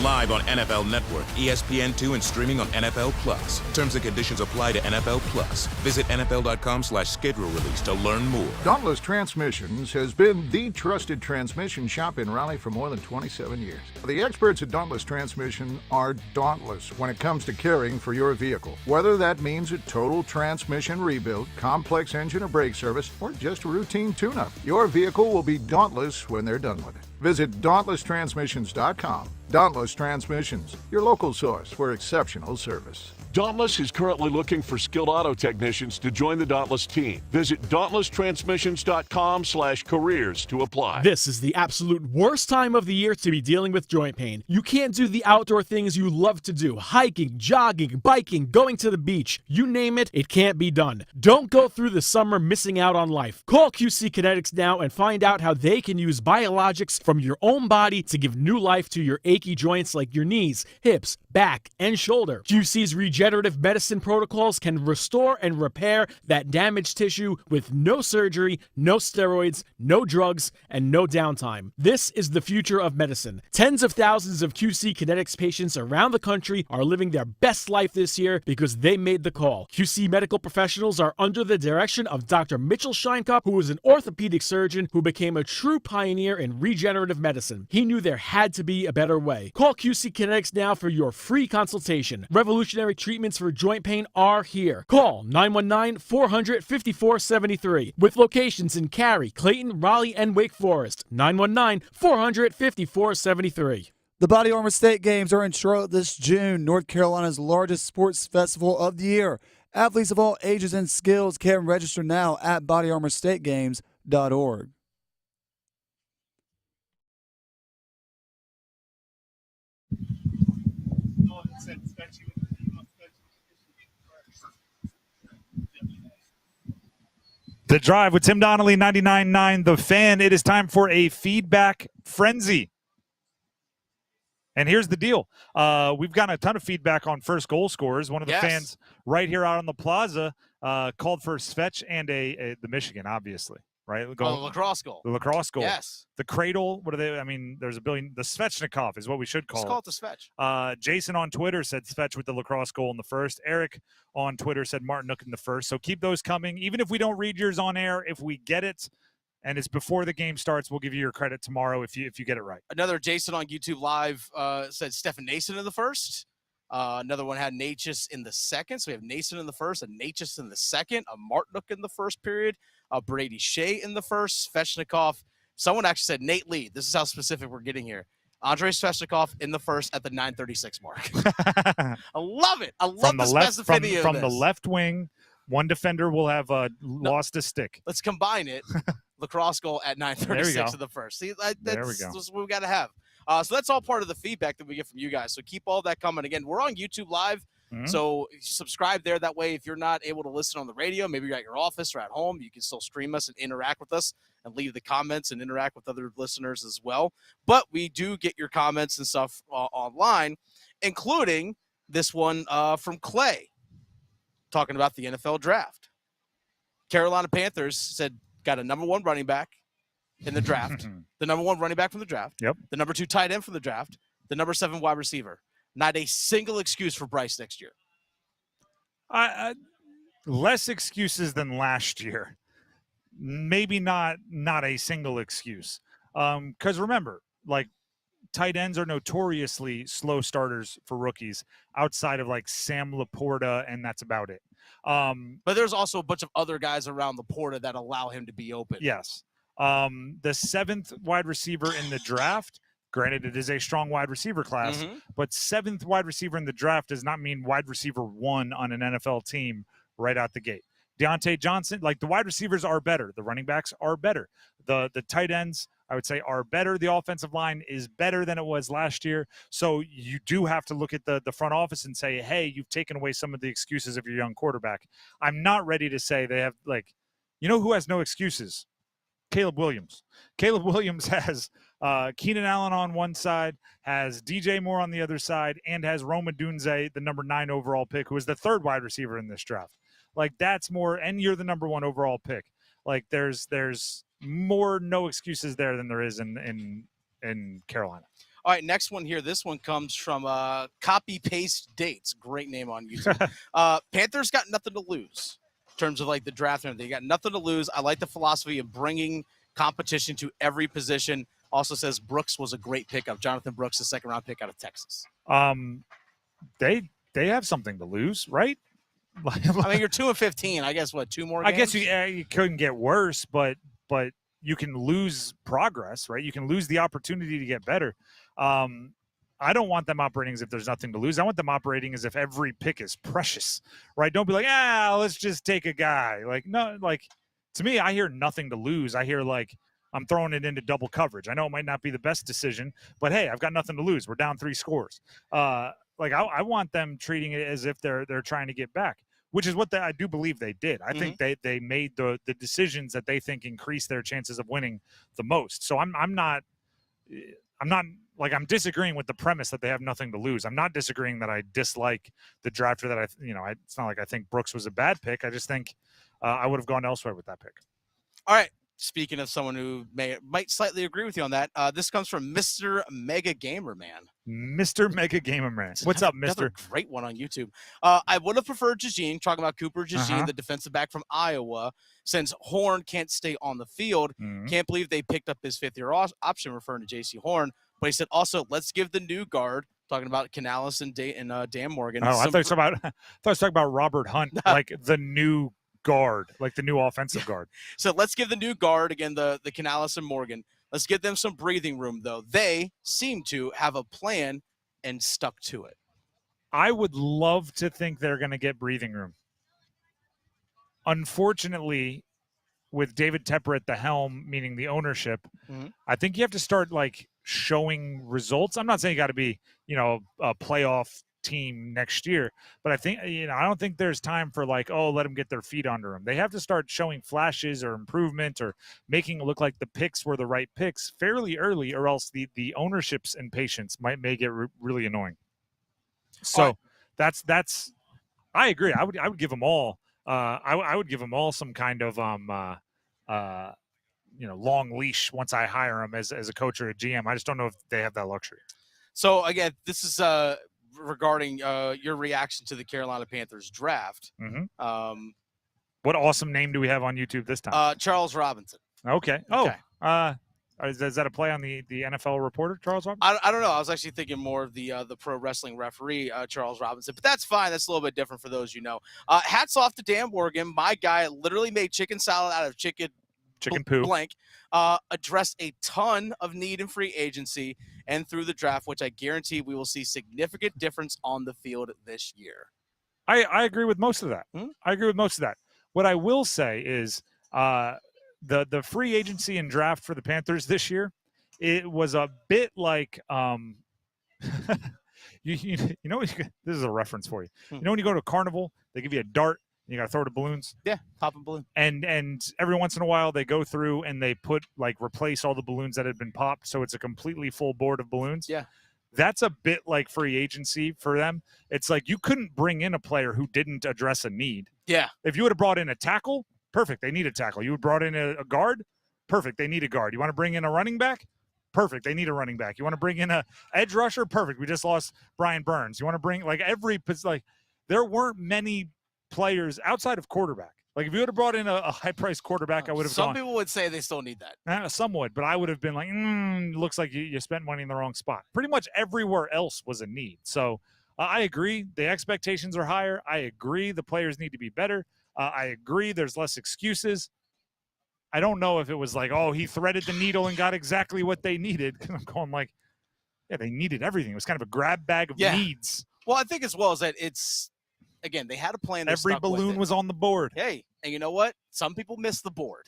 Live on NFL Network, ESPN2, and streaming on NFL Plus. Terms and conditions apply to NFL Plus. Visit NFL.com/schedule release to learn more. Dauntless Transmissions has been the trusted transmission shop in Raleigh for more than 27 years. The experts at Dauntless Transmission are dauntless when it comes to caring for your vehicle. Whether that means a total transmission rebuild, complex engine or brake service, or just a routine tune-up, your vehicle will be dauntless when they're done with it. Visit DauntlessTransmissions.com. Dauntless Transmissions, your local source for exceptional service. Dauntless is currently looking for skilled auto technicians to join the Dauntless team. Visit DauntlessTransmissions.com/careers to apply. This is the absolute worst time of the year to be dealing with joint pain. You can't do the outdoor things you love to do. Hiking, jogging, biking, going to the beach. You name it, it can't be done. Don't go through the summer missing out on life. Call QC Kinetics now and find out how they can use biologics from your own body to give new life to your achy joints like your knees, hips, back, and shoulder. QC's Regenerate regenerative medicine protocols can restore and repair that damaged tissue with no surgery, no steroids, no drugs, and no downtime. This is the future of medicine. Tens of thousands of QC Kinetics patients around the country are living their best life this year because they made the call. QC medical professionals are under the direction of Dr. Mitchell Scheinkup, who was an orthopedic surgeon who became a true pioneer in regenerative medicine. He knew there had to be a better way. Call QC Kinetics now for your free consultation. Revolutionary treatments for joint pain are here. Call 919-400-5473 with locations in Cary, Clayton, Raleigh, and Wake Forest. 919-400-5473. The Body Armor State Games are in Charlotte this June, North Carolina's largest sports festival of the year. Athletes of all ages and skills can register now at bodyarmorstategames.org. The Drive with Tim Donnelly, 99.9 The Fan. It is time for a feedback frenzy. And here's the deal. We've gotten a ton of feedback on first goal scorers. One of the fans right here out on the plaza called for Svetch and the Michigan, obviously. Right? The lacrosse goal. The lacrosse goal. Yes. The cradle. What are they? I mean, there's a billion. The Svechnikov is what we should call it. Let's call it the Svetch. Jason on Twitter said Svetch with the lacrosse goal in the first. Eric on Twitter said Martin Nook in the first. So keep those coming. Even if we don't read yours on air, if we get it and it's before the game starts, we'll give you your credit tomorrow if you get it right. Another Jason on YouTube Live said Stephen Nason in the first. Another one had Natchez in the second. So we have Nason in the first, a Natchez in the second, a Martinook in the first period, a Brady Shea in the first, Svechnikov. Someone actually said Nate Lee. This is how specific we're getting here. Andrei Svechnikov in the first at the 9:36 mark. I love it. I love the specificity from of the this. left wing. One defender will have lost a stick. Let's combine it. Lacrosse goal at 9:36 of the first. See, there we go. That's what we got to have. So that's all part of the feedback that we get from you guys. So keep all that coming. Again, we're on YouTube Live. So subscribe there. That way, if you're not able to listen on the radio, maybe you're at your office or at home, you can still stream us and interact with us and leave the comments and interact with other listeners as well. But we do get your comments and stuff online, including this one from Clay talking about the NFL draft. Carolina Panthers said got a number one running back in the draft, the number one running back from the draft, the number 2 tight end from the draft, the number 7 wide receiver. Not a single excuse for Bryce next year. Less excuses than last year. Maybe not a single excuse. Because remember, like, tight ends are notoriously slow starters for rookies outside of like Sam Laporta, and that's about it. But there's also a bunch of other guys around Laporta that allow him to be open. Yes. The 7th wide receiver in the draft, granted it is a strong wide receiver class, but 7th wide receiver in the draft does not mean wide receiver 1 on an NFL team right out the gate. Deontay Johnson, like, the wide receivers are better. The running backs are better. The tight ends, I would say, are better. The offensive line is better than it was last year. So you do have to look at the front office and say, hey, you've taken away some of the excuses of your young quarterback. I'm not ready to say they have, like, you know who has no excuses? Caleb Williams. Caleb Williams has Keenan Allen on one side, has DJ Moore on the other side, and has Roma Dunze, the number 9 overall pick, who is the 3rd wide receiver in this draft. Like, that's more, and you're the number 1 overall pick. Like, there's more no excuses there than there is in Carolina. All right, next one here. This one comes from Copy Paste Dates. Great name on YouTube. Panthers got nothing to lose in terms of like the draft and everything. They got nothing to lose. I like the philosophy of bringing competition to every position. Also says Brooks was a great pickup. Jonathan Brooks, the 2nd round pick out of Texas. They have something to lose, right? I mean, you're 2-15. I guess what, 2 more games? I guess you couldn't get worse, but you can lose progress, right? You can lose the opportunity to get better. I don't want them operating as if there's nothing to lose. I want them operating as if every pick is precious, right? Don't be like, let's just take a guy. Like, no, like, to me, I hear nothing to lose. I hear, like, I'm throwing it into double coverage. I know it might not be the best decision, but hey, I've got nothing to lose. We're down 3 scores. Like, I want them treating it as if they're trying to get back, which is what I do believe they did. I think they made the decisions that they think increase their chances of winning the most. So I'm not like I'm disagreeing with the premise that they have nothing to lose. I'm not disagreeing that I dislike the drafter that it's not like I think Brooks was a bad pick. I just think I would have gone elsewhere with that pick. All right. Speaking of someone who might slightly agree with you on that, this comes from Mr. Mega Gamer Man. Mr. Mega Gamer Man. What's up, Mister? Great one on YouTube. I would have preferred Jaycee, talking about Cooper Jaycee, the defensive back from Iowa, since Horn can't stay on the field. Can't believe they picked up his fifth-year option, referring to Jaycee Horn. But he said also, let's give the new guard, talking about Canales and Dan Morgan. Oh, I thought I was talking about Robert Hunt, like the new guard, like the new offensive guard. So let's give the new guard, again, the Canales and Morgan, let's give them some breathing room, though. They seem to have a plan and stuck to it. I would love to think they're going to get breathing room. Unfortunately, with David Tepper at the helm, meaning the ownership, I think you have to start like showing results. I'm not saying you got to be, a playoff team next year, but I think I don't think there's time for like, let them get their feet under them. They have to start showing flashes or improvement or making it look like the picks were the right picks fairly early, or else the ownership's impatience may get really annoying. So that's I agree. I would give them all. I would give them all some kind of long leash once I hire them as a coach or a GM. I just don't know if they have that luxury. So again, this is regarding your reaction to the Carolina Panthers draft. What awesome name do we have on YouTube this time? Charles Robinson. Okay. Is that a play on the NFL reporter, Charles Robinson? I don't know. I was actually thinking more of the pro wrestling referee, Charles Robinson. But that's fine. That's a little bit different for those hats off to Dan Morgan. My guy literally made chicken salad out of chicken poo. Blank. Addressed a ton of need in free agency and through the draft, which I guarantee we will see significant difference on the field this year. I agree with most of that. I agree with most of that. What I will say is the free agency and draft for the Panthers this year, it was a bit like this is a reference for you. When you go to a carnival, they give you a dart. You got to throw the balloons. Yeah, popping balloon. And every once in a while they go through and they replace all the balloons that had been popped, so it's a completely full board of balloons. Yeah. That's a bit like free agency for them. It's like you couldn't bring in a player who didn't address a need. Yeah. If you would have brought in a tackle, perfect. They need a tackle. You would brought in a guard, perfect. They need a guard. You want to bring in a running back? Perfect. They need a running back. You want to bring in a edge rusher? Perfect. We just lost Brian Burns. You want to bring there weren't many players outside of quarterback. Like if you would have brought in a high-priced quarterback, I would have Some people would say they still need that. Some would, but I would have been like, looks like you spent money in the wrong spot. Pretty much everywhere else was a need. So I agree. The expectations are higher. I agree the players need to be better. I agree there's less excuses. I don't know if it was like, he threaded the needle and got exactly what they needed. I'm going like, yeah, they needed everything. It was kind of a grab bag of needs. Well, I think as well as that it's, again, they had a plan. Every balloon was on the board. Hey, and you know what? Some people miss the board.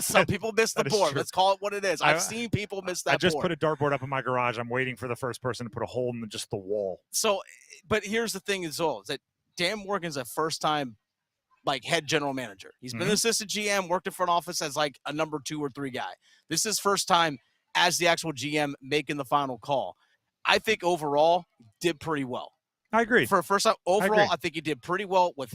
Some people miss the board. Let's call it what it is. I've seen people miss that board. I just put a dartboard up in my garage. I'm waiting for the first person to put a hole in just the wall. So, but here's the thing is that Dan Morgan's a first-time head general manager. He's been an assistant GM, worked in front office as a number 2 or 3 guy. This is his first time as the actual GM making the final call. I think overall did pretty well. I agree. For a first time, overall, I think he did pretty well with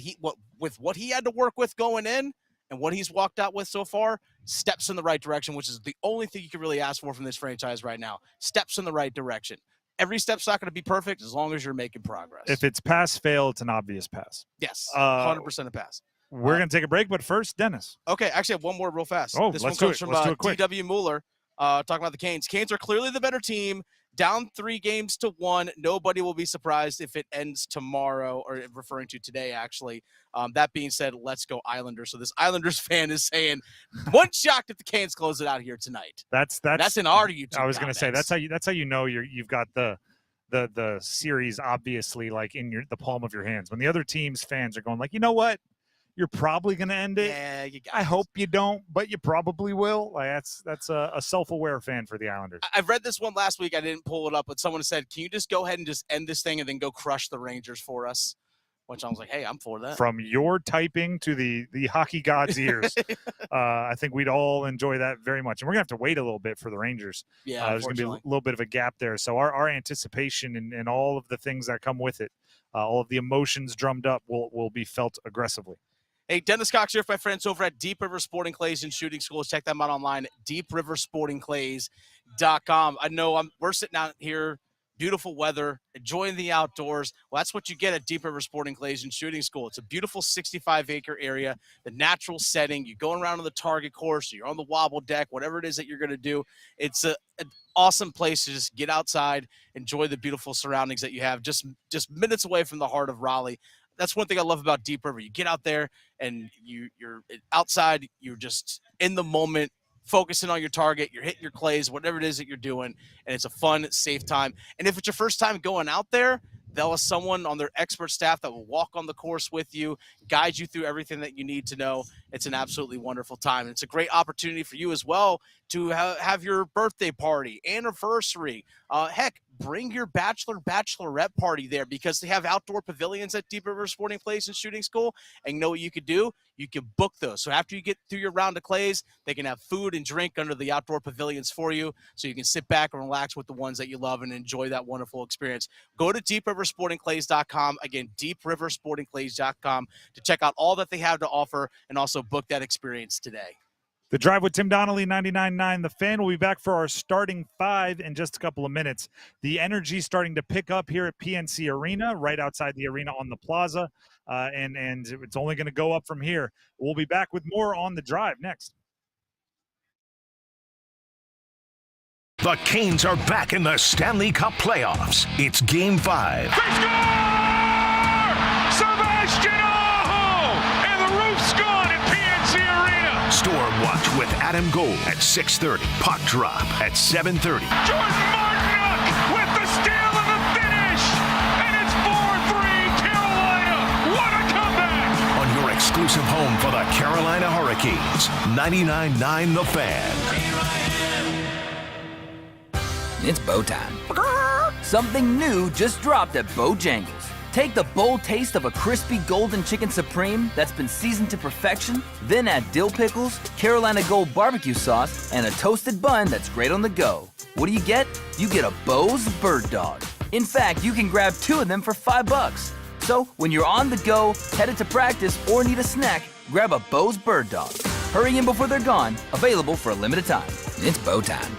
what he had to work with going in and what he's walked out with so far. Steps in the right direction, which is the only thing you can really ask for from this franchise right now. Steps in the right direction. Every step's not going to be perfect as long as you're making progress. If it's pass-fail, it's an obvious pass. Yes, 100% a pass. We're going to take a break, but first, Dennis. Okay, actually, I have one more real fast. This one let's do comes it. from Let's do it quick. D.W. Mueller talking about the Canes. Canes are clearly the better team. Down 3-1. Nobody will be surprised if it ends tomorrow, or referring to today, actually. That being said, let's go Islanders. So this Islanders fan is saying, one shocked if the Canes close it out here tonight. That's in our YouTube. I was going to say that's how you know you've got the series obviously in the palm of your hands. When the other team's fans are going like, you know what? You're probably going to end it. Yeah, I hope you don't, but you probably will. That's a self-aware fan for the Islanders. I've read this one last week. I didn't pull it up, but someone said, can you just go ahead and just end this thing and then go crush the Rangers for us? which I was like, hey, I'm for that. From your typing to the hockey god's ears. I think we'd all enjoy that very much. And we're going to have to wait a little bit for the Rangers. Yeah, there's going to be a little bit of a gap there. So our anticipation and all of the things that come with it, all of the emotions drummed up will be felt aggressively. Hey, Dennis Cox here with my friends over at Deep River Sporting Clays and Shooting Schools. Check them out online, deepriversportingclays.com. I know we're sitting out here, beautiful weather, enjoying the outdoors. Well, that's what you get at Deep River Sporting Clays and Shooting School. It's a beautiful 65-acre area, the natural setting. You're going around on the target course, you're on the wobble deck, whatever it is that you're going to do. It's an awesome place to just get outside, enjoy the beautiful surroundings that you have just minutes away from the heart of Raleigh. That's one thing I love about Deep River. You get out there and you're outside, you're just in the moment, focusing on your target, you're hitting your clays, whatever it is that you're doing, and it's a fun, safe time. And if it's your first time going out there, they'll have someone on their expert staff that will walk on the course with you, guide you through everything that you need to know. It's an absolutely wonderful time. And it's a great opportunity for you as well to have your birthday party, anniversary. Heck, bring your bachelorette party there, because they have outdoor pavilions at Deep River Sporting Clays and Shooting School. And you know what you could do? You can book those. So after you get through your round of clays, they can have food and drink under the outdoor pavilions for you, so you can sit back and relax with the ones that you love and enjoy that wonderful experience. Go to deepriversportingclays.com. Again, deepriversportingclays.com to check out all that they have to offer and also book that experience today. The Drive with Tim Donnelly, 99.9 The Fan. We'll be back for our starting five in just a couple of minutes. The energy starting to pick up here at PNC Arena, right outside the arena on the plaza, and it's only going to go up from here. We'll be back with more on The Drive next. The Canes are back in the Stanley Cup playoffs. It's Game 5. They score! Sebastian Aho! And the roof's gone at PNC Arena. Storm Watch with Adam Gold at 6:30. Puck Drop at 7:30. Jordan Martinook with the steal and the finish! And it's 4-3 Carolina! What a comeback! On your exclusive home for the Carolina Hurricanes, 99.9 The Fan. It's bow time. Something new just dropped at Bojangles. Take the bold taste of a crispy golden chicken supreme that's been seasoned to perfection, then add dill pickles, Carolina Gold barbecue sauce, and a toasted bun that's great on the go. What do you get? You get a Bo's Bird Dog. In fact, you can grab 2 of them for $5. So when you're on the go, headed to practice, or need a snack, grab a Bo's Bird Dog. Hurry in before they're gone. Available for a limited time. It's bow time.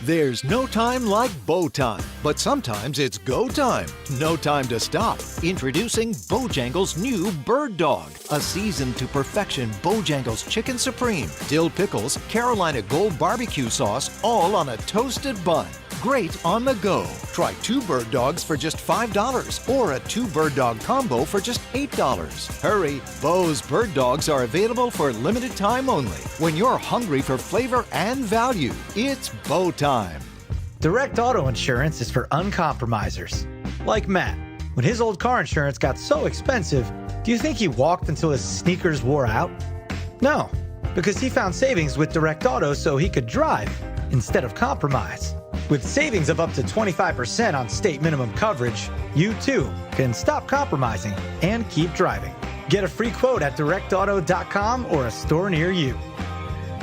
There's no time like bow time, but sometimes it's go time. No time to stop. Introducing Bojangles' new Bird Dog, a seasoned to perfection Bojangles Chicken Supreme, dill pickles, Carolina Gold barbecue sauce, all on a toasted bun. Great on the go. Try 2 bird dogs for just $5 or a 2 bird dog combo for just $8. Hurry, Bo's Bird Dogs are available for limited time only. When you're hungry for flavor and value, it's bow time. Direct Auto Insurance is for uncompromisers. Like Matt. When his old car insurance got so expensive, do you think he walked until his sneakers wore out? No, because he found savings with Direct Auto so he could drive instead of compromise. With savings of up to 25% on state minimum coverage, you too can stop compromising and keep driving. Get a free quote at directauto.com or a store near you.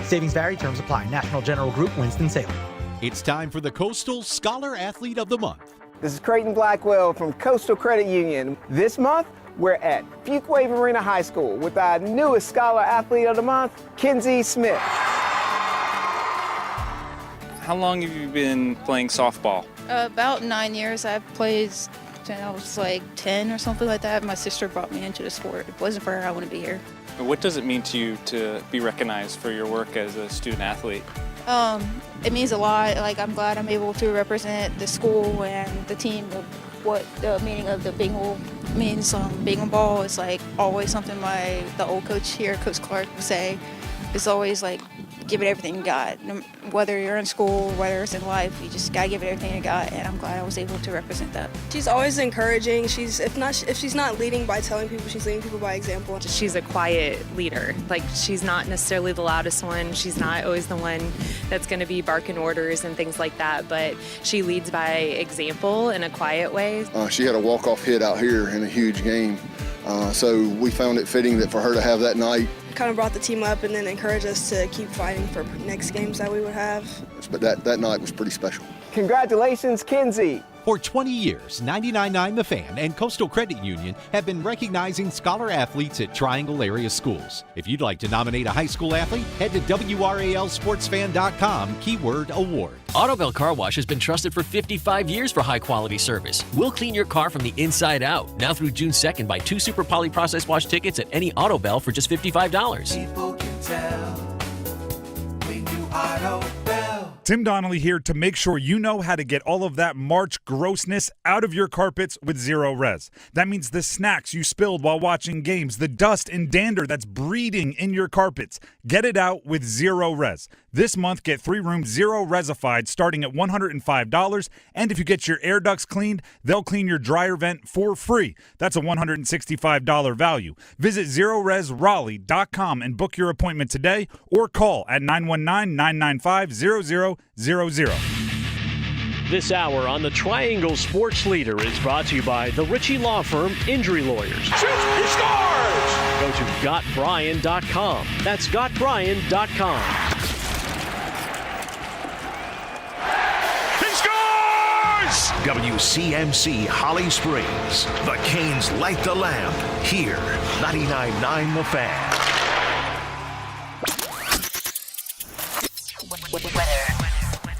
Savings vary, terms apply. National General Group, Winston-Salem. It's time for the Coastal Scholar Athlete of the Month. This is Creighton Blackwell from Coastal Credit Union. This month, we're at Fuquay Arena High School with our newest Scholar Athlete of the Month, Kenzie Smith. How long have you been playing softball? About 9 years. I've played since I was like 10 or something like that. My sister brought me into the sport. If it wasn't for her, I wouldn't be here. What does it mean to you to be recognized for your work as a student athlete? It means a lot. Like, I'm glad I'm able to represent the school and the team of what the meaning of the bingle means. Bingle ball is like always something the old coach here, Coach Clark, would say. it's always like give it everything you got. Whether you're in school, whether it's in life, you just gotta give it everything you got, and I'm glad I was able to represent that. She's always encouraging. If she's not leading by telling people, she's leading people by example. She's a quiet leader. Like, she's not necessarily the loudest one. She's not always the one that's going to be barking orders and things like that, but she leads by example in a quiet way. She had a walk-off hit out here in a huge game, so we found it fitting that for her to have that night. Kind of brought the team up and then encouraged us to keep fighting for next games that we would have. But that night was pretty special. Congratulations, Kinsey. For 20 years, 99.9 The Fan and Coastal Credit Union have been recognizing scholar athletes at Triangle area schools. If you'd like to nominate a high school athlete, head to WRALSportsFan.com, keyword award. Autobell Car Wash has been trusted for 55 years for high-quality service. We'll clean your car from the inside out. Now through June 2nd, buy 2 Super Poly Process Wash tickets at any Autobell for just $55. People can tell when you Autobell. Tim Donnelly here to make sure you know how to get all of that March grossness out of your carpets with Zero Res. That means the snacks you spilled while watching games, the dust and dander that's breeding in your carpets. Get it out with Zero Res. This month, get 3 rooms Zero Resified starting at $105. And if you get your air ducts cleaned, they'll clean your dryer vent for free. That's a $165 value. Visit ZeroResRaleigh.com and book your appointment today or call at 919-995-0000. This hour on the Triangle Sports Leader is brought to you by the Ritchie Law Firm Injury Lawyers. Shoots, he scores! Go to GotBryan.com. That's GotBryan.com. He scores! WCMC Holly Springs. The Canes light the lamp. Here, 99.9 The Fan.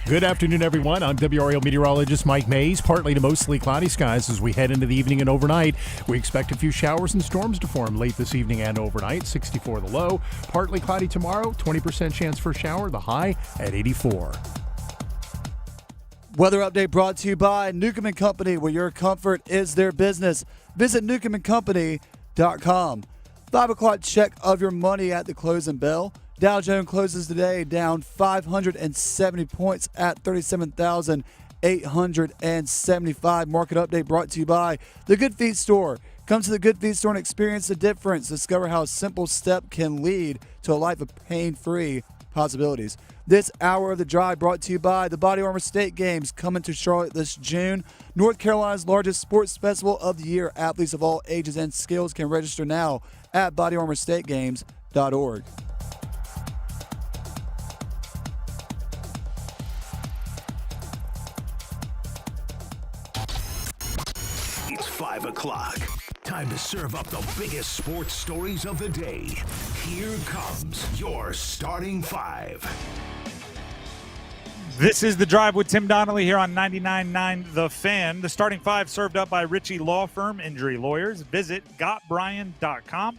Good afternoon, everyone. I'm WRAL meteorologist Mike Mays. Partly to mostly cloudy skies as we head into the evening and overnight. We expect a few showers and storms to form late this evening and overnight. 64 the low. Partly cloudy tomorrow. 20% chance for a shower. The high at 84. Weather update brought to you by Newcomb & Company, where your comfort is their business. Visit newcombandcompany.com. 5 o'clock check of your money at the closing bell. Dow Jones closes today down 570 points at 37,875. Market update brought to you by The Good Feet Store. Come to The Good Feet Store and experience the difference. Discover how a simple step can lead to a life of pain-free possibilities. This hour of the drive brought to you by the Body Armor State Games coming to Charlotte this June. North Carolina's largest sports festival of the year. Athletes of all ages and skills can register now at bodyarmorstategames.org. It's 5 o'clock. Time to serve up the biggest sports stories of the day. Here comes your starting 5. This is The Drive with Tim Donnelly here on 99.9 The Fan. The starting 5 served up by Ritchie Law Firm Injury Lawyers. Visit GotBryan.com.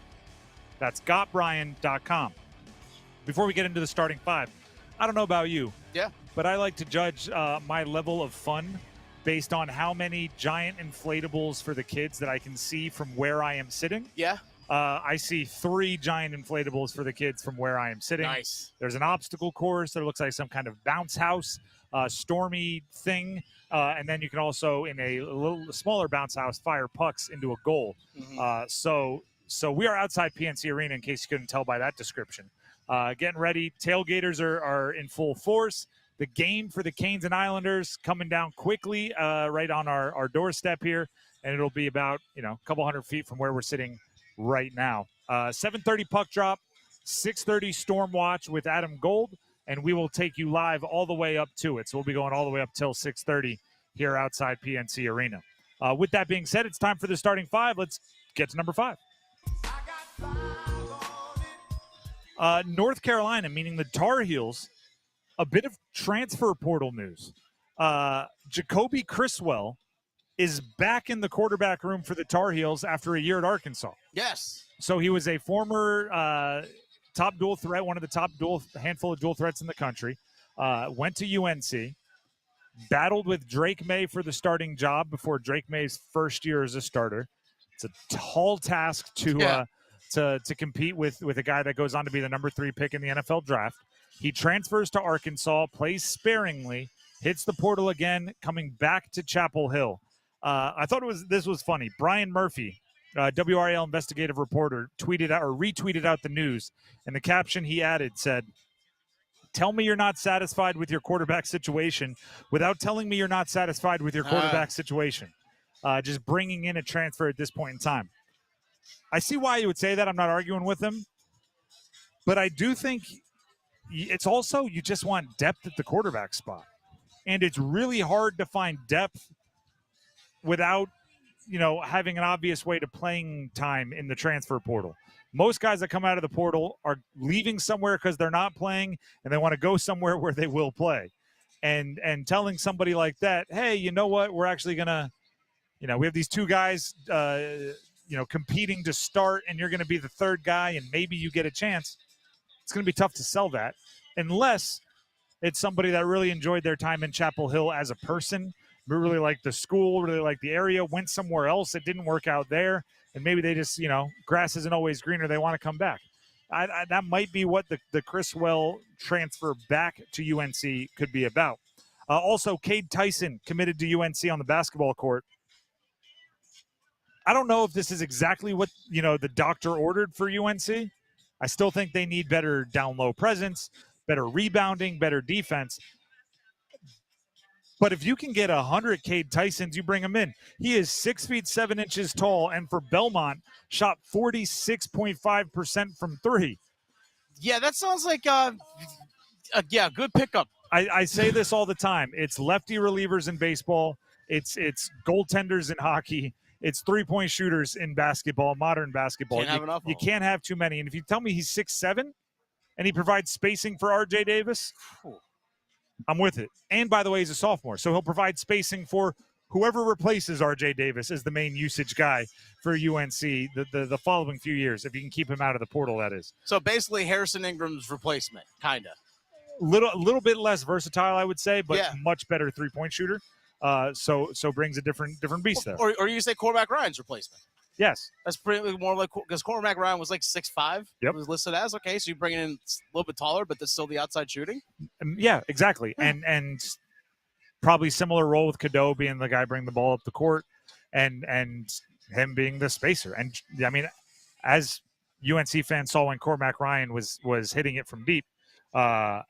That's GotBryan.com. Before we get into the starting 5, I don't know about you. Yeah. But I like to judge my level of fun based on how many giant inflatables for the kids that I can see from where I am sitting. Yeah. I see 3 giant inflatables for the kids from where I am sitting. Nice. There's an obstacle course that looks like some kind of bounce house, stormy thing. And then you can also, in a little smaller bounce house, fire pucks into a goal. Mm-hmm. So we are outside PNC Arena, in case you couldn't tell by that description. Getting ready. Tailgaters are in full force. The game for the Canes and Islanders coming down quickly right on our doorstep here. And it'll be about, a couple hundred feet from where we're sitting right now. 7:30 puck drop, 6:30 storm watch with Adam Gold, and we will take you live all the way up to it. So we'll be going all the way up till 6:30 here outside PNC Arena. With that being said, it's time for the starting 5. Let's get to number 5. North Carolina, meaning the Tar Heels, a bit of transfer portal news. Jacoby Criswell is back in the quarterback room for the Tar Heels after a year at Arkansas. Yes. So he was a former top dual threat, one of the top handful of dual threats in the country. Went to UNC, battled with Drake May for the starting job before Drake May's first year as a starter. It's a tall task to to compete with a guy that goes on to be the number 3 pick in the NFL draft. He transfers to Arkansas, plays sparingly, hits the portal again, coming back to Chapel Hill. I thought this was funny. Brian Murphy, WRAL investigative reporter, retweeted out the news, and the caption he added said, "Tell me you're not satisfied with your quarterback situation without telling me you're not satisfied with your quarterback situation." Just bringing in a transfer at this point in time. I see why you would say that. I'm not arguing with him. But I do think it's also you just want depth at the quarterback spot. And it's really hard to find depth without, having an obvious way to playing time in the transfer portal. Most guys that come out of the portal are leaving somewhere because they're not playing and they want to go somewhere where they will play. And telling somebody like that, hey, you know what, we're actually going to, we have these 2 guys, competing to start, and you're going to be the 3rd guy, and maybe you get a chance. It's going to be tough to sell that unless it's somebody that really enjoyed their time in Chapel Hill as a person, really liked the school, really liked the area, went somewhere else. It didn't work out there, and maybe they just, grass isn't always greener. They want to come back. That might be what the Criswell transfer back to UNC could be about. Also, Cade Tyson committed to UNC on the basketball court. I don't know if this is exactly what, the doctor ordered for UNC. I still think they need better down low presence, better rebounding, better defense. But if you can get 100 Cade Tysons, you bring him in. He is 6 feet 7 inches tall, and for Belmont, shot 46.5% from 3. Yeah, that sounds like good pickup. I say this all the time. It's lefty relievers in baseball. It's goaltenders in hockey. It's 3-point shooters in basketball, modern basketball. You can't have too many. And if you tell me he's 6'7", and he provides spacing for R.J. Davis, I'm with it. And, by the way, he's a sophomore, so he'll provide spacing for whoever replaces R.J. Davis as the main usage guy for UNC the following few years, if you can keep him out of the portal, that is. So, basically, Harrison Ingram's replacement, kind of. A little bit less versatile, I would say, but much better 3-point shooter. So brings a different beast there. Or you say Cormac Ryan's replacement. Yes. That's pretty more like, because Cormac Ryan was like 6'5". Yep. Was listed as, okay, so you bring in a little bit taller, but that's still the outside shooting? Yeah, exactly. And probably similar role with Cadeau being the guy bringing the ball up the court and him being the spacer. And, I mean, as UNC fans saw when Cormac Ryan was hitting it from deep, a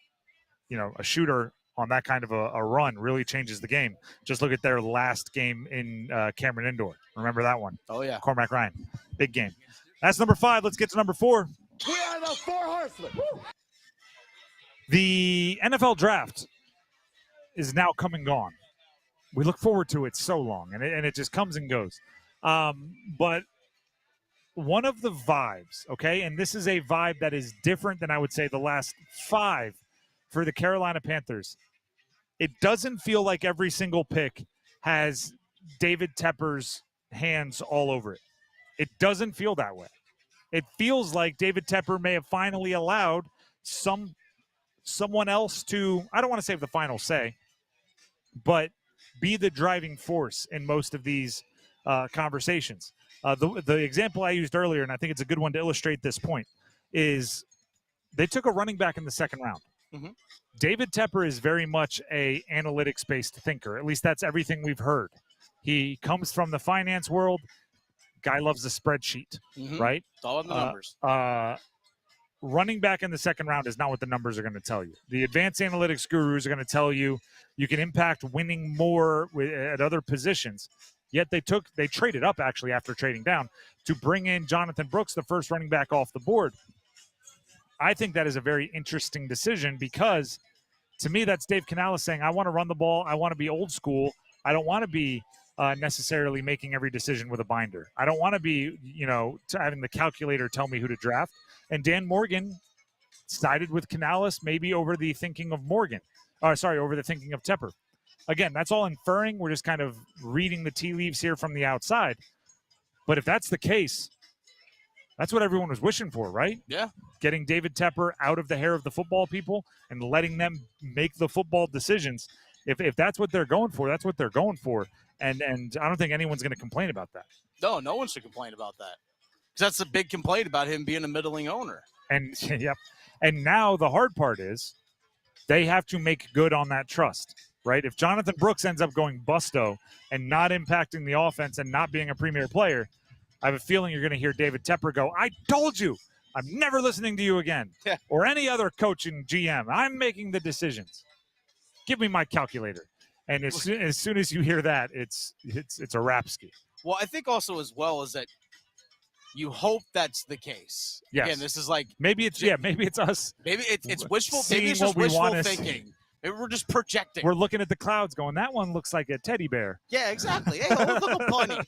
shooter on that kind of a run really changes the game. Just look at their last game in Cameron Indoor. Remember that one? Oh, yeah. Cormac Ryan. Big game. That's number 5. Let's get to number 4. We are the 4 horsemen. Woo! The NFL draft is now come and gone. We look forward to it so long, and it just comes and goes. But one of the vibes, okay, and this is a vibe that is different than I would say the last 5 for the Carolina Panthers. It doesn't feel like every single pick has David Tepper's hands all over it. It doesn't feel that way. It feels like David Tepper may have finally allowed someone else to, I don't want to say the final say, but be the driving force in most of these conversations. The example I used earlier, and I think it's a good one to illustrate this point, is they took a running back in the 2nd round. Mm-hmm. David Tepper is very much a analytics-based thinker. At least that's everything we've heard. He comes from the finance world. Guy loves the spreadsheet, right? It's all in the numbers. Running back in the 2nd round is not what the numbers are going to tell you. The advanced analytics gurus are going to tell you you can impact winning more at other positions. Yet they traded up actually after trading down to bring in Jonathan Brooks, the first running back off the board. I think that is a very interesting decision because, to me, that's Dave Canales saying, I want to run the ball. I want to be old school. I don't want to be necessarily making every decision with a binder. I don't want to be, having the calculator tell me who to draft. And Dan Morgan sided with Canales maybe over the thinking of over the thinking of Tepper. Again, that's all inferring. We're just kind of reading the tea leaves here from the outside. But if that's the case, that's what everyone was wishing for, right? Yeah. Getting David Tepper out of the hair of the football people and letting them make the football decisions. If that's what they're going for, that's what they're going for. And I don't think anyone's going to complain about that. No one should complain about that. that's a big complaint about him being a middling owner. And yep. And now the hard part is they have to make good on that trust, right? If Jonathan Brooks ends up going busto and not impacting the offense and not being a premier player, I have a feeling you're going to hear David Tepper go, I told you, I'm never listening to you again. Yeah. Or any other coach and GM. I'm making the decisions. Give me my calculator. And as soon as you hear that, it's a rap ski. Well, I think also as well is that you hope that's the case. Yes. Again, this is like maybe it's us. Maybe it's wishful. Seeing Maybe it's what just we wishful wanna thinking. Maybe we're just projecting. We're looking at the clouds going, that one looks like a teddy bear. Yeah, exactly. Hey, look a bunny.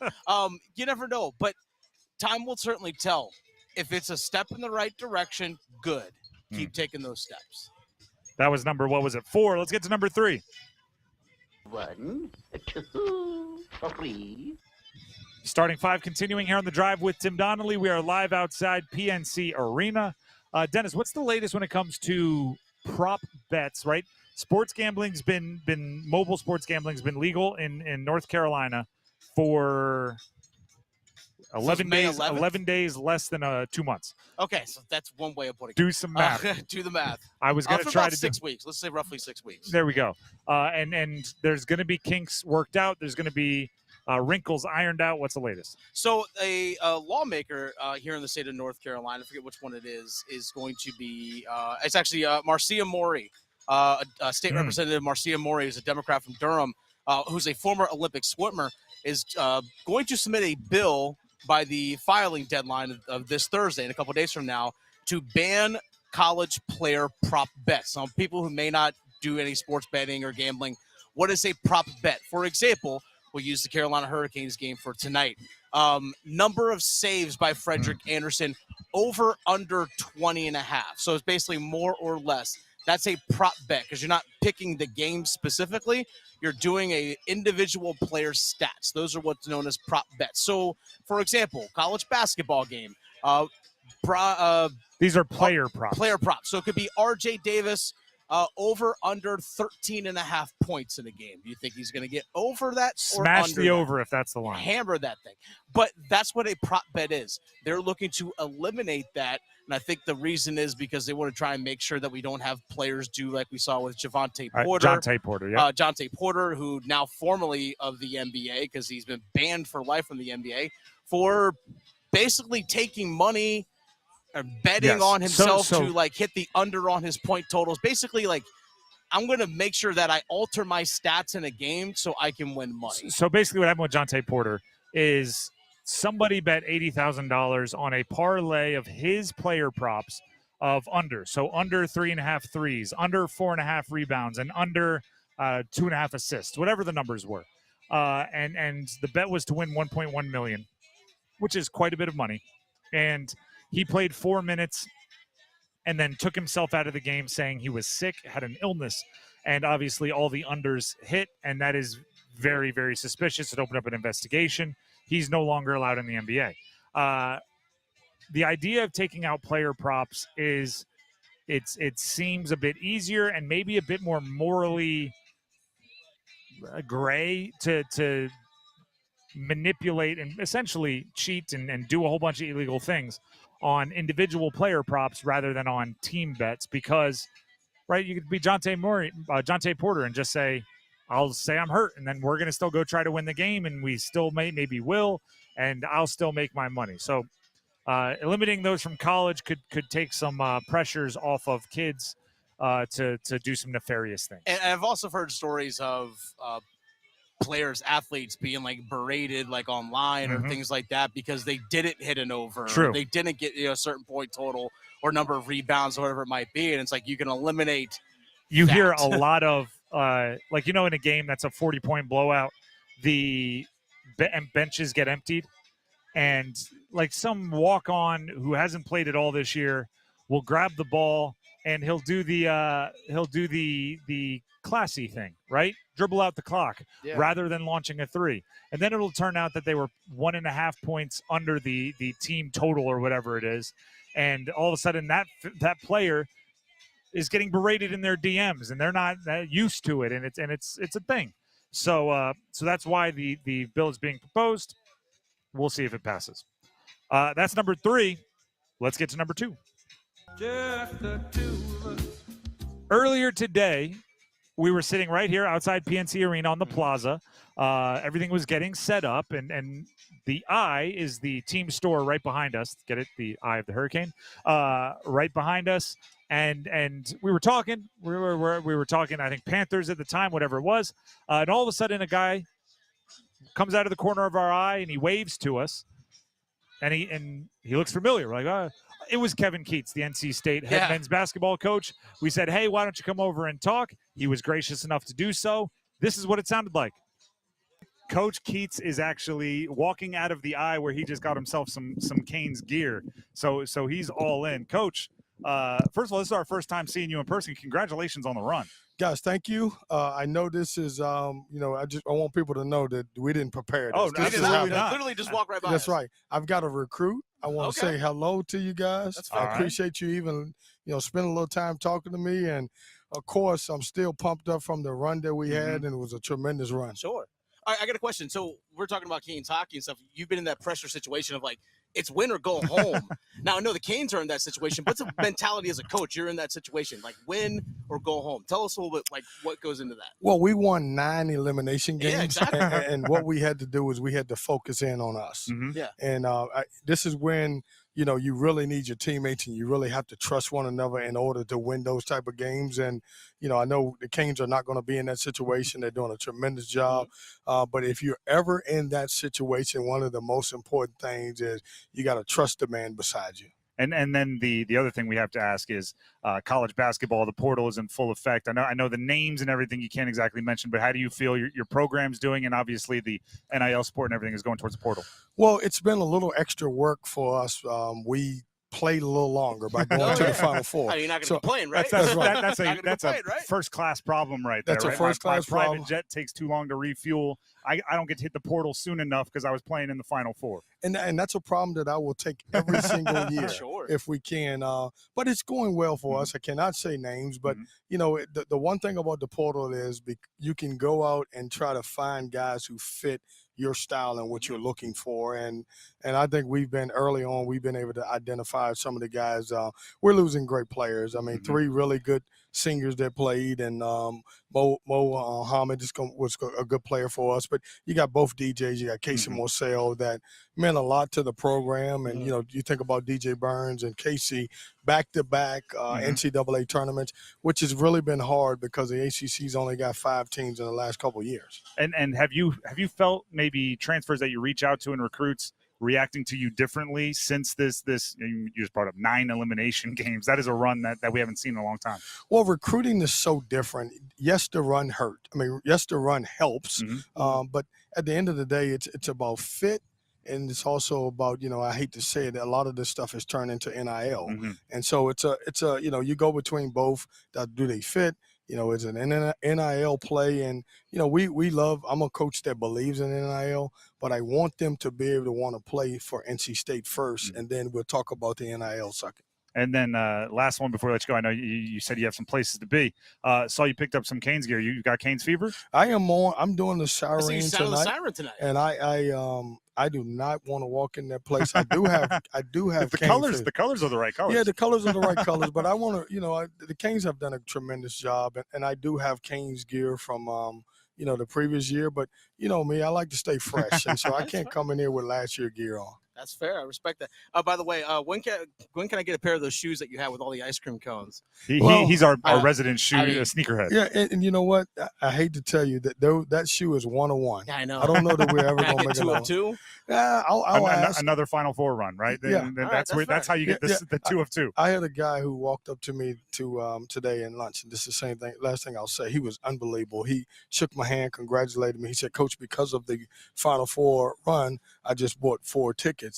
You never know, but time will certainly tell. If it's a step in the right direction, good. Keep taking those steps. That was number, 4? Let's get to number 3. 1, 2, 3. Starting 5, continuing here on the drive with Tim Donnelly. We are live outside PNC Arena. Dennis, what's the latest when it comes to prop bets, right? Sports gambling's been mobile sports gambling's been legal in North Carolina for 11 days. 11 days, less than 2 months. Okay, so that's one way of putting it. Do some math. Do the math. I was going to try to 6 weeks. Let's say roughly 6 weeks. There we go. And there's going to be kinks worked out. There's going to be wrinkles ironed out. What's the latest? So a lawmaker here in the state of North Carolina, I forget which one it is going to be, it's actually Marcia Mori, a state representative. Marcia Mori is a Democrat from Durham, who's a former Olympic swimmer, is going to submit a bill by the filing deadline of this Thursday, in a couple of days from now, to ban college player prop bets. Some people who may not do any sports betting or gambling, what is a prop bet? For example, we'll use the Carolina Hurricanes game for tonight. Number of saves by Frederick Anderson, over under 20.5. So it's basically more or less. That's a prop bet because you're not picking the game specifically. You're doing a individual player's stats. Those are what's known as prop bets. So, for example, college basketball game. These are player props. Player props. So it could be R.J. Davis over under 13.5 points in a game. Do you think he's going to get over that? Or Smash under the that? over if that's the line. Hammer that thing. But that's what a prop bet is. They're looking to eliminate that. And I think the reason is because they want to try and make sure that we don't have players do like we saw with Javonte Porter. Jonte Porter, yeah. Jonte Porter, who now formerly of the NBA, because he's been banned for life from the NBA, for basically taking money or betting on himself to like hit the under on his point totals. Basically, like, I'm going to make sure that I alter my stats in a game so I can win money. So basically what happened with Jonte Porter is somebody bet $80,000 on a parlay of his player props of under. So under 3.5 threes, under 4.5 rebounds, and under 2.5 assists, whatever the numbers were. And the bet was to win $1.1 million, which is quite a bit of money. And he played 4 minutes and then took himself out of the game saying he was sick, had an illness, and obviously all the unders hit, and that is very, very suspicious. It opened up an investigation. He's no longer allowed in the NBA. The idea of taking out player props is it seems a bit easier and maybe a bit more morally gray to manipulate and essentially cheat and do a whole bunch of illegal things on individual player props rather than on team bets because, right, you could be Jonte Porter and just say, I'll say I'm hurt, and then we're going to still go try to win the game, and we still maybe will, and I'll still make my money. So eliminating those from college could take some pressures off of kids to do some nefarious things. And I've also heard stories of players, athletes being like berated like online or things like that because they didn't hit an over. True. Or they didn't get a certain point total or number of rebounds or whatever it might be. And it's like you can eliminate that. Hear a lot of in a game that's a 40-point blowout, the benches get emptied, and like some walk-on who hasn't played it all this year will grab the ball and he'll do the classy thing, right? Dribble out the clock rather than launching a three, and then it'll turn out that they were 1.5 points under the team total or whatever it is, and all of a sudden that player is getting berated in their DMs, and they're not used to it, and it's a thing. So that's why the bill is being proposed. We'll see if it passes. That's number 3. Let's get to number 2. Just the two of us. Earlier today, we were sitting right here outside PNC Arena on the plaza. Everything was getting set up, and the Eye is the team store right behind us. Get it? The Eye of the Hurricane, right behind us. And we were talking. We were talking. I think Panthers at the time, whatever it was. And all of a sudden, a guy comes out of the corner of our eye and he waves to us. And he looks familiar. We're like, it was Kevin Keats, the NC State head men's basketball coach. We said, hey, why don't you come over and talk? He was gracious enough to do so. This is what it sounded like. Coach Keats is actually walking out of the Eye where he just got himself some Canes gear. So he's all in. Coach, first of all, this is our first time seeing you in person. Congratulations on the run. Guys, thank you. I know this is, I want people to know that we didn't prepare this. This is literally just walk right by That's us. right. I've got a recruit. I want to say hello to you guys. That's fine. I appreciate you even, spending a little time talking to me. And, of course, I'm still pumped up from the run that we had, and it was a tremendous run. Sure. All right, I got a question. So we're talking about Canes hockey and stuff. You've been in that pressure situation of, like, it's win or go home. Now, I know the Canes are in that situation. What's the mentality as a coach? You're in that situation, like win or go home. Tell us a little bit, like, what goes into that. Well, we won 9 elimination games. Yeah, exactly. and what we had to do is we had to focus in on us. Yeah. And this is when, you really need your teammates and you really have to trust one another in order to win those type of games. And, I know the Canes are not going to be in that situation. They're doing a tremendous job. But if you're ever in that situation, one of the most important things is you got to trust the man beside you. And then the other thing we have to ask is college basketball. The portal is in full effect. I know the names and everything you can't exactly mention, but how do you feel your program's doing? And obviously the NIL sport and everything is going towards the portal. Well, it's been a little extra work for us. We played a little longer by going to the Final Four. You're not going to be playing, right? That's right. That's a first-class problem right there. That's a right? first-class my problem. private jet takes too long to refuel. I don't get to hit the portal soon enough because I was playing in the Final Four. And that's a problem that I will take every single year if we can. But it's going well for us. I cannot say names, but, the one thing about the portal is you can go out and try to find guys who fit your style and what you're looking for. And I think we've been able to identify some of the guys. We're losing great players. I mean, 3 really good seniors that played, and Mo Hamid was a good player for us. But you got both DJs. You got Casey Morcell that meant a lot to the program. And, you think about DJ Burns and Casey back-to-back NCAA tournaments, which has really been hard because the ACC's only got 5 teams in the last couple of years. And have you felt maybe transfers that you reach out to and recruits reacting to you differently since this you just brought up 9 elimination games? That is a run that we haven't seen in a long time. Well, recruiting is so different. Yes, the run hurt. I mean, yes, the run helps. But at the end of the day, it's about fit. And it's also about, I hate to say it, a lot of this stuff has turned into NIL. And so it's a you go between both. Do they fit? It's an NIL play. And, I'm a coach that believes in NIL, but I want them to be able to want to play for NC State first, and then we'll talk about the NIL second. And then last one before I let you go, I know you said you have some places to be. Saw you picked up some Canes gear. You got Canes fever? I'm doing the siren tonight. The siren tonight. And I do not want to walk in that place. I do have the colors. The colors are the right colors. Yeah, the colors are the right colors. But I want to, the Canes have done a tremendous job, and I do have Canes gear from the previous year. But me, I like to stay fresh, and so I can't come in here with last year gear on. That's fair. I respect that. By the way, when can I get a pair of those shoes that you have with all the ice cream cones? He's our resident sneakerhead. Yeah, and you know what? I hate to tell you that shoe is 101. Yeah, I know. I don't know that we're ever going to make 2 of 2. Yeah, I'll ask. Another Final Four run, right? Yeah. That's how you get the 2 of 2. I had a guy who walked up to me today in lunch, and this is the same thing. Last thing I'll say, he was unbelievable. He shook my hand, congratulated me. He said, "Coach, because of the Final Four run, I just bought 4 tickets."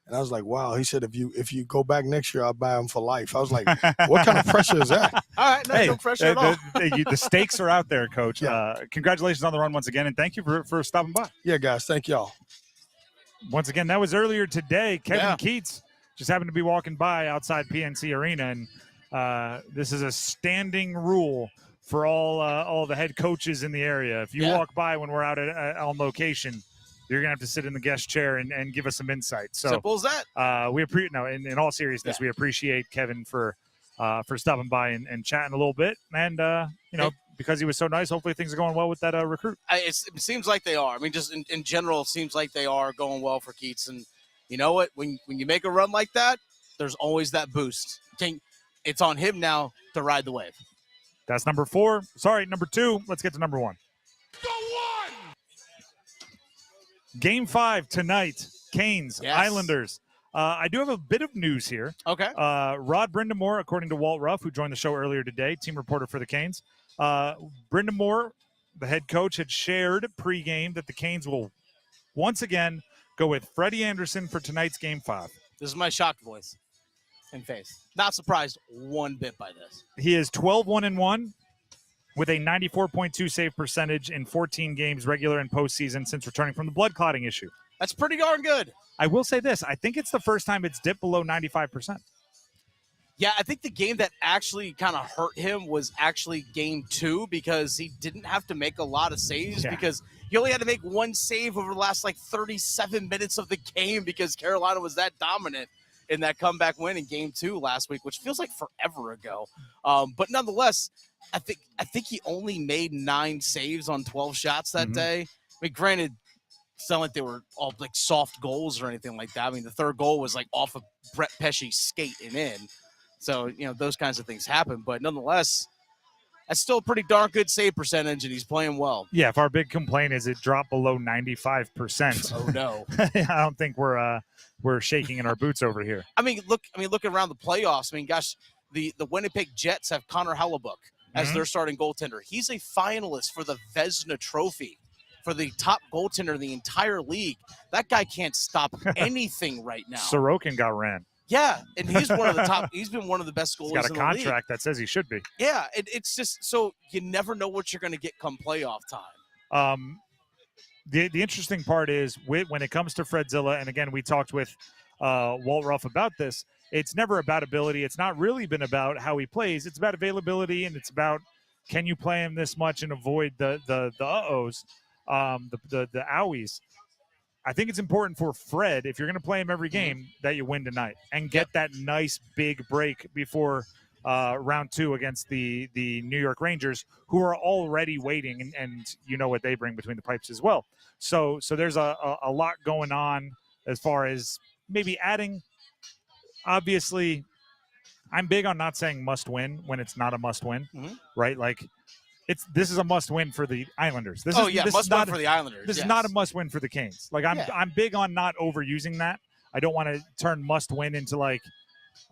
And I was like, wow. He said, if you go back next year, I'll buy them for life. I was like, what kind of pressure is that? All right, no pressure at all. The stakes are out there, Coach. Yeah. Congratulations on the run once again, and thank you for stopping by. Yeah, guys, thank y'all. Once again, that was earlier today. Kevin Keats just happened to be walking by outside PNC Arena, and this is a standing rule for all the head coaches in the area. If you walk by when we're out on location, you're going to have to sit in the guest chair and give us some insight. So simple as that. We appreciate. No, in all seriousness, we appreciate Kevin for stopping by and chatting a little bit. And because he was so nice, hopefully things are going well with that recruit. It seems like they are. I mean, just in general, it seems like they are going well for Keats. And you know what? When you make a run like that, there's always that boost. It's on him now to ride the wave. That's number 4. Sorry, number 2. Let's get to number 1. Game 5 tonight. Canes, Islanders. I do have a bit of news here. Okay. Rod Brindamore, according to Walt Ruff, who joined the show earlier today, team reporter for the Canes. Brindamore, the head coach, had shared pregame that the Canes will once again go with Freddie Anderson for tonight's Game 5. This is my shocked voice and face. Not surprised one bit by this. He is 12-1-1 with a 94.2 save percentage in 14 games, regular and postseason, since returning from the blood clotting issue. That's pretty darn good. I will say this. I think it's the first time it's dipped below 95%. Yeah, I think the game that actually kind of hurt him was actually Game 2 because he didn't have to make a lot of saves because he only had to make one save over the last 37 minutes of the game because Carolina was that dominant in that comeback win in Game 2 last week, which feels like forever ago. But nonetheless, I think he only made 9 saves on 12 shots that day. I mean, granted, it's not like they were all soft goals or anything like that. I mean, the third goal was off of Brett Pesce's skate and in. So, those kinds of things happen. But nonetheless, that's still a pretty darn good save percentage, and he's playing well. Yeah, if our big complaint is it dropped below 95%. Oh, no. I don't think we're shaking in our boots over here. Look around the playoffs. I mean, gosh, the Winnipeg Jets have Connor Hellebuck as their starting goaltender. He's a finalist for the Vezina Trophy for the top goaltender in the entire league. That guy can't stop anything right now. Sorokin got ran. Yeah, and he's one of the top. He's been one of the best goalies in the league. He's got a contract that says he should be. Yeah, it's just so you never know what you're going to get come playoff time. The interesting part is when it comes to Fredzilla, and again, we talked with Walt Ruff about this, it's never about ability. It's not really been about how he plays. It's about availability, and it's about can you play him this much and avoid the uh-ohs, the owies. I think it's important for Fred, if you're going to play him every game, that you win tonight and get that nice big break before round 2 against the New York Rangers, who are already waiting, and you know what they bring between the pipes as well. So there's a lot going on as far as maybe adding. Obviously, I'm big on not saying must win when it's not a must win, right? This is a must win for the Islanders. This must win for the Islanders. This is not a must win for the Canes. I'm big on not overusing that. I don't want to turn must win into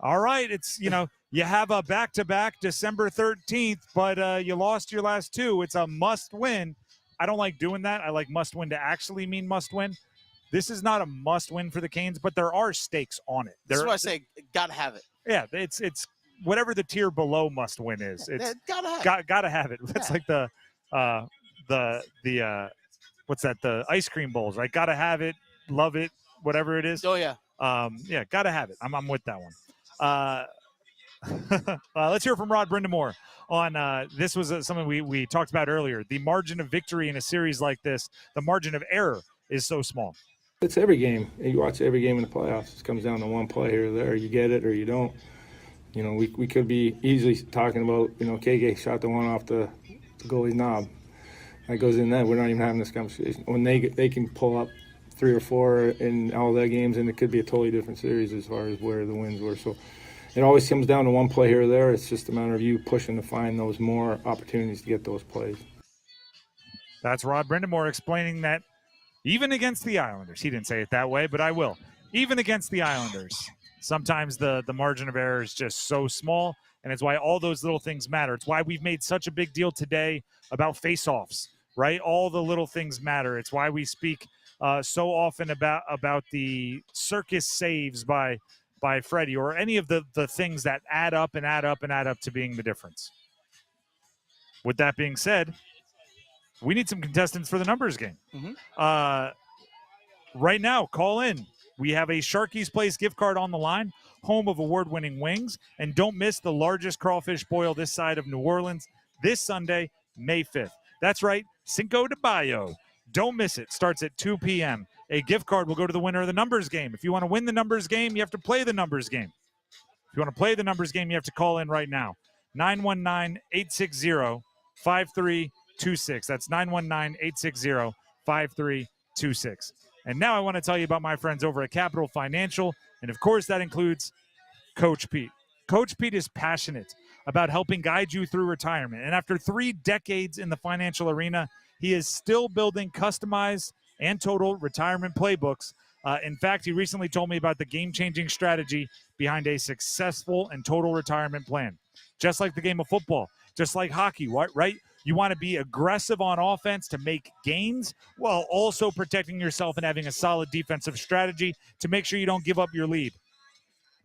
all right, it's you have a back-to-back December 13th, but you lost your last 2. It's a must win. I don't like doing that. I like must win to actually mean must win. This is not a must win for the Canes, but there are stakes on it. That's why I say gotta have it. Yeah, it's whatever the tier below must win is. It's gotta have it. It's like the what's that? The ice cream bowls, right? Gotta have it, love it, whatever it is. Oh yeah. Gotta have it. I'm with that one. Let's hear from Rod Brindamore on this was something we talked about earlier. The margin of victory in a series like this, the margin of error is so small. It's every game. You watch every game in the playoffs. It comes down to one play here or there. You get it or you don't. We could be easily talking about, KK shot the one off the goalie's knob. That goes in net. We're not even having this conversation. When they can pull up 3 or 4 in all their games, and it could be a totally different series as far as where the wins were. So it always comes down to one play here or there. It's just a matter of you pushing to find those more opportunities to get those plays. That's Rod Brindamore explaining that even against the Islanders, he didn't say it that way, but I will. Even against the Islanders, sometimes the margin of error is just so small, and it's why all those little things matter. It's why we've made such a big deal today about face-offs, right? All the little things matter. It's why we speak so often about the circus saves by Freddie, or any of the things that add up and add up and add up to being the difference. With that being said, we need some contestants for the numbers game. Right now, call in. We have a Sharky's Place gift card on the line, home of award-winning wings. And don't miss the largest crawfish boil this side of New Orleans this Sunday, May 5th. That's right, Cinco de Mayo. Don't miss it. Starts at 2 p.m. A gift card will go to the winner of the numbers game. If you want to win the numbers game, you have to play the numbers game. If you want to play the numbers game, you have to call in right now. 919-860-5326. That's 919-860-5326. And now I want to tell you about my friends over at Capital Financial. And of course, that includes Coach Pete. Coach Pete is passionate about helping guide you through retirement. And after 3 decades in the financial arena, he is still building customized and total retirement playbooks. In fact, he recently told me about the game-changing strategy behind a successful and total retirement plan. Just like the game of football, just like hockey, right? You want to be aggressive on offense to make gains while also protecting yourself and having a solid defensive strategy to make sure you don't give up your lead.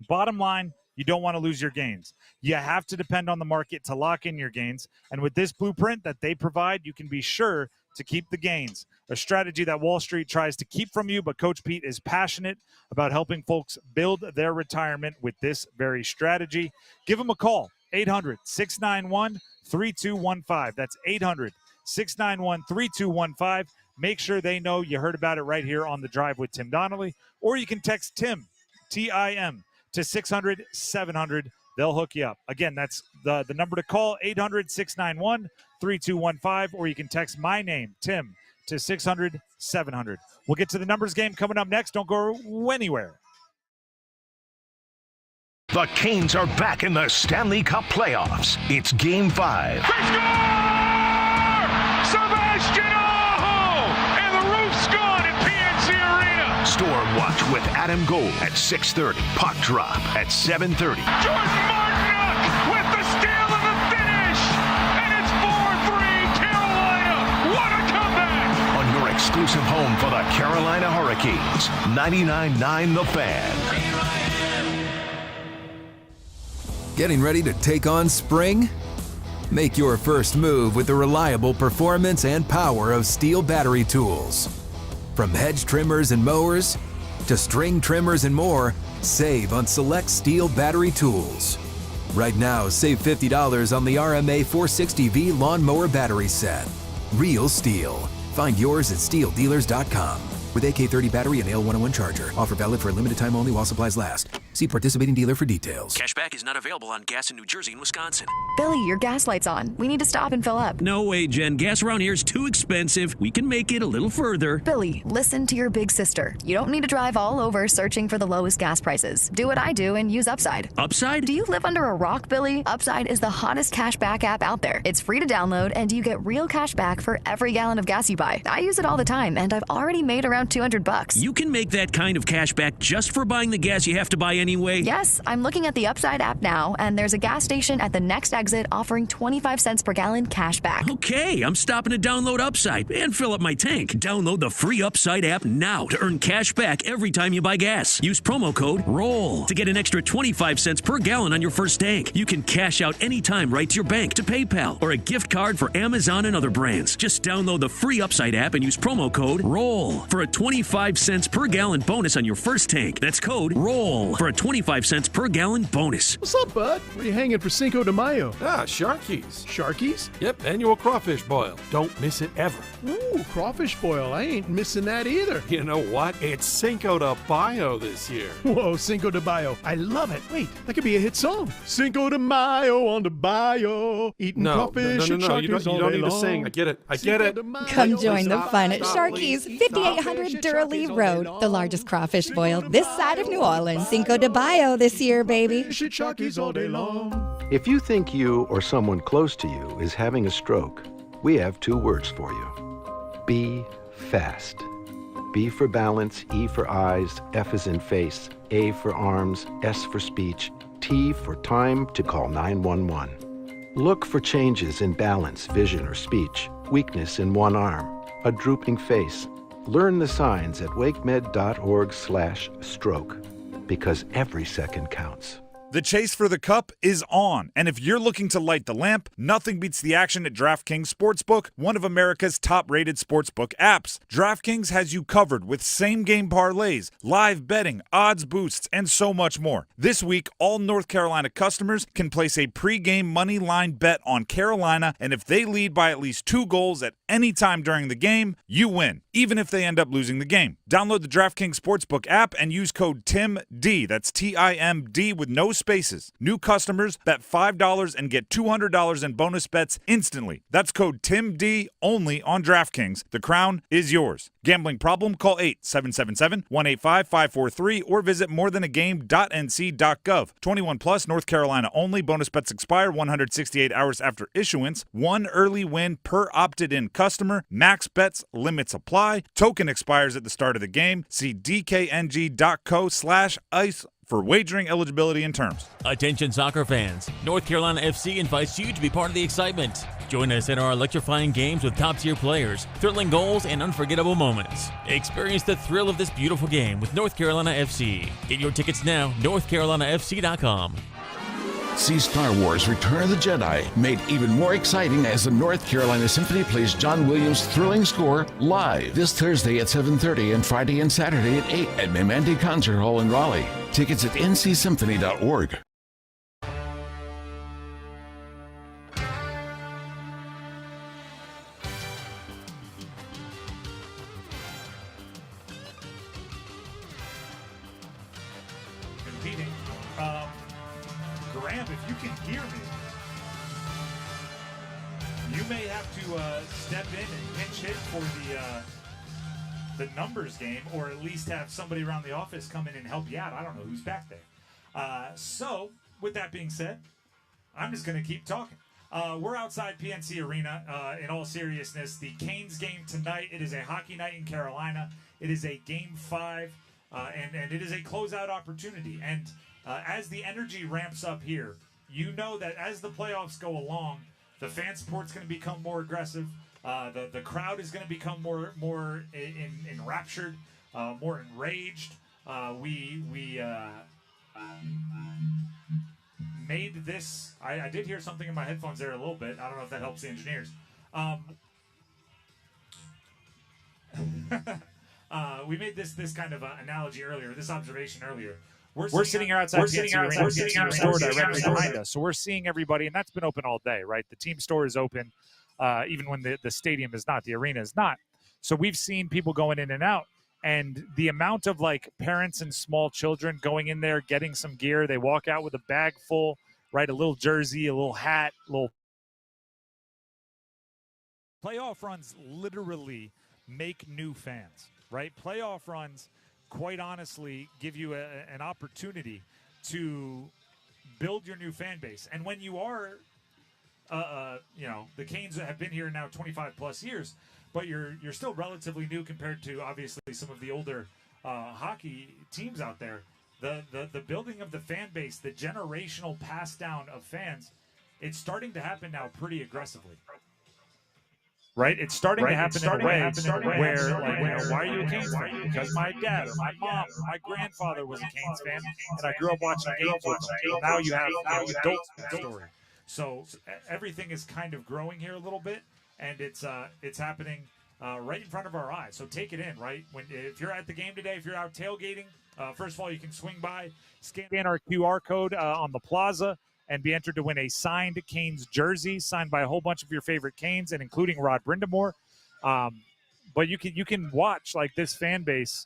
Bottom line, you don't want to lose your gains. You have to depend on the market to lock in your gains. And with this blueprint that they provide, you can be sure to keep the gains. A strategy that Wall Street tries to keep from you, but Coach Pete is passionate about helping folks build their retirement with this very strategy. Give him a call, 800-691-3215. That's 800-691-3215. Make sure they know you heard about it right here on The Drive with Tim Donnelly. Or you can text Tim, T-I-M, to 600-700. They'll hook you up. Again, that's the number to call, 800-691-3215, or you can text my name, Tim, to 600-700. We'll get to the numbers game coming up next. Don't go anywhere. The Canes are back in the Stanley Cup playoffs. It's Game 5. Sebastian Aho! And the roof's gone at PNC Arena. Storm Watch with Adam Gold at 6:30. Puck Drop at 7:30. Jordan Martinook with the steal and the finish. And it's 4-3 Carolina. What a comeback! On your exclusive home for the Carolina Hurricanes, 99.9 The Fan. Getting ready to take on spring? Make your first move with the reliable performance and power of Steel battery tools. From hedge trimmers and mowers to string trimmers and more, save on select Steel battery tools. Right now, save $50 on the RMA 460V lawnmower battery set. Real Steel. Find yours at steeldealers.com. With AK30 battery and AL101 charger. Offer valid for a limited time only while supplies last. See participating dealer for details. Cashback is not available on gas in New Jersey and Wisconsin. Billy, your gas light's on. We need to stop and fill up. No way, Jen. Gas around here is too expensive. We can make it a little further. Billy, listen to your big sister. You don't need to drive all over searching for the lowest gas prices. Do what I do and use Upside. Upside? Do you live under a rock, Billy? Upside is the hottest cashback app out there. It's free to download, and you get real cash back for every gallon of gas you buy. I use it all the time, and I've already made around $200. You can make that kind of cash back just for buying the gas you have to buy anyway? Yes, I'm looking at the Upside app now, and there's a gas station at the next exit offering 25 cents per gallon cash back. Okay, I'm stopping to download Upside and fill up my tank. Download the free Upside app now to earn cash back every time you buy gas. Use promo code ROLL to get an extra 25 cents per gallon on your first tank. You can cash out anytime right to your bank, to PayPal, or a gift card for Amazon and other brands. Just download the free Upside app and use promo code ROLL for a 25 cents per gallon bonus on your first tank. That's code ROLL for a 25 cents per gallon bonus. What's up, bud? Where you hanging for Cinco de Mayo? Sharkies. Sharkies? Yep, annual crawfish boil. Don't miss it ever. Ooh, crawfish boil. I ain't missing that either. You know what? It's Cinco de Mayo this year. Whoa, Cinco de Mayo. I love it. Wait, that could be a hit song. Cinco de Mayo on the bayou. Eating crawfish and sharkies you don't need to sing. I get it. Come join the fun at Sharky's, 5800 Durham Road, the largest crawfish boil this side of New Orleans. Cinco de Mayo this year, baby. If you think you or someone close to you is having a stroke, we have 2 words for you. Be fast. B for balance, E for eyes, F is in face, A for arms, S for speech, T for time to call 911. Look for changes in balance, vision, or speech, weakness in one arm, a drooping face. Learn the signs at wakemed.org/stroke, because every second counts. The chase for the cup is on, and if you're looking to light the lamp, nothing beats the action at DraftKings Sportsbook, one of America's top-rated sportsbook apps. DraftKings has you covered with same-game parlays, live betting, odds boosts, and so much more. This week, all North Carolina customers can place a pre-game money line bet on Carolina, and if they lead by at least 2 goals at any time during the game, you win, even if they end up losing the game. Download the DraftKings Sportsbook app and use code TIMD, that's TIMD with no spaces. New customers bet $5 and get $200 in bonus bets instantly. That's code TIMD only on DraftKings. The crown is yours. Gambling problem? Call 877-185-543 or visit morethanagame.nc.gov. 21 plus, North Carolina only. Bonus bets expire 168 hours after issuance. 1 early win per opted-in customer. Max bets limits apply. Token expires at the start of the game. See dkng.co/ice for wagering eligibility and terms. Attention soccer fans, North Carolina FC invites you to be part of the excitement. Join us in our electrifying games with top-tier players, thrilling goals, and unforgettable moments. Experience the thrill of this beautiful game with North Carolina FC. Get your tickets now, northcarolinafc.com. See Star Wars Return of the Jedi, made even more exciting as the North Carolina Symphony plays John Williams' thrilling score live this Thursday at 7:30 and Friday and Saturday at 8 at Memandi Concert Hall in Raleigh. Tickets at ncsymphony.org. Competing. Graham, if you can hear me, you may have to step in and pinch hit for the numbers game, or at least have somebody around the office come in and help you out. I don't know who's back there. So, with that being said, I'm just going to keep talking. We're outside PNC Arena. In all seriousness, the Canes game tonight, it is a hockey night in Carolina. It is a Game 5, and it is a closeout opportunity. And as the energy ramps up here, you know that as the playoffs go along, the fan support's going to become more aggressive. The crowd is going to become more enraptured, more enraged. We made this. I did hear something in my headphones there a little bit. I don't know if that helps the engineers. We made this kind of analogy earlier, this observation earlier. We're sitting here outside PNC Arena. We're sitting our store directly behind us, so we're seeing everybody, and that's been open all day, right? The team store is open, even when the stadium is not, the arena is not. So we've seen people going in and out, and the amount of like parents and small children going in there, getting some gear. They walk out with a bag full, right? A little jersey, a little hat, little. Playoff runs literally make new fans, right? Playoff runs, quite honestly, give you an opportunity to build your new fan base. And when you are, the Canes have been here now 25 plus years, but you're still relatively new compared to obviously some of the older hockey teams out there. The building of the fan base, the generational pass down of fans, it's starting to happen now pretty aggressively. Right, it's starting to happen in a way where, like, why are you a Canes fan? Because my dad or my mom or my grandfather was a Canes fan, and I grew up watching games with them. Now you have adult story. So everything is kind of growing here a little bit, and it's happening right in front of our eyes. So take it in, right? If you're at the game today, if you're out tailgating, first of all, you can swing by, scan our QR code on the plaza, and be entered to win a signed Canes jersey, signed by a whole bunch of your favorite Canes, and including Rod Brindamore. But you can watch like this fan base.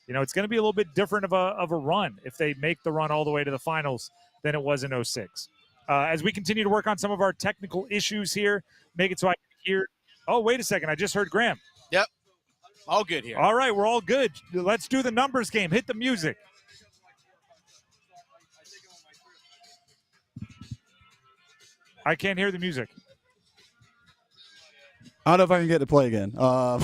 You know, it's going to be a little bit different of a run if they make the run all the way to the finals than it was in 06. As we continue to work on some of our technical issues here, make it so I can hear. Oh, wait a second. I just heard Graham. Yep. All good here. All right, we're all good. Let's do the numbers game. Hit the music. I can't hear the music. I don't know if I can get to play again. I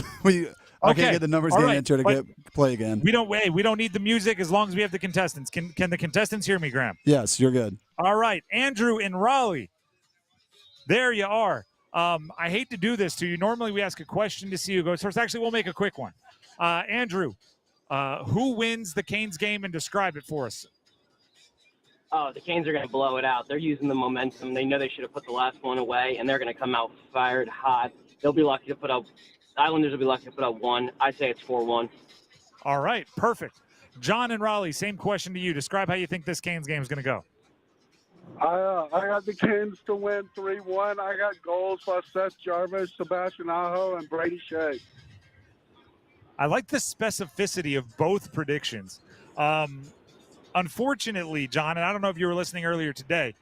can't get the numbers game enter to play again. We don't need the music as long as we have the contestants. Can the contestants hear me, Graham? Yes, you're good. All right, Andrew in Raleigh. There you are. I hate to do this to you. Normally we ask a question to see who goes first. Actually, we'll make a quick one. Andrew, who wins the Canes game, and describe it for us? Oh, the Canes are going to blow it out. They're using the momentum. They know they should have put the last one away, and they're going to come out fired hot. They'll be lucky to put up – Islanders will be lucky to put up one. I'd say it's 4-1. All right, perfect. John and Raleigh, same question to you. Describe how you think this Canes game is going to go. I got the Canes to win 3-1. I got goals by Seth Jarvis, Sebastian Aho, and Brady Shea. I like the specificity of both predictions. Unfortunately, John, and I don't know if you were listening earlier today,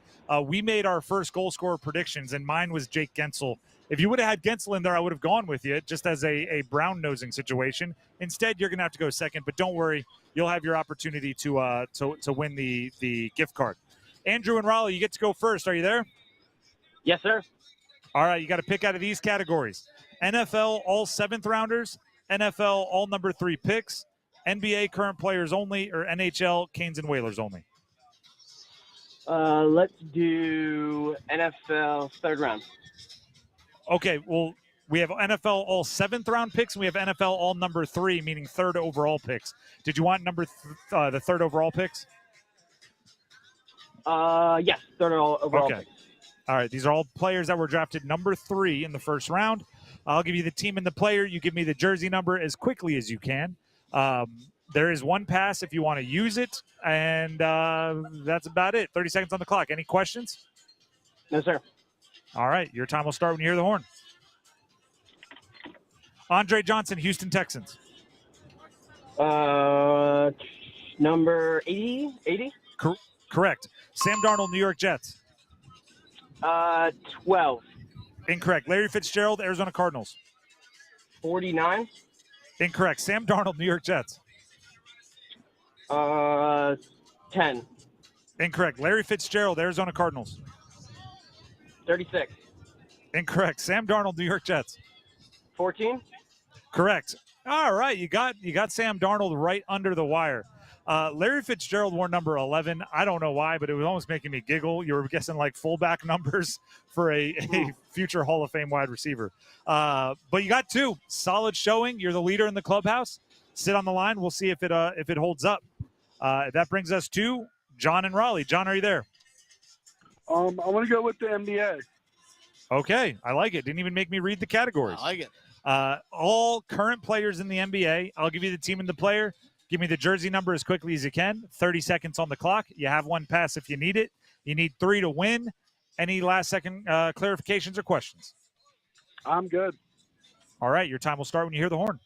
we made our first goal scorer predictions, and mine was Jake Gensel. If you would have had Gensel in there, I would have gone with you just as a brown-nosing situation. Instead, you're going to have to go second, but don't worry. You'll have your opportunity to win the gift card. Andrew and Raleigh, you get to go first. Are you there? Yes, sir. All right, you got to pick out of these categories. NFL all 7th rounders, NFL all number 3 picks, NBA current players only, or NHL Canes and Whalers only. Let's do NFL 3rd round. Okay, well, we have NFL all 7th round picks, and we have NFL all number 3, meaning 3rd overall picks. Did you want the 3rd overall picks? Yes, 3rd overall Okay. picks. All right, these are all players that were drafted number 3 in the first round. I'll give you the team and the player. You give me the jersey number as quickly as you can. There is one pass if you want to use it, and that's about it. 30 seconds on the clock. Any questions? No, sir. All right, your time will start when you hear the horn. Andre Johnson, Houston Texans. Number 80? Correct. Sam Darnold, New York Jets. 12. Incorrect. Larry Fitzgerald, Arizona Cardinals. 49. Incorrect. Sam Darnold, New York Jets. 10. Incorrect. Larry Fitzgerald, Arizona Cardinals. 36. Incorrect. Sam Darnold, New York Jets. 14. Correct. All right, you got Sam Darnold right under the wire. Larry Fitzgerald wore number 11. I don't know why, but it was almost making me giggle. You were guessing like fullback numbers for a future Hall of Fame wide receiver. But you got 2. Solid showing. You're the leader in the clubhouse. Sit on the line. We'll see if it holds up. That brings us to John and Raleigh. John, are you there? I want to go with the NBA. Okay, I like it. Didn't even make me read the categories. I like it. All current players in the NBA. I'll give you the team and the player. Give me the jersey number as quickly as you can. 30 seconds on the clock. You have one pass if you need it. You need 3 to win. Any last-second clarifications or questions? I'm good. All right, your time will start when you hear the horn.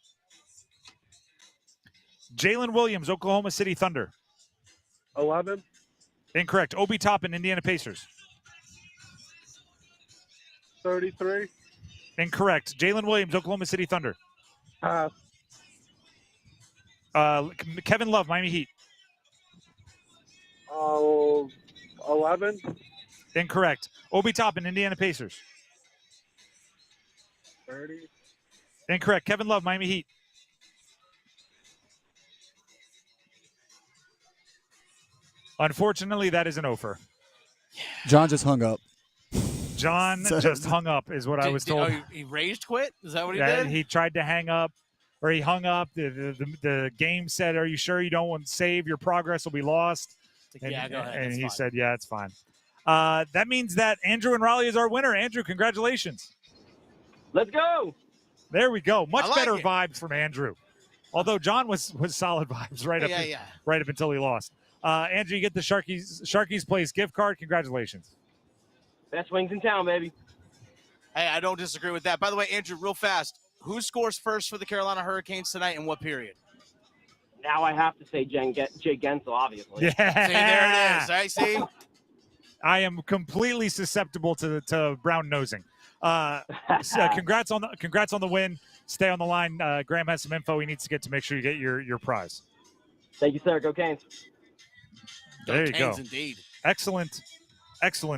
Jalen Williams, Oklahoma City Thunder. 11. Incorrect. Obi Toppin, Indiana Pacers. 33. Incorrect. Jalen Williams, Oklahoma City Thunder. Pass. Kevin Love, Miami Heat. 11. Incorrect. Obi Toppin, Indiana Pacers. 30. Incorrect. Kevin Love, Miami Heat. Unfortunately, that is an offer. John just hung up. John just hung up is what I was told. He rage quit? Is that what he Yeah, did? he tried to hang up, or he hung up. The game said, "Are you sure you don't want to save? Your progress will be lost." And, yeah, go ahead. And That's he fine. said, "Yeah, it's fine." That means that Andrew and Raleigh is our winner. Andrew, congratulations. Let's go. There we go. Much I like better it. vibes from Andrew. Although John was solid vibes right up until he lost. Andrew, you get the Sharkies Place gift card. Congratulations. Best wings in town, baby. Hey, I don't disagree with that. By the way, Andrew, real fast, who scores first for the Carolina Hurricanes tonight and what period? Now I have to say Jay Gensel, obviously. Yeah. See, there it is. I see. I am completely susceptible to brown nosing. So congrats on the win. Stay on the line. Graham has some info he needs to get to make sure you get your prize. Thank you, sir. Go Canes. There you Canes go. Indeed. Excellent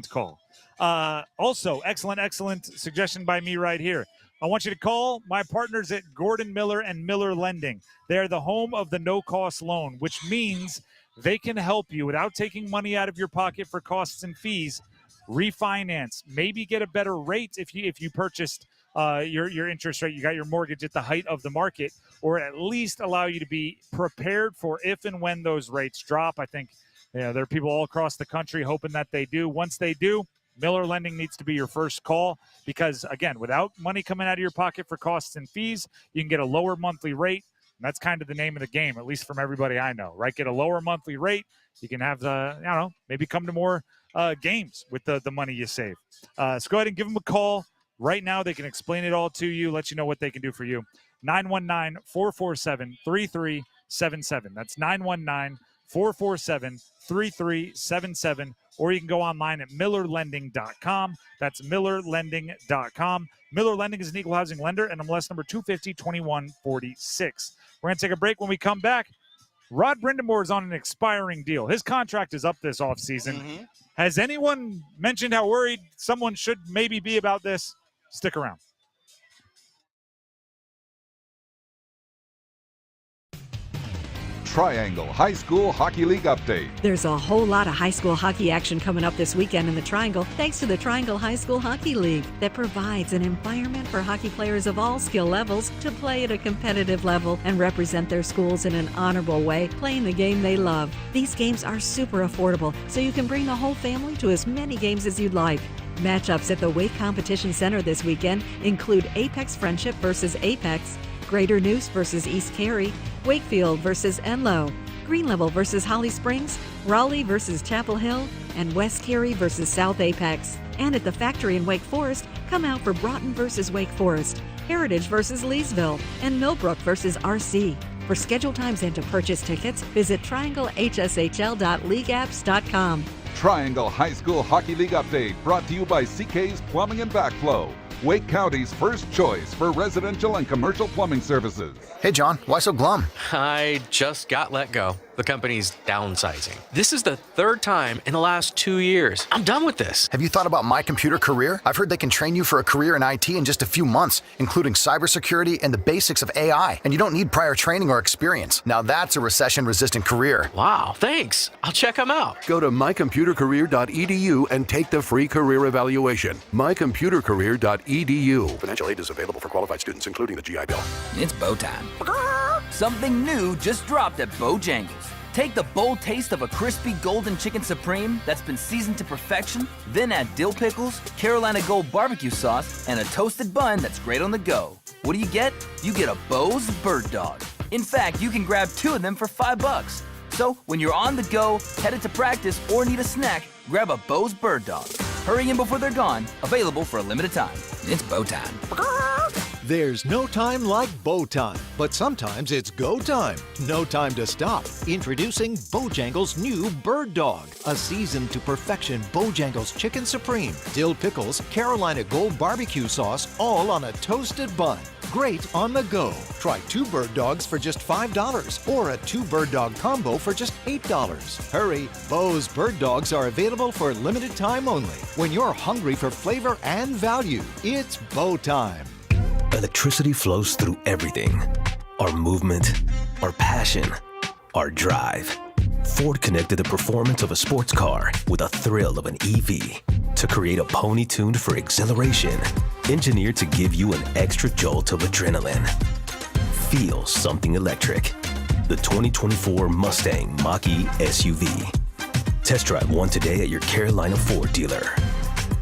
call. Excellent suggestion by me right here. I want you to call my partners at Gordon Miller and Miller Lending. They're the home of the no-cost loan, which means they can help you without taking money out of your pocket for costs and fees. Refinance, maybe get a better rate if you purchased your interest rate. You got your mortgage at the height of the market, or at least allow you to be prepared for if and when those rates drop. I think There are people all across the country hoping that they do. Once they do, Miller Lending needs to be your first call because, again, without money coming out of your pocket for costs and fees, you can get a lower monthly rate. And that's kind of the name of the game, at least from everybody I know, right? Get a lower monthly rate. You can have, maybe come to more games with the money you save. So go ahead and give them a call. Right now, they can explain it all to you, let you know what they can do for you. 919-447-3377. That's 919-447-3377. Or you can go online at millerlending.com. That's millerlending.com. Miller Lending is an equal housing lender, and MLS number 250-2146. We're going to take a break. When we come back, Rod Brindamore is on an expiring deal. His contract is up this offseason. Mm-hmm. Has anyone mentioned how worried someone should maybe be about this? Stick around. Triangle High School Hockey League update. There's a whole lot of high school hockey action coming up this weekend in the Triangle thanks to the Triangle High School Hockey League that provides an environment for hockey players of all skill levels to play at a competitive level and represent their schools in an honorable way, playing the game they love. These games are super affordable, so you can bring the whole family to as many games as you'd like. Matchups at the Wake Competition Center this weekend include Apex Friendship versus Apex, Greater Neuse versus East Cary, Wakefield versus Enloe, Greenlevel versus Holly Springs, Raleigh versus Chapel Hill, and West Cary versus South Apex. And at the Factory in Wake Forest, come out for Broughton versus Wake Forest, Heritage versus Leesville, and Millbrook versus RC. For schedule times and to purchase tickets, visit trianglehshl.leagueapps.com. Triangle High School Hockey League update brought to you by CK's Plumbing and Backflow, Wake County's first choice for residential and commercial plumbing services. Hey, John, why so glum? I just got let go. The company's downsizing. This is the third time in the last 2 years. I'm done with this. Have you thought about My Computer Career? I've heard they can train you for a career in IT in just a few months, including cybersecurity and the basics of AI. And you don't need prior training or experience. Now that's a recession-resistant career. Wow, thanks. I'll check them out. Go to mycomputercareer.edu and take the free career evaluation. mycomputercareer.edu. Financial aid is available for qualified students, including the GI Bill. It's bow time. Something new just dropped at Bojangles. Take the bold taste of a crispy golden chicken supreme that's been seasoned to perfection, then add dill pickles, Carolina Gold barbecue sauce, and a toasted bun that's great on the go. What do you get? You get a Bo's Bird Dog. In fact, you can grab 2 of them for $5. So when you're on the go, headed to practice, or need a snack, grab a Bo's Bird Dog. Hurry in before they're gone. Available for a limited time. It's bow time. There's no time like bow time, but sometimes it's go time. No time to stop. Introducing Bojangles' new Bird Dog, a seasoned to perfection Bojangles Chicken Supreme, dill pickles, Carolina Gold barbecue sauce, all on a toasted bun. Great on the go. Try 2 Bird Dogs for just $5 or a 2 Bird Dog combo for just $8. Hurry, Bo's Bird Dogs are available for limited time only. When you're hungry for flavor and value, it's bow time. Electricity flows through everything. Our movement, our passion, our drive. Ford connected the performance of a sports car with a thrill of an EV to create a pony tuned for exhilaration, engineered to give you an extra jolt of adrenaline. Feel something electric. The 2024 Mustang Mach-E SUV. Test drive one today at your Carolina Ford dealer.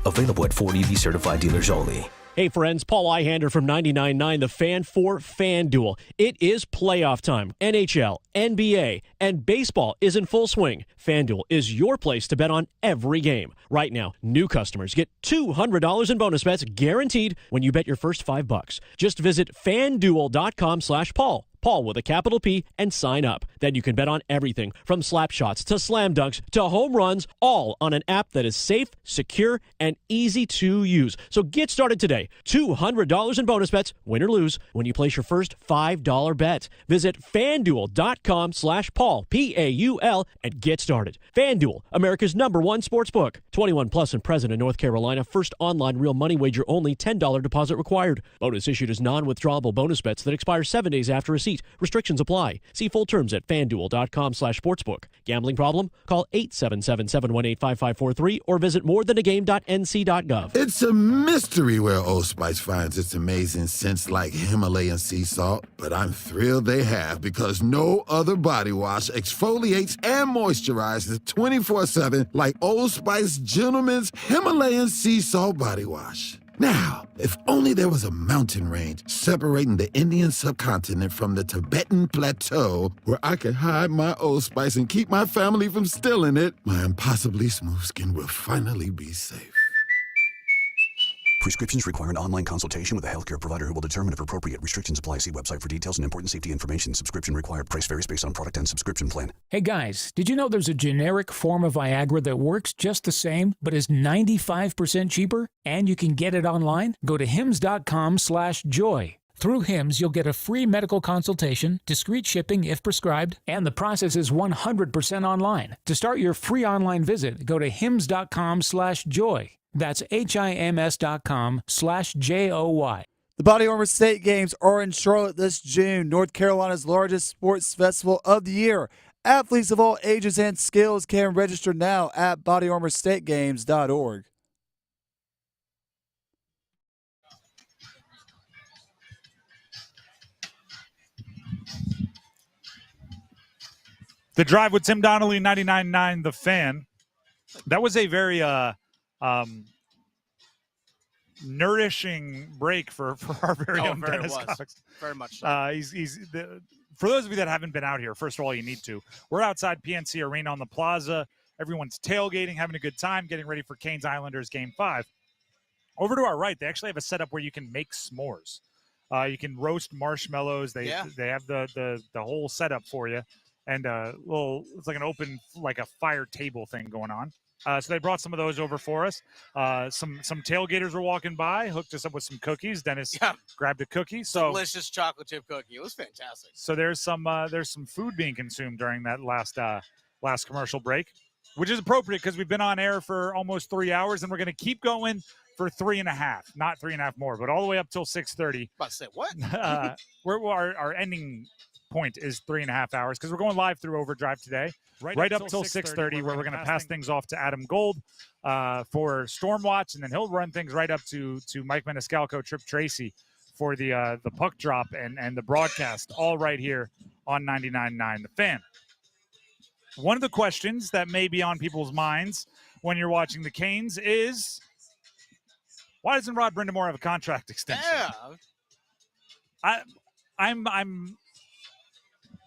Available at Ford EV certified dealers only. Hey friends, Paul Ihander from 99.9 The Fan for FanDuel. It is playoff time. NHL, NBA, and baseball is in full swing. FanDuel is your place to bet on every game. Right now, new customers get $200 in bonus bets guaranteed when you bet your first $5. Just visit FanDuel.com/Paul. Paul with a capital P, and sign up. Then you can bet on everything from slap shots to slam dunks to home runs, all on an app that is safe, secure, and easy to use. So get started today. $200 in bonus bets, win or lose, when you place your first $5 bet. Visit FanDuel.com/Paul, P-A-U-L, and get started. FanDuel, America's #1 sportsbook. 21 plus and present in North Carolina. First online real money wager only. $10 deposit required. Bonus issued as non-withdrawable bonus bets that expire 7 days after receipt. complete. Restrictions apply. See full terms at FanDuel.com/sportsbook. Gambling problem? Call 877-718-5543 or visit morethanagame.nc.gov. It's a mystery where Old Spice finds its amazing scents like Himalayan sea salt, but I'm thrilled they have because no other body wash exfoliates and moisturizes 24/7 like Old Spice Gentleman's Himalayan sea salt body wash. Now, if only there was a mountain range separating the Indian subcontinent from the Tibetan plateau where I could hide my Old Spice and keep my family from stealing it, my impossibly smooth skin will finally be safe. Prescriptions require an online consultation with a healthcare provider who will determine if appropriate. Restrictions apply. See website for details and important safety information. Subscription required. Price varies based on product and subscription plan. Hey guys, did you know there's a generic form of Viagra that works just the same, but is 95% cheaper? And you can get it online? Go to hims.com/joy. Through Hims, you'll get a free medical consultation, discreet shipping if prescribed, and the process is 100% online. To start your free online visit, go to hims.com/joy. That's HIMS.com/JOY. The Body Armor State Games are in Charlotte this June, North Carolina's largest sports festival of the year. Athletes of all ages and skills can register now at bodyarmorstategames.org. The Drive with Tim Donnelly, 99.9 The Fan. That was a very nourishing break for our very own Dennis Cox. Very much so. For those of you that haven't been out here, first of all, you need to. We're outside PNC Arena on the plaza. Everyone's tailgating, having a good time, getting ready for Canes Islanders Game 5. Over to our right, they actually have a setup where you can make s'mores. You can roast marshmallows. They have the whole setup for you. And it's like an open, like a fire table thing going on. So they brought some of those over for us. Some tailgaters were walking by, hooked us up with some cookies. Dennis grabbed a cookie. So delicious chocolate chip cookie. It was fantastic. So there's some food being consumed during that last commercial break, which is appropriate because we've been on air for almost 3 hours, and we're going to keep going for 3.5, not 3.5 more, but all the way up till 6:30. About to say what? Our ending point is 3.5 hours because we're going live through Overdrive today, right up till 6:30, where we're going to pass things off to Adam Gold for Stormwatch, and then he'll run things right up to Mike Maniscalco, Trip Tracy for the puck drop and the broadcast, all right here on 99.9 The Fan. One of the questions that may be on people's minds when you're watching the Canes is, why doesn't Rod Brindamore have a contract extension? Yeah. I'm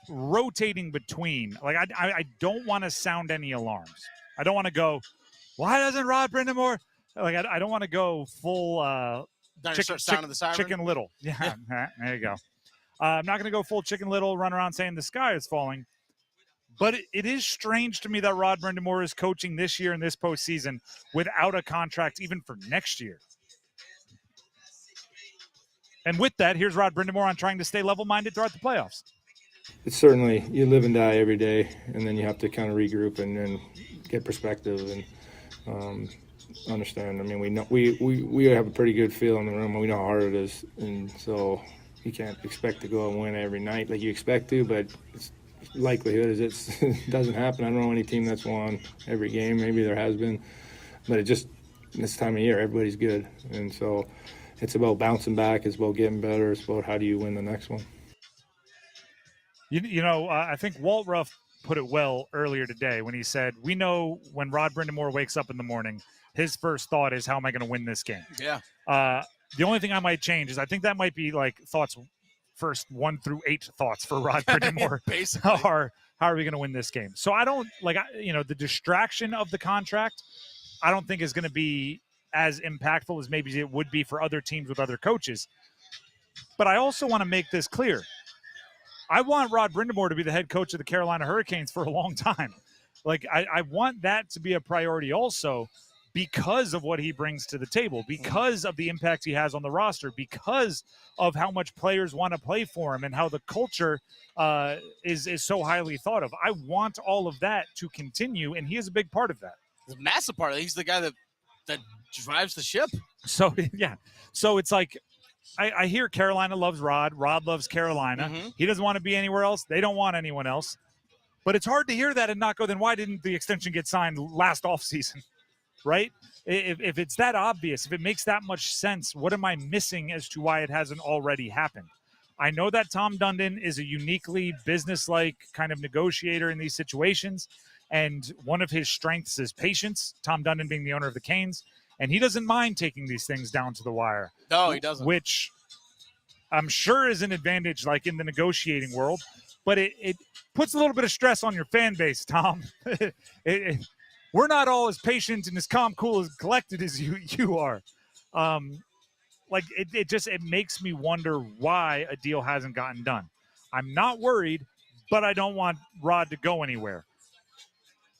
rotating between, like, I don't want to sound any alarms. I don't want to go, why doesn't Rod Brindamore, like, I don't want to go full chicken little. Yeah, there you go. I'm not going to go full Chicken Little, run around saying the sky is falling. But it is strange to me that Rod Brindamore is coaching this year in this postseason without a contract even for next year. And with that, here's Rod Brindamore on trying to stay level-minded throughout the playoffs. It's certainly, you live and die every day, and then you have to kind of regroup and get perspective and understand. I mean, we know we have a pretty good feel in the room. We know how hard it is, and so you can't expect to go and win every night like you expect to, but likelihood is it doesn't happen. I don't know any team that's won every game. Maybe there has been, but it just, this time of year, everybody's good, and so it's about bouncing back. It's about getting better. It's about how do you win the next one. You know, I think Walt Ruff put it well earlier today when he said, we know when Rod Brindamore wakes up in the morning, his first thought is, how am I going to win this game? Yeah. The only thing I might change is I think that might be like thoughts, first 1 through 8 thoughts for Rod Brindamore. Basically. How are we going to win this game? So I don't, the distraction of the contract, I don't think is going to be as impactful as maybe it would be for other teams with other coaches. But I also want to make this clear. I want Rod Brindamore to be the head coach of the Carolina Hurricanes for a long time. Like, I want that to be a priority also because of what he brings to the table, because of the impact he has on the roster, because of how much players want to play for him and how the culture is so highly thought of. I want all of that to continue, and he is a big part of that. He's a massive part of it. He's the guy that drives the ship. So, yeah. So it's like, I hear Carolina loves Rod. Rod loves Carolina. He doesn't want to be anywhere else. They don't want anyone else. But it's hard to hear that and not go, then why didn't the extension get signed last offseason, right? If it's that obvious, if it makes that much sense, what am I missing as to why it hasn't already happened? I know that Tom Dundon is a uniquely business-like kind of negotiator in these situations, and one of his strengths is patience, Tom Dundon being the owner of the Canes, and he doesn't mind taking these things down to the wire. No, he doesn't. Which I'm sure is an advantage, like in the negotiating world, but it puts a little bit of stress on your fan base, Tom. We're not all as patient and as calm, cool, as collected as you are. It makes me wonder why a deal hasn't gotten done. I'm not worried, but I don't want Rod to go anywhere.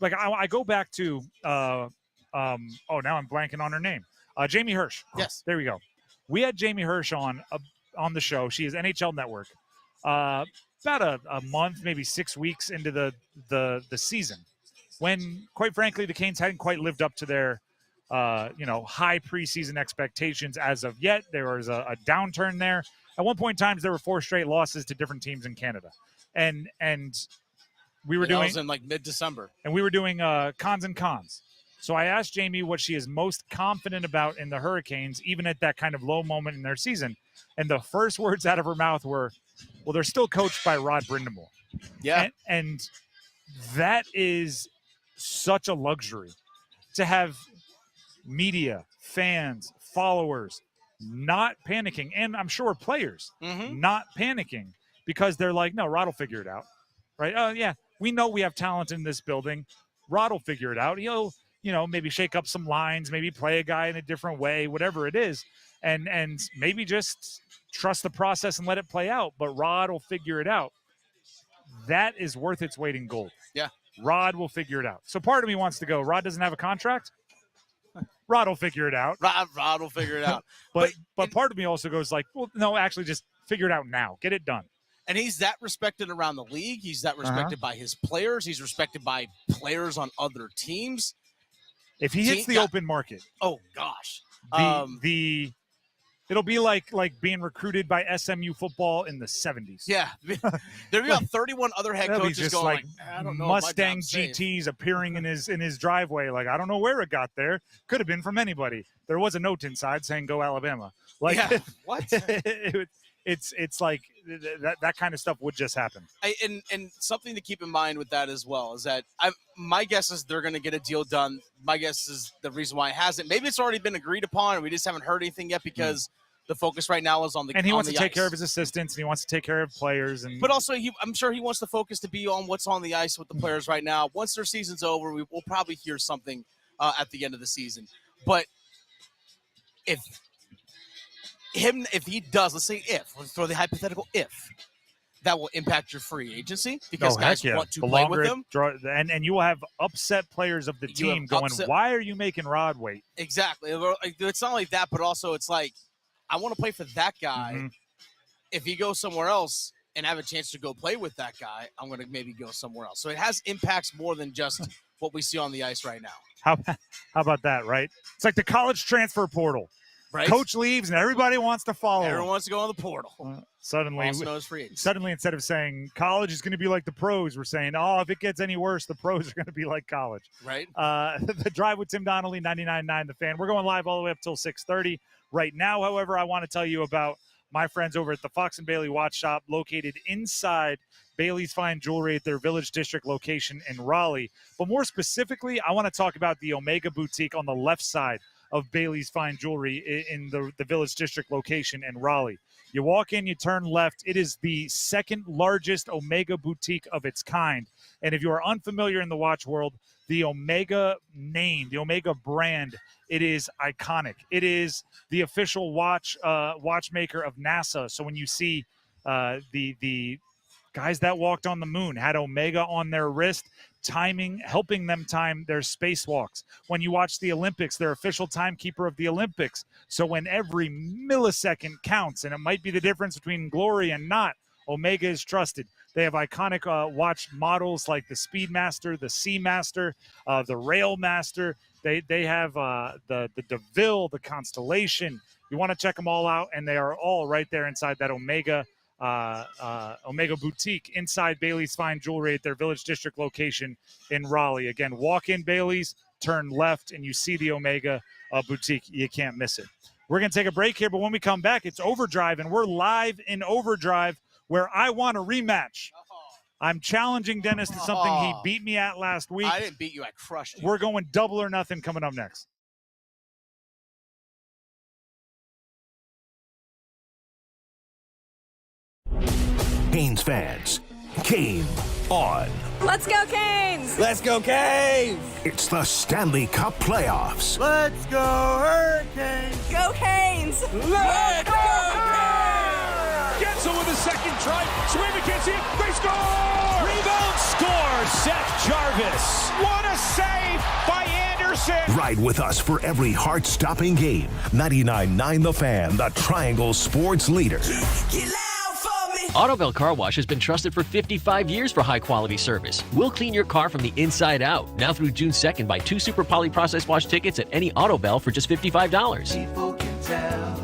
Like I go back to now I'm blanking on her name. Jamie Hirsch. Yes. There we go. We had Jamie Hirsch on the show. She is NHL Network. About a month, maybe 6 weeks into the season, when quite frankly the Canes hadn't quite lived up to their high preseason expectations as of yet. There was a downturn there. At one point in time, there were 4 straight losses to different teams in Canada, and we were doing. That was in like mid-December, and we were doing cons and cons. So I asked Jamie what she is most confident about in the Hurricanes, even at that kind of low moment in their season, and the first words out of her mouth were, "Well, they're still coached by Rod Brind'Amour." Yeah, and that is such a luxury to have media, fans, followers not panicking, and I'm sure players not panicking because they're like, no, Rod will figure it out, right? Oh, yeah, we know we have talent in this building. Rod will figure it out. He'll, maybe shake up some lines, maybe play a guy in a different way, whatever it is, and maybe just trust the process and let it play out, but Rod will figure it out. That is worth its weight in gold. Yeah. Rod will figure it out. So part of me wants to go, Rod doesn't have a contract? Rod will figure it out. Rod will figure it out. but part of me also goes like, well, no, actually just figure it out now. Get it done. And he's that respected around the league. He's that respected by his players. He's respected by players on other teams. If he hits the open market. Oh, gosh. It'll be like being recruited by SMU football in the 70s. Yeah. There'll be about 31 other head coaches just going like I don't know. Mustang GTs appearing in his driveway. Like, I don't know where it got there. Could have been from anybody. There was a note inside saying "Go Alabama." Like, yeah. What? It's like that kind of stuff would just happen. And something to keep in mind with that as well is that my guess is they're going to get a deal done. My guess is the reason why it hasn't. Maybe it's already been agreed upon, and we just haven't heard anything yet because the focus right now is on the. And he wants to take ice. care of his assistants, and he wants to take care of players, but also I'm sure he wants the focus to be on what's on the ice with the players right now. Once their season's over, we'll probably hear something at the end of the season. But if he does, let's throw the hypothetical if, that will impact your free agency because guys want to play with him. And you will have upset players of the team going, why are you making Rod wait? Exactly. It's not like that, but also it's like, I want to play for that guy. Mm-hmm. If he goes somewhere else and have a chance to go play with that guy, I'm going to maybe go somewhere else. So it has impacts more than just what we see on the ice right now. How about that, right? It's like the college transfer portal. Right? Coach leaves and everybody wants to follow. Everyone wants to go on the portal. Suddenly, instead of saying college is going to be like the pros, we're saying, oh, if it gets any worse, the pros are going to be like college. Right. The Drive with Tim Donnelly, 99.9 The Fan. We're going live all the way up till 6:30. Right now, however, I want to tell you about my friends over at the Fox and Bailey Watch Shop, located inside Bailey's Fine Jewelry at their Village District location in Raleigh. But more specifically, I want to talk about the Omega Boutique on the left side of Bailey's Fine Jewelry in the Village District location in Raleigh. You walk in, you turn left. It is the second largest Omega boutique of its kind. And if you are unfamiliar in the watch world, the Omega name, the Omega brand, it is iconic. It is the official watchmaker of NASA. So when you see the guys that walked on the moon had Omega on their wrist, helping them time their spacewalks. When you watch the Olympics, their official timekeeper of the Olympics. So when every millisecond counts, and it might be the difference between glory and not, Omega is trusted. They have iconic watch models like the Speedmaster, the Seamaster, the Railmaster. They have the DeVille, the Constellation. You want to check them all out, and they are all right there inside that Omega Boutique inside Bailey's Fine Jewelry at their Village District location in Raleigh. Again, walk in Bailey's, turn left, and you see the Omega Boutique. You can't miss it. We're going to take a break here, but when we come back, it's Overdrive, and we're live in Overdrive where I want a rematch. I'm challenging Dennis to something he beat me at last week. I didn't beat you. I crushed you. We're going double or nothing coming up next. Canes fans, game on. Let's go Canes! Let's go Canes! It's the Stanley Cup playoffs. Let's go Hurricanes! Go Canes! Let's go Canes! Gets it with a second try. Swim against it. They score! Rebound score. Seth Jarvis. What a save by Anderson. Ride with us for every heart-stopping game. 99.9 The Fan, the Triangle Sports leader. Autobell Car Wash has been trusted for 55 years for high-quality service. We'll clean your car from the inside out. Now through June 2nd, buy 2 Super Poly Process Wash tickets at any Autobell for just $55. People can tell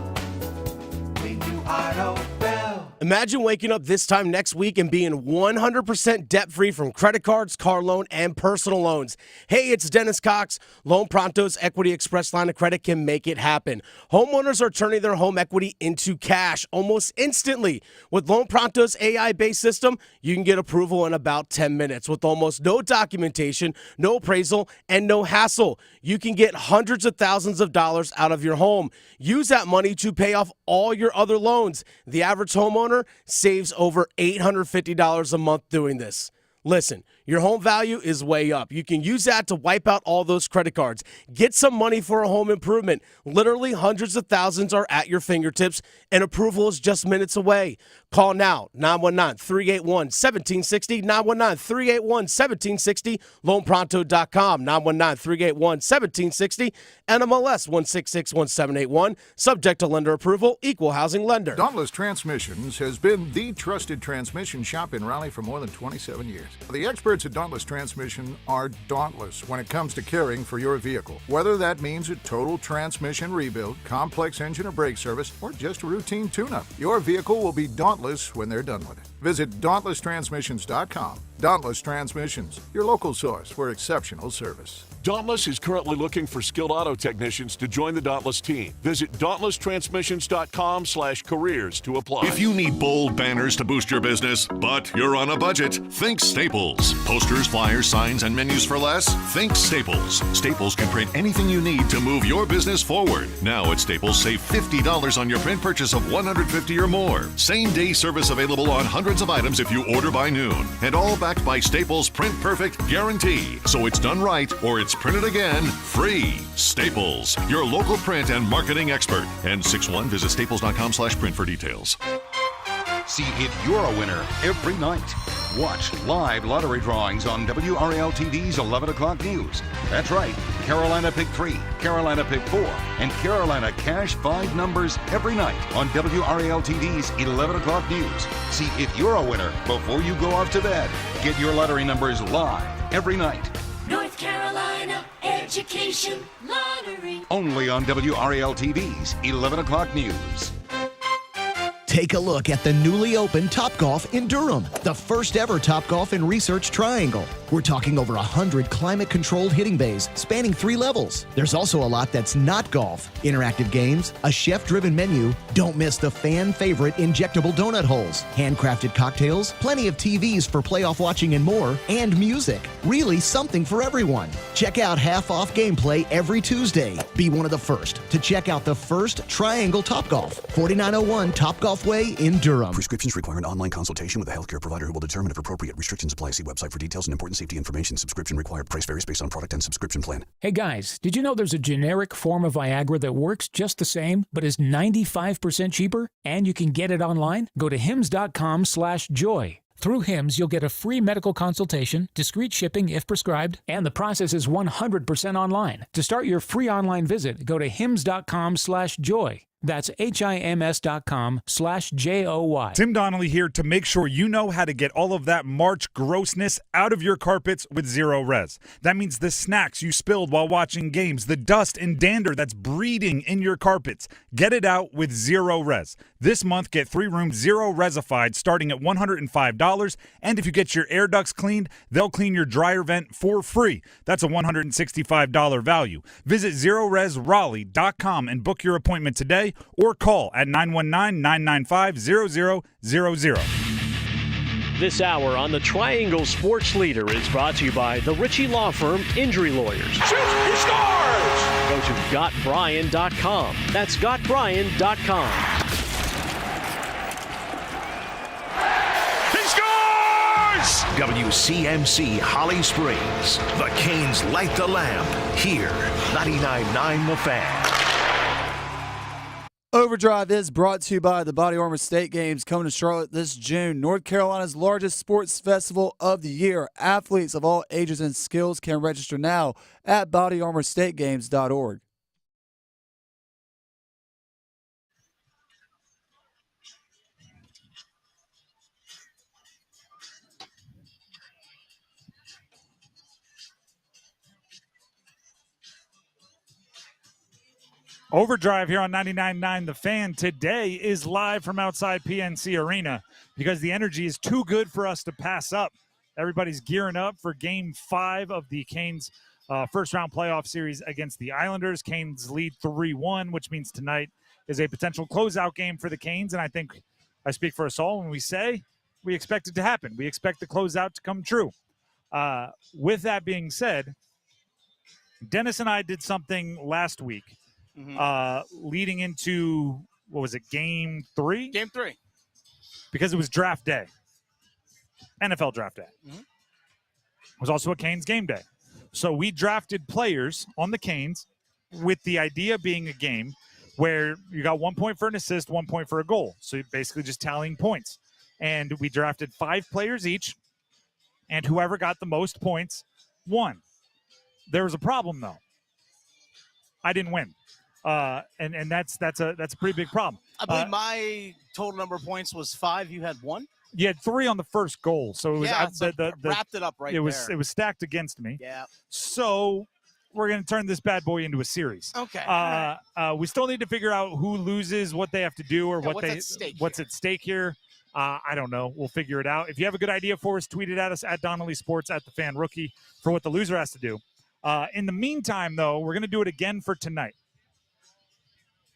when you Autobell. Imagine waking up this time next week and being 100% debt-free from credit cards, car loan, and personal loans. Hey, it's Dennis Cox. Loan Pronto's Equity Express line of credit can make it happen. Homeowners are turning their home equity into cash almost instantly. With Loan Pronto's AI-based system, you can get approval in about 10 minutes with almost no documentation, no appraisal, and no hassle. You can get hundreds of thousands of dollars out of your home. Use that money to pay off all your other loans. The average homeowner saves over $850 a month doing this. Listen, your home value is way up. You can use that to wipe out all those credit cards. Get some money for a home improvement. Literally hundreds of thousands are at your fingertips, and approval is just minutes away. Call now, 919-381-1760, 919-381-1760, loanpronto.com, 919-381-1760, NMLS 1661781, subject to lender approval, equal housing lender. Dauntless Transmissions has been the trusted transmission shop in Raleigh for more than 27 years. The experts at Dauntless Transmission are dauntless when it comes to caring for your vehicle. Whether that means a total transmission rebuild, complex engine or brake service, or just a routine tune-up, your vehicle will be dauntless when they're done with it. Visit DauntlessTransmissions.com. Dauntless Transmissions, your local source for exceptional service. Dauntless is currently looking for skilled auto technicians to join the Dauntless team. Visit DauntlessTransmissions.com/careers to apply. If you need bold banners to boost your business, but you're on a budget, think Staples. Posters, flyers, signs, and menus for less? Think Staples. Staples can print anything you need to move your business forward. Now at Staples, save $50 on your print purchase of $150 or more. Same-day service available on hundreds of items if you order by noon. And all backed by Staples' Print Perfect guarantee. So it's done right or it's printed again, free. Staples, your local print and marketing expert. N61, visit staples.com/print for details. See if you're a winner every night. Watch live lottery drawings on WRAL-TV's 11 o'clock news. That's right, Carolina Pick 3, Carolina Pick 4, and Carolina Cash 5 numbers every night on WRAL-TV's 11 o'clock news. See if you're a winner before you go off to bed. Get your lottery numbers live every night. North Carolina Education Lottery. Only on WRAL-TV's 11 o'clock news. Take a look at the newly opened Topgolf in Durham, the first ever Topgolf and Research Triangle. We're talking over 100 climate-controlled hitting bays spanning 3 levels. There's also a lot that's not golf. Interactive games, a chef-driven menu. Don't miss the fan-favorite injectable donut holes, handcrafted cocktails, plenty of TVs for playoff watching and more, and music. Really something for everyone. Check out half-off gameplay every Tuesday. Be one of the first to check out the first Triangle Topgolf, 4901 Topgolf Way in Durham. Prescriptions require an online consultation with a healthcare provider who will determine if appropriate. Restrictions apply. See website for details and important safety information. Subscription required. Price varies based on product and subscription plan. Hey guys, did you know there's a generic form of Viagra that works just the same, but is 95% cheaper? And you can get it online? Go to hims.com/joy. Through HIMS, you'll get a free medical consultation, discreet shipping if prescribed, and the process is 100% online. To start your free online visit, go to hims.com/joy. That's HIMS.com/JOY. Tim Donnelly here to make sure you know how to get all of that March grossness out of your carpets with Zero Res. That means the snacks you spilled while watching games, the dust and dander that's breeding in your carpets. Get it out with Zero Res. This month, get 3 rooms Zero Resified starting at $105. And if you get your air ducts cleaned, they'll clean your dryer vent for free. That's a $165 value. Visit ZeroResRaleigh.com and book your appointment today or call at 919-995-0000. This hour on the Triangle Sports Leader is brought to you by the Ritchie Law Firm Injury Lawyers. Shoot, he scores! Go to GotBryan.com. That's GotBryan.com. He scores! WCMC Holly Springs. The Canes light the lamp. Here, 99.9 The Fan. Overdrive is brought to you by the Body Armor State Games coming to Charlotte this June, North Carolina's largest sports festival of the year. Athletes of all ages and skills can register now at bodyarmorstategames.org. Overdrive here on 99.9 The Fan today is live from outside PNC Arena because the energy is too good for us to pass up. Everybody's gearing up for Game 5 of the Canes first-round playoff series against the Islanders. Canes lead 3-1, which means tonight is a potential closeout game for the Canes, and I think I speak for us all when we say we expect it to happen. We expect the closeout to come true. With that being said, Dennis and I did something last week. Leading into, what was it, Game 3? Game 3. Because it was draft day. NFL draft day. It was also a Canes game day. So we drafted players on the Canes with the idea being a game where you got 1 point for an assist, 1 point for a goal. So you're basically just tallying points. And we drafted 5 players each, and whoever got the most points won. There was a problem, though. I didn't win. And that's a pretty big problem. I believe my total number of points was 5. You had 1. You had 3 on the first goal, so it was wrapped it up right. It was stacked against me. Yeah. So we're gonna turn this bad boy into a series. Okay. We still need to figure out who loses, what they have to do, or what's at stake here. I don't know. We'll figure it out. If you have a good idea for us, tweet it at us at Donnelly Sports at the Fan Rookie for what the loser has to do. In the meantime, though, we're gonna do it again for tonight.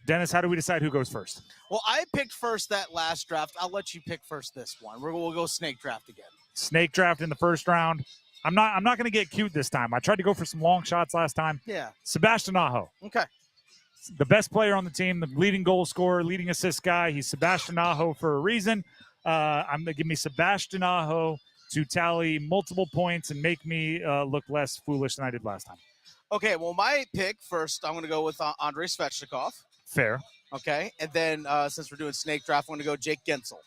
Dennis, how do we decide who goes first? Well, I picked first that last draft. I'll let you pick first this one. We'll go snake draft again. Snake draft in the first round. I'm not going to get cute this time. I tried to go for some long shots last time. Yeah. Sebastian Aho. Okay. The best player on the team, the leading goal scorer, leading assist guy. He's Sebastian Aho for a reason. I'm going to give me Sebastian Aho to tally multiple points and make me look less foolish than I did last time. Okay, well, my pick first, I'm going to go with Andrei Svechnikov. Fair. Okay, and then since we're doing snake draft, I'm going to go Jake Gensel.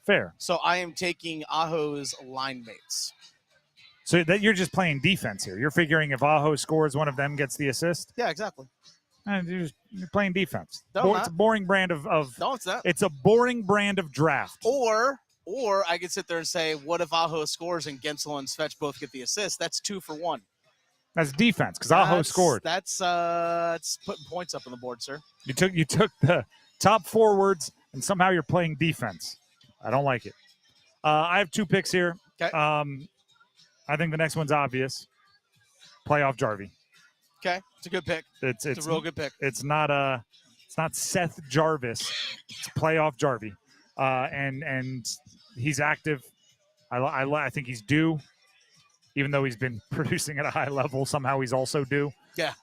Fair. So I am taking Aho's line mates. So that you're just playing defense here. You're figuring if Aho scores, one of them gets the assist? Yeah, exactly. And you're playing defense. No, it's a boring brand of No, it's not. It's a boring brand of draft. Or I could sit there and say, what if Aho scores and Gensel and Svech both get the assist? That's 2 for 1. That's defense because Aho scored. That's putting points up on the board, sir. You took the top forwards and somehow you're playing defense. I don't like it. I have 2 picks here. Okay. I think the next one's obvious. Playoff Jarvie. Okay, it's a good pick. It's a real good pick. It's not Seth Jarvis. It's playoff Jarvie, and he's active. I think he's due. Even though he's been producing at a high level, somehow he's also due. Yeah.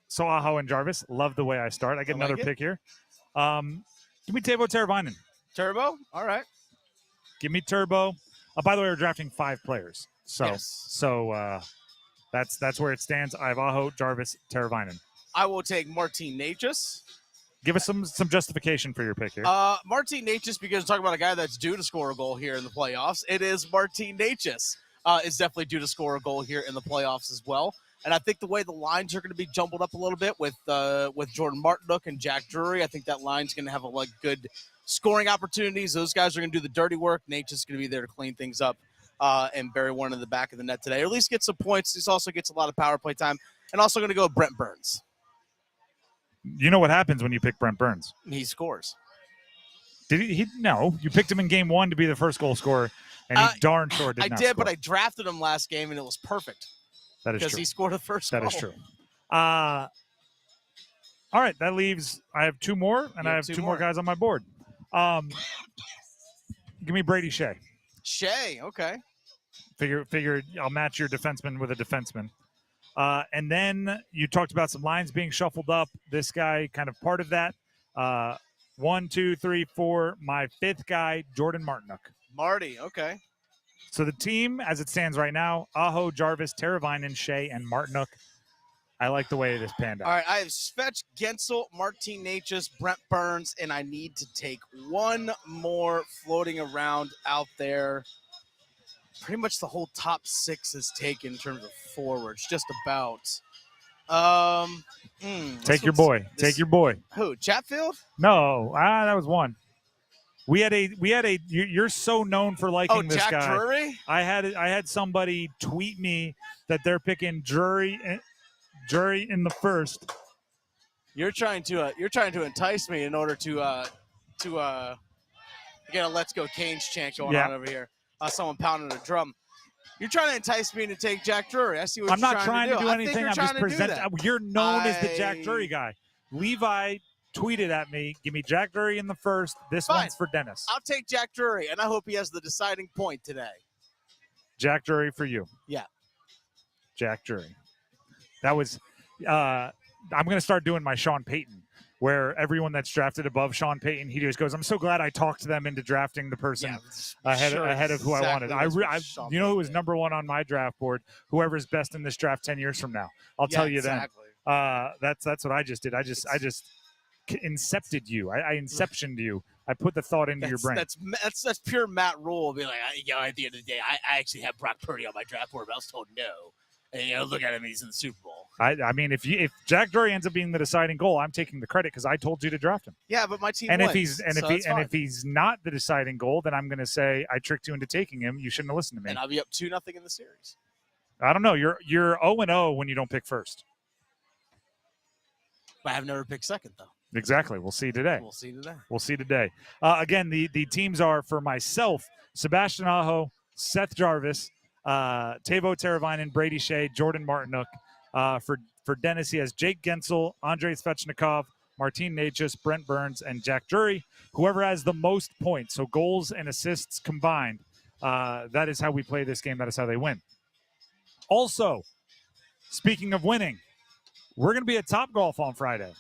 So Aho and Jarvis, love the way I start. I get another pick here. Give me Teuvo Teravainen. Turbo? All right. Give me Turbo. By the way, we're drafting 5 players. So that's where it stands. I have Aho, Jarvis, Teravainen. I will take Martin Necas. Give us some justification for your pick here. Martin Necas, because we're talking about a guy that's due to score a goal here in the playoffs. It is Martin Necas. Is definitely due to score a goal here in the playoffs as well. And I think the way the lines are going to be jumbled up a little bit with Jordan Martinook and Jack Drury, I think that line's going to have good scoring opportunities. Those guys are going to do the dirty work. Nate's just going to be there to clean things up and bury one in the back of the net today, or at least get some points. He also gets a lot of power play time, and also going to go with Brent Burns. You know what happens when you pick Brent Burns? He scores. Did he? No, you picked him in game 1 to be the first goal scorer, and he darn sure did not. I did, score. but I drafted him last game, and it was perfect. That is true. Because he scored the first goal. That is true. All right, that leaves – I have 2 more, and I have 2 more guys on my board. Give me Brady Shea. Shea, okay. Figure I'll match your defenseman with a defenseman. And then you talked about some lines being shuffled up. This guy kind of part of that. 1, 2, 3, 4. My 5th guy, Jordan Martinook. Marty, okay. So the team, as it stands right now, Aho, Jarvis, Teravainen, Shea, and Martinook. I like the way this panned out. All right, I have Svetch, Gensel, Martin Necas, Brent Burns, and I need to take one more floating around out there. Pretty much the whole top 6 is taken in terms of forwards, just about. Take your boy. Take your boy. Who? Chatfield? No, that was one. We had a. You're so known for liking this Jack guy. Drury? I had somebody tweet me that they're picking Drury in the first. You're trying to entice me in order to get a "Let's Go Canes" chant going on over here. Someone pounding a drum. You're trying to entice me to take Jack Drury. I see what I'm you're not trying to do anything. I'm just presenting. You're known as the Jack Drury guy. Levi tweeted at me, give me Jack Drury in the first. This one's for Dennis. I'll take Jack Drury, and I hope he has the deciding point today. Jack Drury for you. Yeah. Jack Drury. That was I'm going to start doing my Sean Payton, where everyone that's drafted above Sean Payton, he just goes, I'm so glad I talked them into drafting the person ahead of who I wanted. You know who was number 1 on my draft board? Whoever's best in this draft 10 years from now. I'll tell you then. That's what I just did. I just incepted you. I inceptioned you. I put the thought into your brain. That's pure Matt Rhule. Be like, at the end of the day, I actually have Brock Purdy on my draft board, but I was told no. And look at him; he's in the Super Bowl. I mean, if Jack Drury ends up being the deciding goal, I'm taking the credit because I told you to draft him. Yeah, but my team. And wins, if he's not the deciding goal, then I'm going to say I tricked you into taking him. You shouldn't have listened to me. And I'll be up 2-0 in the series. I don't know. You're 0-0 when you don't pick first. But I have never picked second though. Exactly. We'll see today. We'll see today. Again, the teams are for myself: Sebastian Aho, Seth Jarvis, Teuvo Teravainen, Brady Shea, Jordan Martinook. For Dennis, he has Jake Gensel, Andrei Svechnikov, Martin Necas, Brent Burns, and Jack Drury. Whoever has the most points, so goals and assists combined, that is how we play this game. That is how they win. Also, speaking of winning, we're going to be at Topgolf on Friday.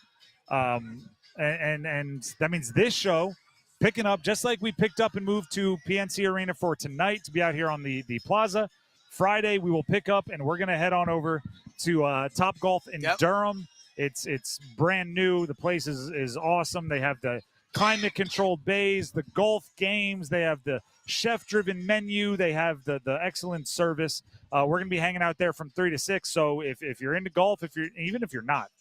And that means this show picking up just like we picked up and moved to PNC Arena for tonight to be out here on the plaza. Friday we will pick up and we're going to head on over to Topgolf in Durham. It's brand new. The place is awesome. They have the climate controlled bays, the golf games. They have the chef driven menu. They have the excellent service. We're going to be hanging out there from 3 to 6. So if you're into golf, even if you're not,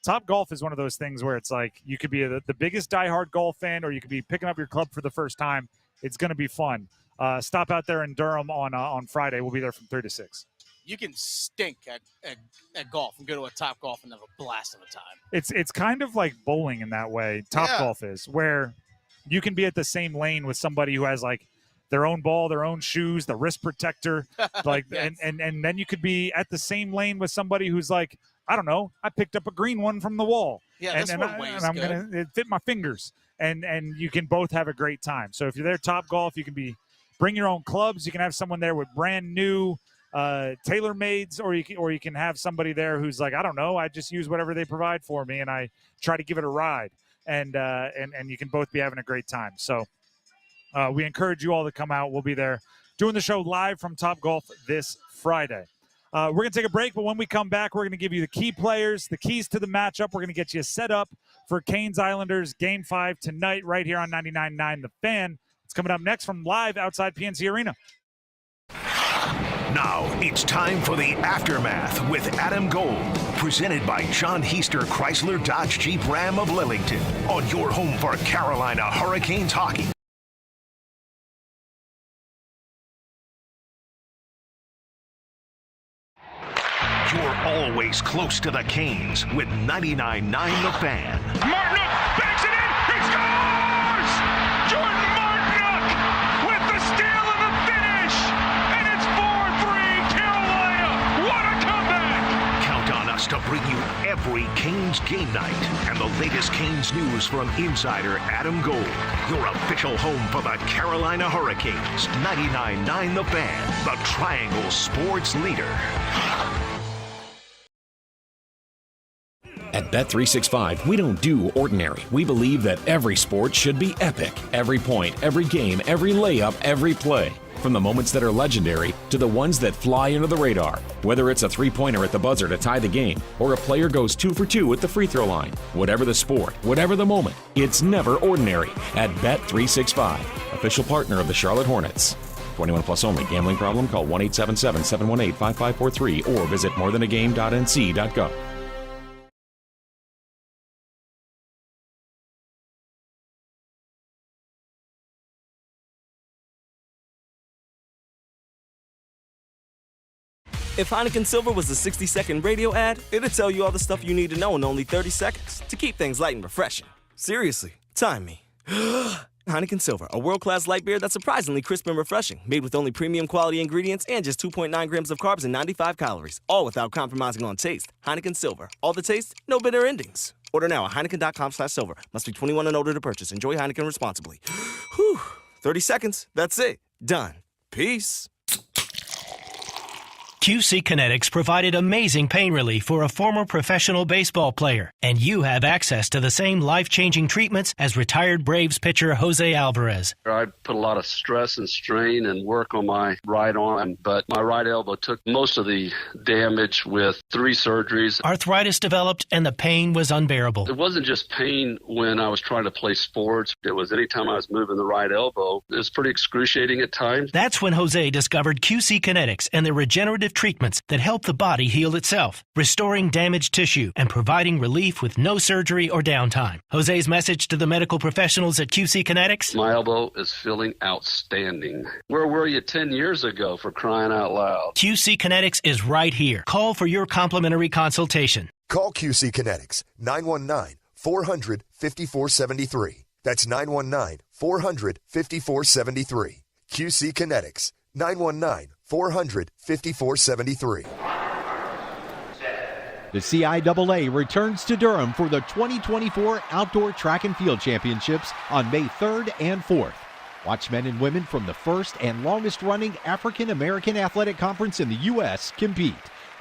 Topgolf is one of those things where it's like you could be the biggest diehard golf fan, or you could be picking up your club for the first time. It's going to be fun. Stop out there in Durham on Friday. We'll be there from 3 to 6. You can stink at golf and go to a Topgolf and have a blast of a time. It's kind of like bowling in that way. Topgolf is where you can be at the same lane with somebody who has like their own ball, their own shoes, the wrist protector, like yes. and then you could be at the same lane with somebody who's like, I don't know, I picked up a green one from the wall. Yeah, and I'm gonna fit my fingers, and you can both have a great time. So if you're there, Topgolf, you can bring your own clubs. You can have someone there with brand new tailor-mades, or you can have somebody there who's like, I don't know, I just use whatever they provide for me, and I try to give it a ride, and you can both be having a great time. So we encourage you all to come out. We'll be there doing the show live from Topgolf this Friday. We're going to take a break, but when we come back, we're going to give you the key players, the keys to the matchup. We're going to get you set up for Canes Islanders Game 5 tonight right here on 99.9 The Fan. It's coming up next from live outside PNC Arena. Now it's time for the Aftermath with Adam Gold, presented by John Heister Chrysler Dodge Jeep Ram of Lillington, on your home for Carolina Hurricanes hockey. You're always close to the Canes with 99.9 The Fan. Martinook banks it in. He scores! Jordan Martinook with the steal of the finish. And it's 4-3 Carolina. What a comeback! Count on us to bring you every Canes game night and the latest Canes news from insider Adam Gold. Your official home for the Carolina Hurricanes. 99.9 The Fan, the Triangle Sports leader. At Bet365, we don't do ordinary. We believe that every sport should be epic. Every point, every game, every layup, every play. From the moments that are legendary to the ones that fly under the radar. Whether it's a three-pointer at the buzzer to tie the game or a player goes 2 for 2 at the free throw line. Whatever the sport, whatever the moment, it's never ordinary at Bet365, official partner of the Charlotte Hornets. 21 plus only. Gambling problem? Call 1-877-718-5543 or visit morethanagame.nc.gov. If Heineken Silver was a 60-second radio ad, it'd tell you all the stuff you need to know in only 30 seconds to keep things light and refreshing. Seriously, time me. Heineken Silver, a world-class light beer that's surprisingly crisp and refreshing, made with only premium quality ingredients and just 2.9 grams of carbs and 95 calories, all without compromising on taste. Heineken Silver, all the taste, no bitter endings. Order now at Heineken.com/silver. Must be 21 and older to purchase. Enjoy Heineken responsibly. Whew, 30 seconds, that's it. Done. Peace. QC Kinetics provided amazing pain relief for a former professional baseball player, and you have access to the same life-changing treatments as retired Braves pitcher Jose Alvarez. I put a lot of stress and strain and work on my right arm, but my right elbow took most of the damage with 3 surgeries. Arthritis developed, and the pain was unbearable. It wasn't just pain when I was trying to play sports. It was anytime I was moving the right elbow. It was pretty excruciating at times. That's when Jose discovered QC Kinetics and the regenerative treatments that help the body heal itself, restoring damaged tissue and providing relief with no surgery or downtime. Jose's message to the medical professionals at QC Kinetics? My elbow is feeling outstanding. Where were you 10 years ago, for crying out loud? QC Kinetics is right here. Call for your complimentary consultation. Call QC Kinetics, 919-400-5473. That's 919-400-5473. QC Kinetics, 919-400-5473. The CIAA returns to Durham for the 2024 Outdoor Track and Field Championships on May 3rd and 4th. Watch men and women from the first and longest-running African American Athletic Conference in the U.S. compete.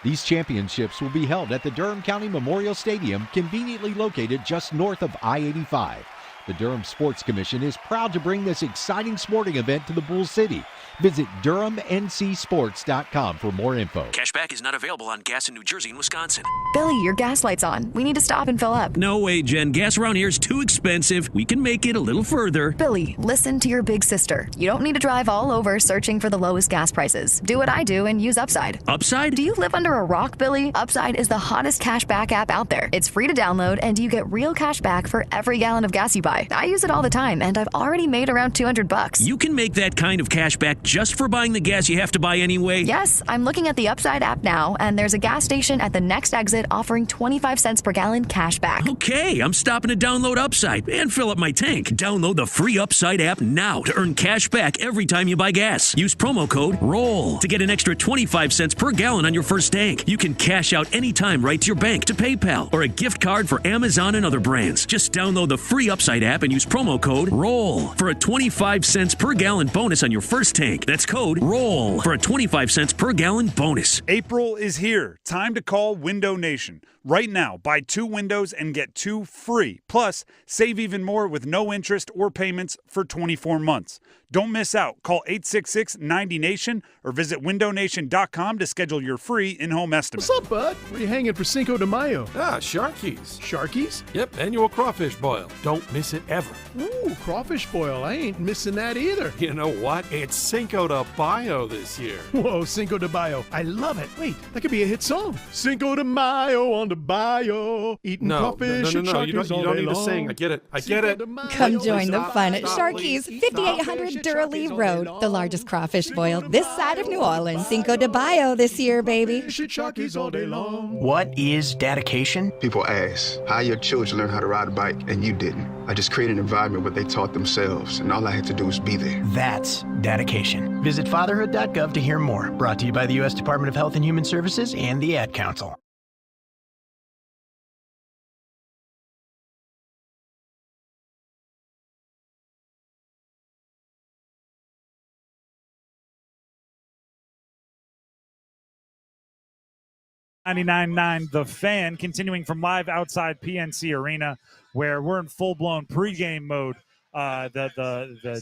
These championships will be held at the Durham County Memorial Stadium, conveniently located just north of I-85. The Durham Sports Commission is proud to bring this exciting sporting event to the Bull City. Visit DurhamNCSports.com for more info. Cashback is not available on gas in New Jersey and Wisconsin. Billy, your gas light's on. We need to stop and fill up. No way, Jen. Gas around here is too expensive. We can make it a little further. Billy, listen to your big sister. You don't need to drive all over searching for the lowest gas prices. Do what I do and use Upside. Upside? Do you live under a rock, Billy? Upside is the hottest cashback app out there. It's free to download, and you get real cash back for every gallon of gas you buy. I use it all the time, and I've already made around $200. You can make that kind of cash back just for buying the gas you have to buy anyway? Yes, I'm looking at the Upside app now, and there's a gas station at the next exit offering 25 cents per gallon cash back. Okay, I'm stopping to download Upside and fill up my tank. Download the free Upside app now to earn cash back every time you buy gas. Use promo code ROLL to get an extra 25 cents per gallon on your first tank. You can cash out anytime right to your bank, to PayPal, or a gift card for Amazon and other brands. Just download the free Upside app and use promo code ROLL for a 25 cents per gallon bonus on your first tank. That's code ROLL for a 25 cents per gallon bonus. April is here. Time to call Window Nation. Right now, buy 2 windows and get 2 free. Plus, save even more with no interest or payments for 24 months. Don't miss out. Call 866-90-NATION or visit windownation.com to schedule your free in-home estimate. What's up, bud? Where you hanging for Cinco de Mayo? Sharkies. Sharkies? Yep, annual crawfish boil. Don't miss it. visit ever. Ooh, crawfish boil. I ain't missing that either. You know what? It's Cinco de Mayo this year. Whoa, Cinco de Mayo. I love it. Wait, that could be a hit song. Cinco de Mayo on the bayou. Eating crawfish and No. You Sharkies all don't day need to long. sing. I get it. Come join the fun at Sharky's, 5800 Durham Road, the largest crawfish boil this side of New Orleans. Cinco de Mayo this year, baby. Sharkies all day long. What is dedication? People ask, how your children learn how to ride a bike and you didn't. I just created an environment where they taught themselves, and all I had to do was be there. That's dedication. Visit fatherhood.gov to hear more. Brought to you by the U.S. Department of Health and Human Services and the Ad Council. $99.9 The Fan, continuing from live outside PNC Arena, where we're in full-blown pregame mode. The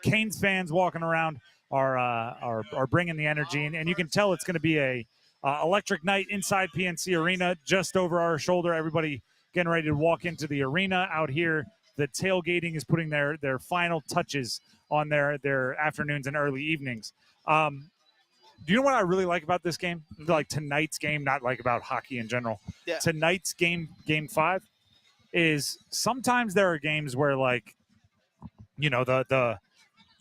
Canes fans walking around are bringing the energy, and you can tell it's going to be a electric night inside PNC Arena. Just over our shoulder, everybody getting ready to walk into the arena out here. The tailgating is putting their final touches on their afternoons and early evenings. Do you know what I really like about this game? Like tonight's game, not like about hockey in general. Yeah. Tonight's game 5, is sometimes there are games where, like, you know, the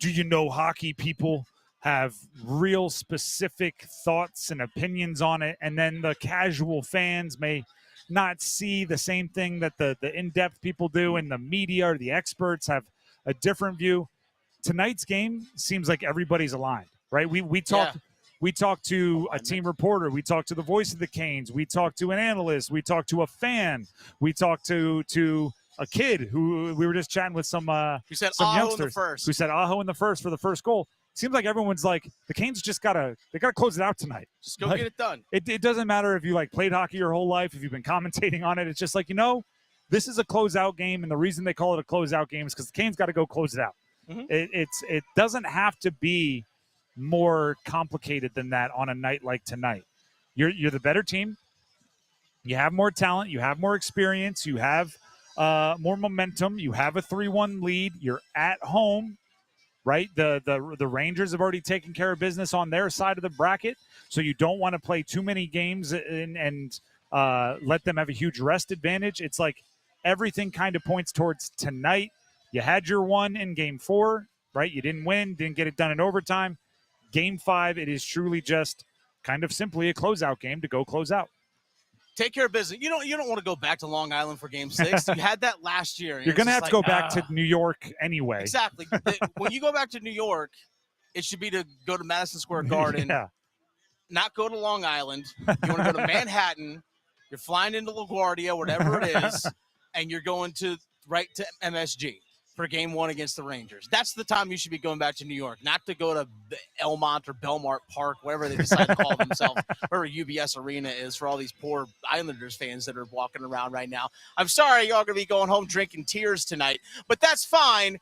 do you know hockey people have real specific thoughts and opinions on it, and then the casual fans may not see the same thing that the in-depth people do, and the media or the experts have a different view. Tonight's game seems like everybody's aligned, right? We talked. Yeah. We talked to a team reporter. We talked to the voice of the Canes. We talked to an analyst. We talked to a fan. We talked to a kid who we were just chatting with some youngsters who said Aho in the first for the first goal. Seems like everyone's like, the Canes just gotta close it out tonight. Just go get it done. It doesn't matter if you like played hockey your whole life, if you've been commentating on it. It's just like, you know, this is a closeout game, and the reason they call it a closeout game is because the Canes got to go close it out. Mm-hmm. It doesn't have to be more complicated than that on a night like tonight. You're the better team. You have more talent. You have more experience. You have more momentum. You have a 3-1 lead. You're at home, right? The Rangers have already taken care of business on their side of the bracket, so you don't want to play too many games and let them have a huge rest advantage. It's like everything kind of points towards tonight. You had your one in Game 4, right? You didn't win, didn't get it done in overtime. Game 5, it is truly just kind of simply a closeout game to go close out. Take care of business. You don't want to go back to Long Island for Game 6. You had that last year. You're going to have to go back to New York anyway. Exactly. When you go back to New York, it should be to go to Madison Square Garden, not go to Long Island. You want to go to Manhattan. You're flying into LaGuardia, whatever it is, and you're going right to MSG for Game 1 against the Rangers. That's the time you should be going back to New York, not to go to Elmont or Belmont Park, whatever they decide to call themselves, or UBS Arena is for all these poor Islanders fans that are walking around right now. I'm sorry y'all going to be going home drinking tears tonight, but that's fine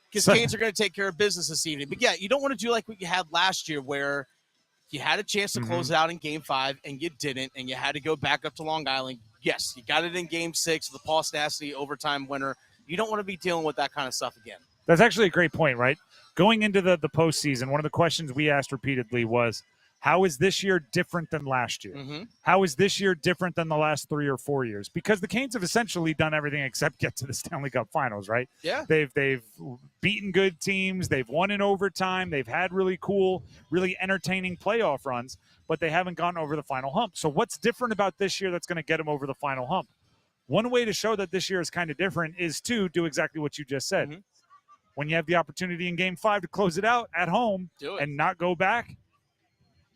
because Canes are going to take care of business this evening. But, yeah, you don't want to do like what you had last year where you had a chance to close it out in Game 5 and you didn't, and you had to go back up to Long Island. Yes, you got it in Game 6, the Paul Stastny overtime winner. You don't want to be dealing with that kind of stuff again. That's actually a great point, right? Going into the postseason, one of the questions we asked repeatedly was, how is this year different than last year? Mm-hmm. How is this year different than the last 3 or 4 years? Because the Canes have essentially done everything except get to the Stanley Cup Finals, right? Yeah. They've beaten good teams. They've won in overtime. They've had really cool, really entertaining playoff runs, but they haven't gotten over the final hump. So what's different about this year that's going to get them over the final hump? One way to show that this year is kind of different is to do exactly what you just said. Mm-hmm. When you have the opportunity in Game 5 to close it out at home and not go back,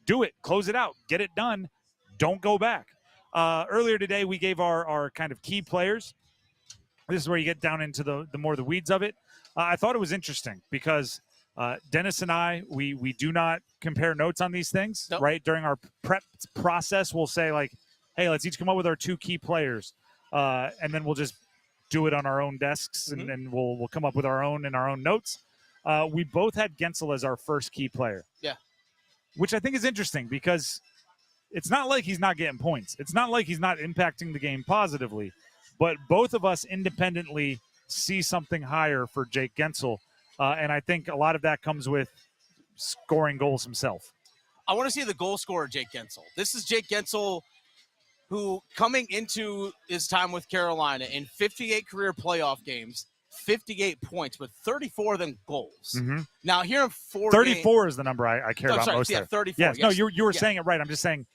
do it. Close it out. Get it done. Don't go back. Earlier today, we gave our kind of key players. This is where you get down into the more the weeds of it. I thought it was interesting because Dennis and I, we do not compare notes on these things, right? During our prep process, we'll say, like, hey, let's each come up with our 2 key players. And then we'll just do it on our own desks, and then we'll come up with our own notes. We both had Gensel as our first key player. Yeah. Which I think is interesting because it's not like he's not getting points. It's not like he's not impacting the game positively. But both of us independently see something higher for Jake Gensel. And I think a lot of that comes with scoring goals himself. I want to see the goal scorer, Jake Gensel. This is Jake Gensel, who coming into his time with Carolina in 58 career playoff games, 58 points, with 34 of them goals. Mm-hmm. Now, here in 34 is the number I care about most. Yeah, 34. Yes. No, you were Yeah. saying it right. I'm just saying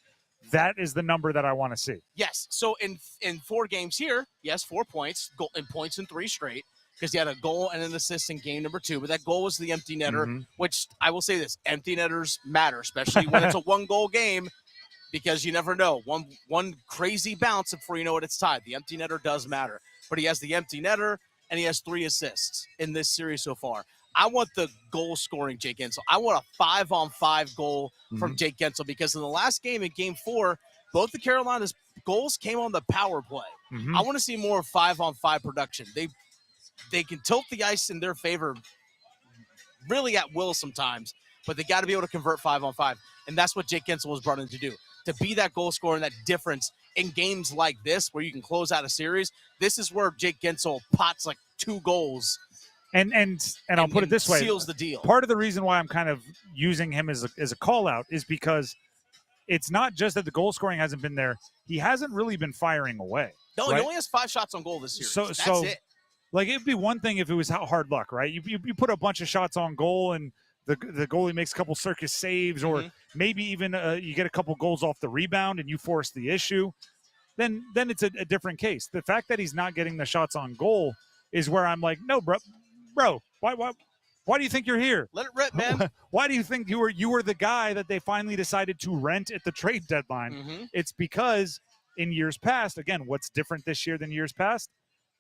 that is the number that I want to see. Yes. So in 4 games here, yes, 4 points, goal and points in 3 straight, because he had a goal and an assist in game number 2. But that goal was the empty netter, which I will say this: empty netters matter, especially when it's a 1-goal game, because you never know. One crazy bounce before you know it, it's tied. The empty netter does matter. But he has the empty netter, and he has 3 assists in this series so far. I want the goal-scoring Jake Gensel. I want a 5-on-5 goal from Jake Gensel, because in the last game, in Game 4, both the Carolinas' goals came on the power play. I want to see more 5-on-5 production. They can tilt the ice in their favor really at will sometimes, but they got to be able to convert 5-on-5, and that's what Jake Gensel was brought in to do. To be that goal scorer and that difference in games like this where you can close out a series, this is where Jake Gensel pots like 2 goals. And I'll put it this way. Seals the deal. Part of the reason why I'm kind of using him as a call-out is because it's not just that the goal scoring hasn't been there. He hasn't really been firing away. No, right? he only has 5 shots on goal this series. That's it. Like, it'd be one thing if it was hard luck, right? You put a bunch of shots on goal and the goalie makes a couple circus saves, or maybe even you get a couple goals off the rebound and you force the issue, then it's a different case. The fact that he's not getting the shots on goal is where I'm like, no, bro, why do you think you're here? Let it rip, man. Why do you think you were the guy that they finally decided to rent at the trade deadline? It's because in years past, again, what's different this year than years past?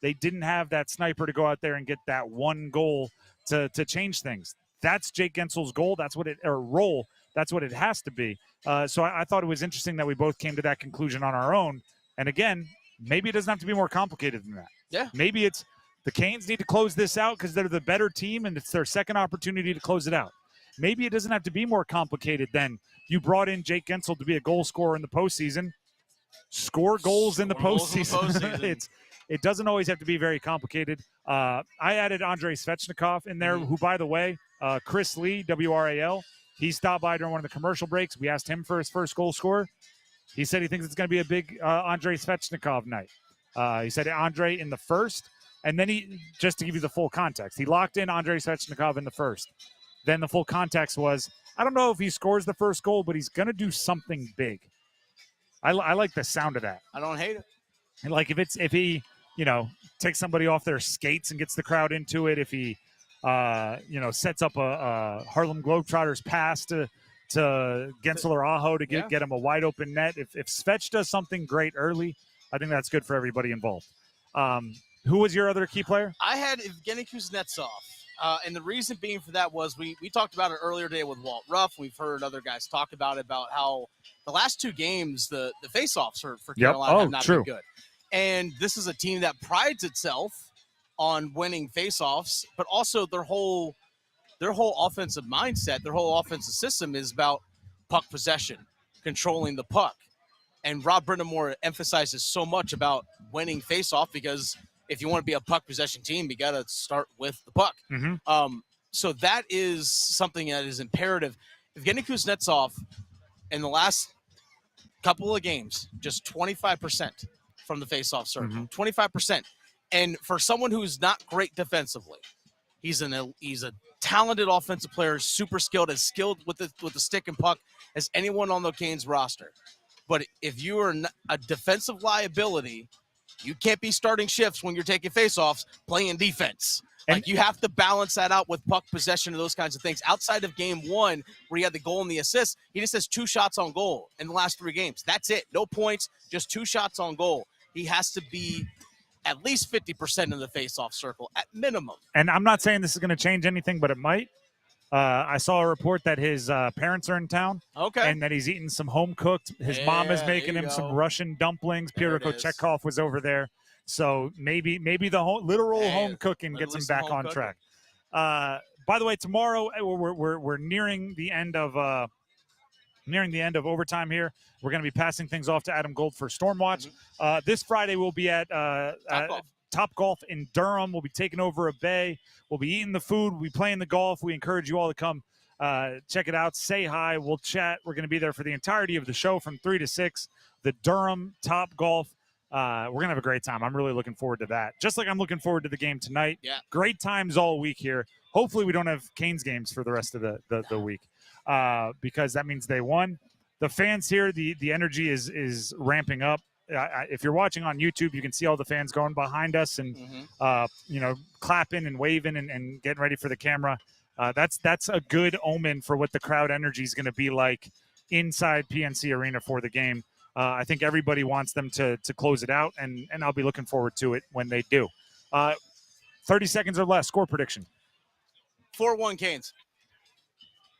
They didn't have that sniper to go out there and get that one goal to change things. That's Jake Gensel's goal. That's what role. That's what it has to be. So I thought it was interesting that we both came to that conclusion on our own. And again, maybe it doesn't have to be more complicated than that. Yeah. Maybe it's the Canes need to close this out because they're the better team and it's their second opportunity to close it out. Maybe it doesn't have to be more complicated than you brought in Jake Gensel to be a goal scorer in the postseason. Score goals in the postseason. It doesn't always have to be very complicated. I added Andrei Svechnikov in there, who, by the way, Chris Lee, WRAL, he stopped by during one of the commercial breaks. We asked him for his first goal scorer. He said he thinks it's going to be a big Andrei Svechnikov night. He said Andrei in the first, and then just to give you the full context, he locked in Andrei Svechnikov in the first. Then the full context was, I don't know if he scores the first goal, but he's going to do something big. I like the sound of that. I don't hate it. And like if he takes somebody off their skates and gets the crowd into it, if he sets up a Harlem Globetrotters pass to Gensel or Aho to get him a wide open net. If Svech does something great early, I think that's good for everybody involved. Who was your other key player? I had Evgeny Kuznetsov. And the reason being for that was we talked about it earlier today with Walt Ruff. We've heard other guys talk about how the last 2 games, the face-offs for Carolina have not been good. And this is a team that prides itself on winning face-offs, but also their whole offensive mindset, their whole offensive system is about puck possession, controlling the puck. And Rob Brindamore emphasizes so much about winning face-off because if you want to be a puck possession team, you got to start with the puck. So that is something that is imperative. Evgeny Kuznetsov in the last couple of games, just 25% from the face-off circle, 25%. And for someone who's not great defensively, he's a talented offensive player, super skilled, as skilled with the stick and puck as anyone on the Canes roster. But if you are a defensive liability, you can't be starting shifts when you're taking face-offs playing defense. Like, you have to balance that out with puck possession and those kinds of things. Outside of game 1, where he had the goal and the assist, he just has 2 shots on goal in the last 3 games. That's it. No points, just 2 shots on goal. He has to be at least 50% in the face-off circle at minimum. And I'm not saying this is going to change anything, but it might. I saw a report that his parents are in town. Okay. And that he's eating some home-cooked. His mom is making him some Russian dumplings. Pyotr Kochetkov was over there. So maybe the literal home cooking gets him back on track. By the way, tomorrow we're nearing the end of overtime here. We're going to be passing things off to Adam Gold for Stormwatch. This Friday we'll be at Top Golf in Durham. We'll be taking over a bay. We'll be eating the food. We'll be playing the golf. We encourage you all to come check it out. Say hi. We'll chat. We're going to be there for the entirety of the show from 3 to 6. The Durham Top Golf. We're going to have a great time. I'm really looking forward to that. Just like I'm looking forward to the game tonight. Yeah. Great times all week here. Hopefully we don't have Canes games for the rest of the week because that means they won. The fans here, the energy is ramping up. If you're watching on YouTube, you can see all the fans going behind us and, clapping and waving and getting ready for the camera. That's a good omen for what the crowd energy is going to be like inside PNC Arena for the game. I think everybody wants them to close it out, and I'll be looking forward to it when they do. 30 seconds or less, score prediction. 4-1 Canes.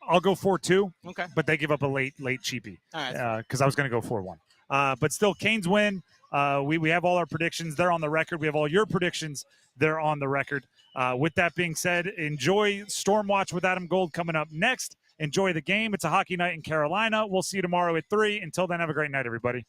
I'll go 4-2. Okay. But they give up a late cheapie. All right. Because I was going to go 4-1. But still, Canes win. We have all our predictions. They're on the record. We have all your predictions. They're on the record. With that being said, enjoy Stormwatch with Adam Gold coming up next. Enjoy the game. It's a hockey night in Carolina. We'll see you tomorrow at 3. Until then, have a great night, everybody.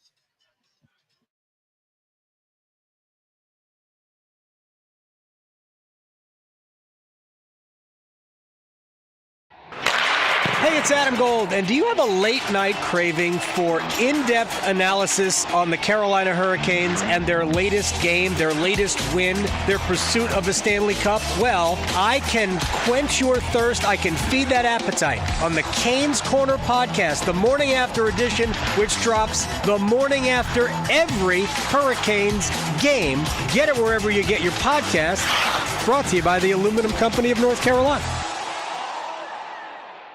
Hey, it's Adam Gold, and do you have a late-night craving for in-depth analysis on the Carolina Hurricanes and their latest game, their latest win, their pursuit of the Stanley Cup? Well, I can quench your thirst. I can feed that appetite on the Canes Corner podcast, the morning after edition, which drops the morning after every Hurricanes game. Get it wherever you get your podcast. Brought to you by the Aluminum Company of North Carolina.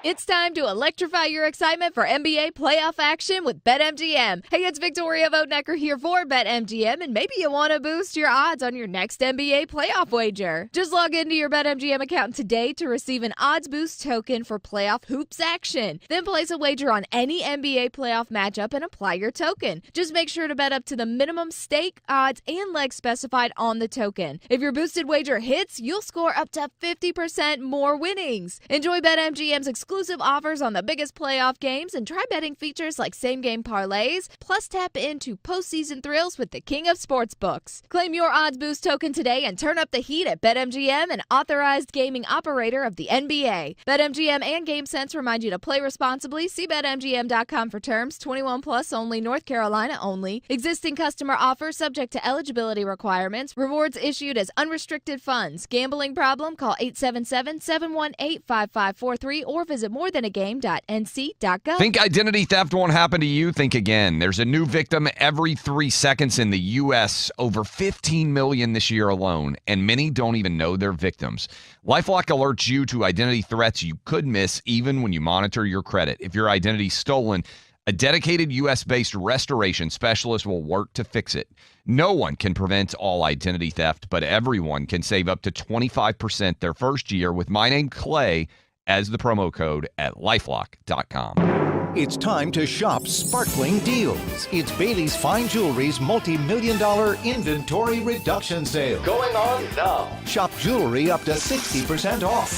It's time to electrify your excitement for NBA playoff action with BetMGM. Hey, it's Victoria Vodnecker here for BetMGM, and maybe you want to boost your odds on your next NBA playoff wager. Just log into your BetMGM account today to receive an odds boost token for playoff hoops action. Then place a wager on any NBA playoff matchup and apply your token. Just make sure to bet up to the minimum stake, odds, and legs specified on the token. If your boosted wager hits, you'll score up to 50% more winnings. Enjoy BetMGM's exclusive offers on the biggest playoff games and try betting features like same-game parlays, plus tap into postseason thrills with the king of sportsbooks. Claim your odds boost token today and turn up the heat at BetMGM, an authorized gaming operator of the NBA. BetMGM and GameSense remind you to play responsibly. See BetMGM.com for terms. 21 plus only, North Carolina only. Existing customer offer subject to eligibility requirements. Rewards issued as unrestricted funds. Gambling problem? Call 877-718-5543 or visit morethanagame.nc.gov. Think identity theft won't happen to you? Think again. There's a new victim every 3 seconds in the U.S., over 15 million this year alone, and many don't even know they're victims. LifeLock alerts you to identity threats you could miss even when you monitor your credit. If your identity's stolen, a dedicated U.S.-based restoration specialist will work to fix it. No one can prevent all identity theft, but everyone can save up to 25% their first year with my name, Clay, as the promo code at LifeLock.com. It's time to shop sparkling deals. It's Bailey's Fine Jewelry's multi-million-dollar inventory reduction sale. Going on now. Shop jewelry up to 60% off.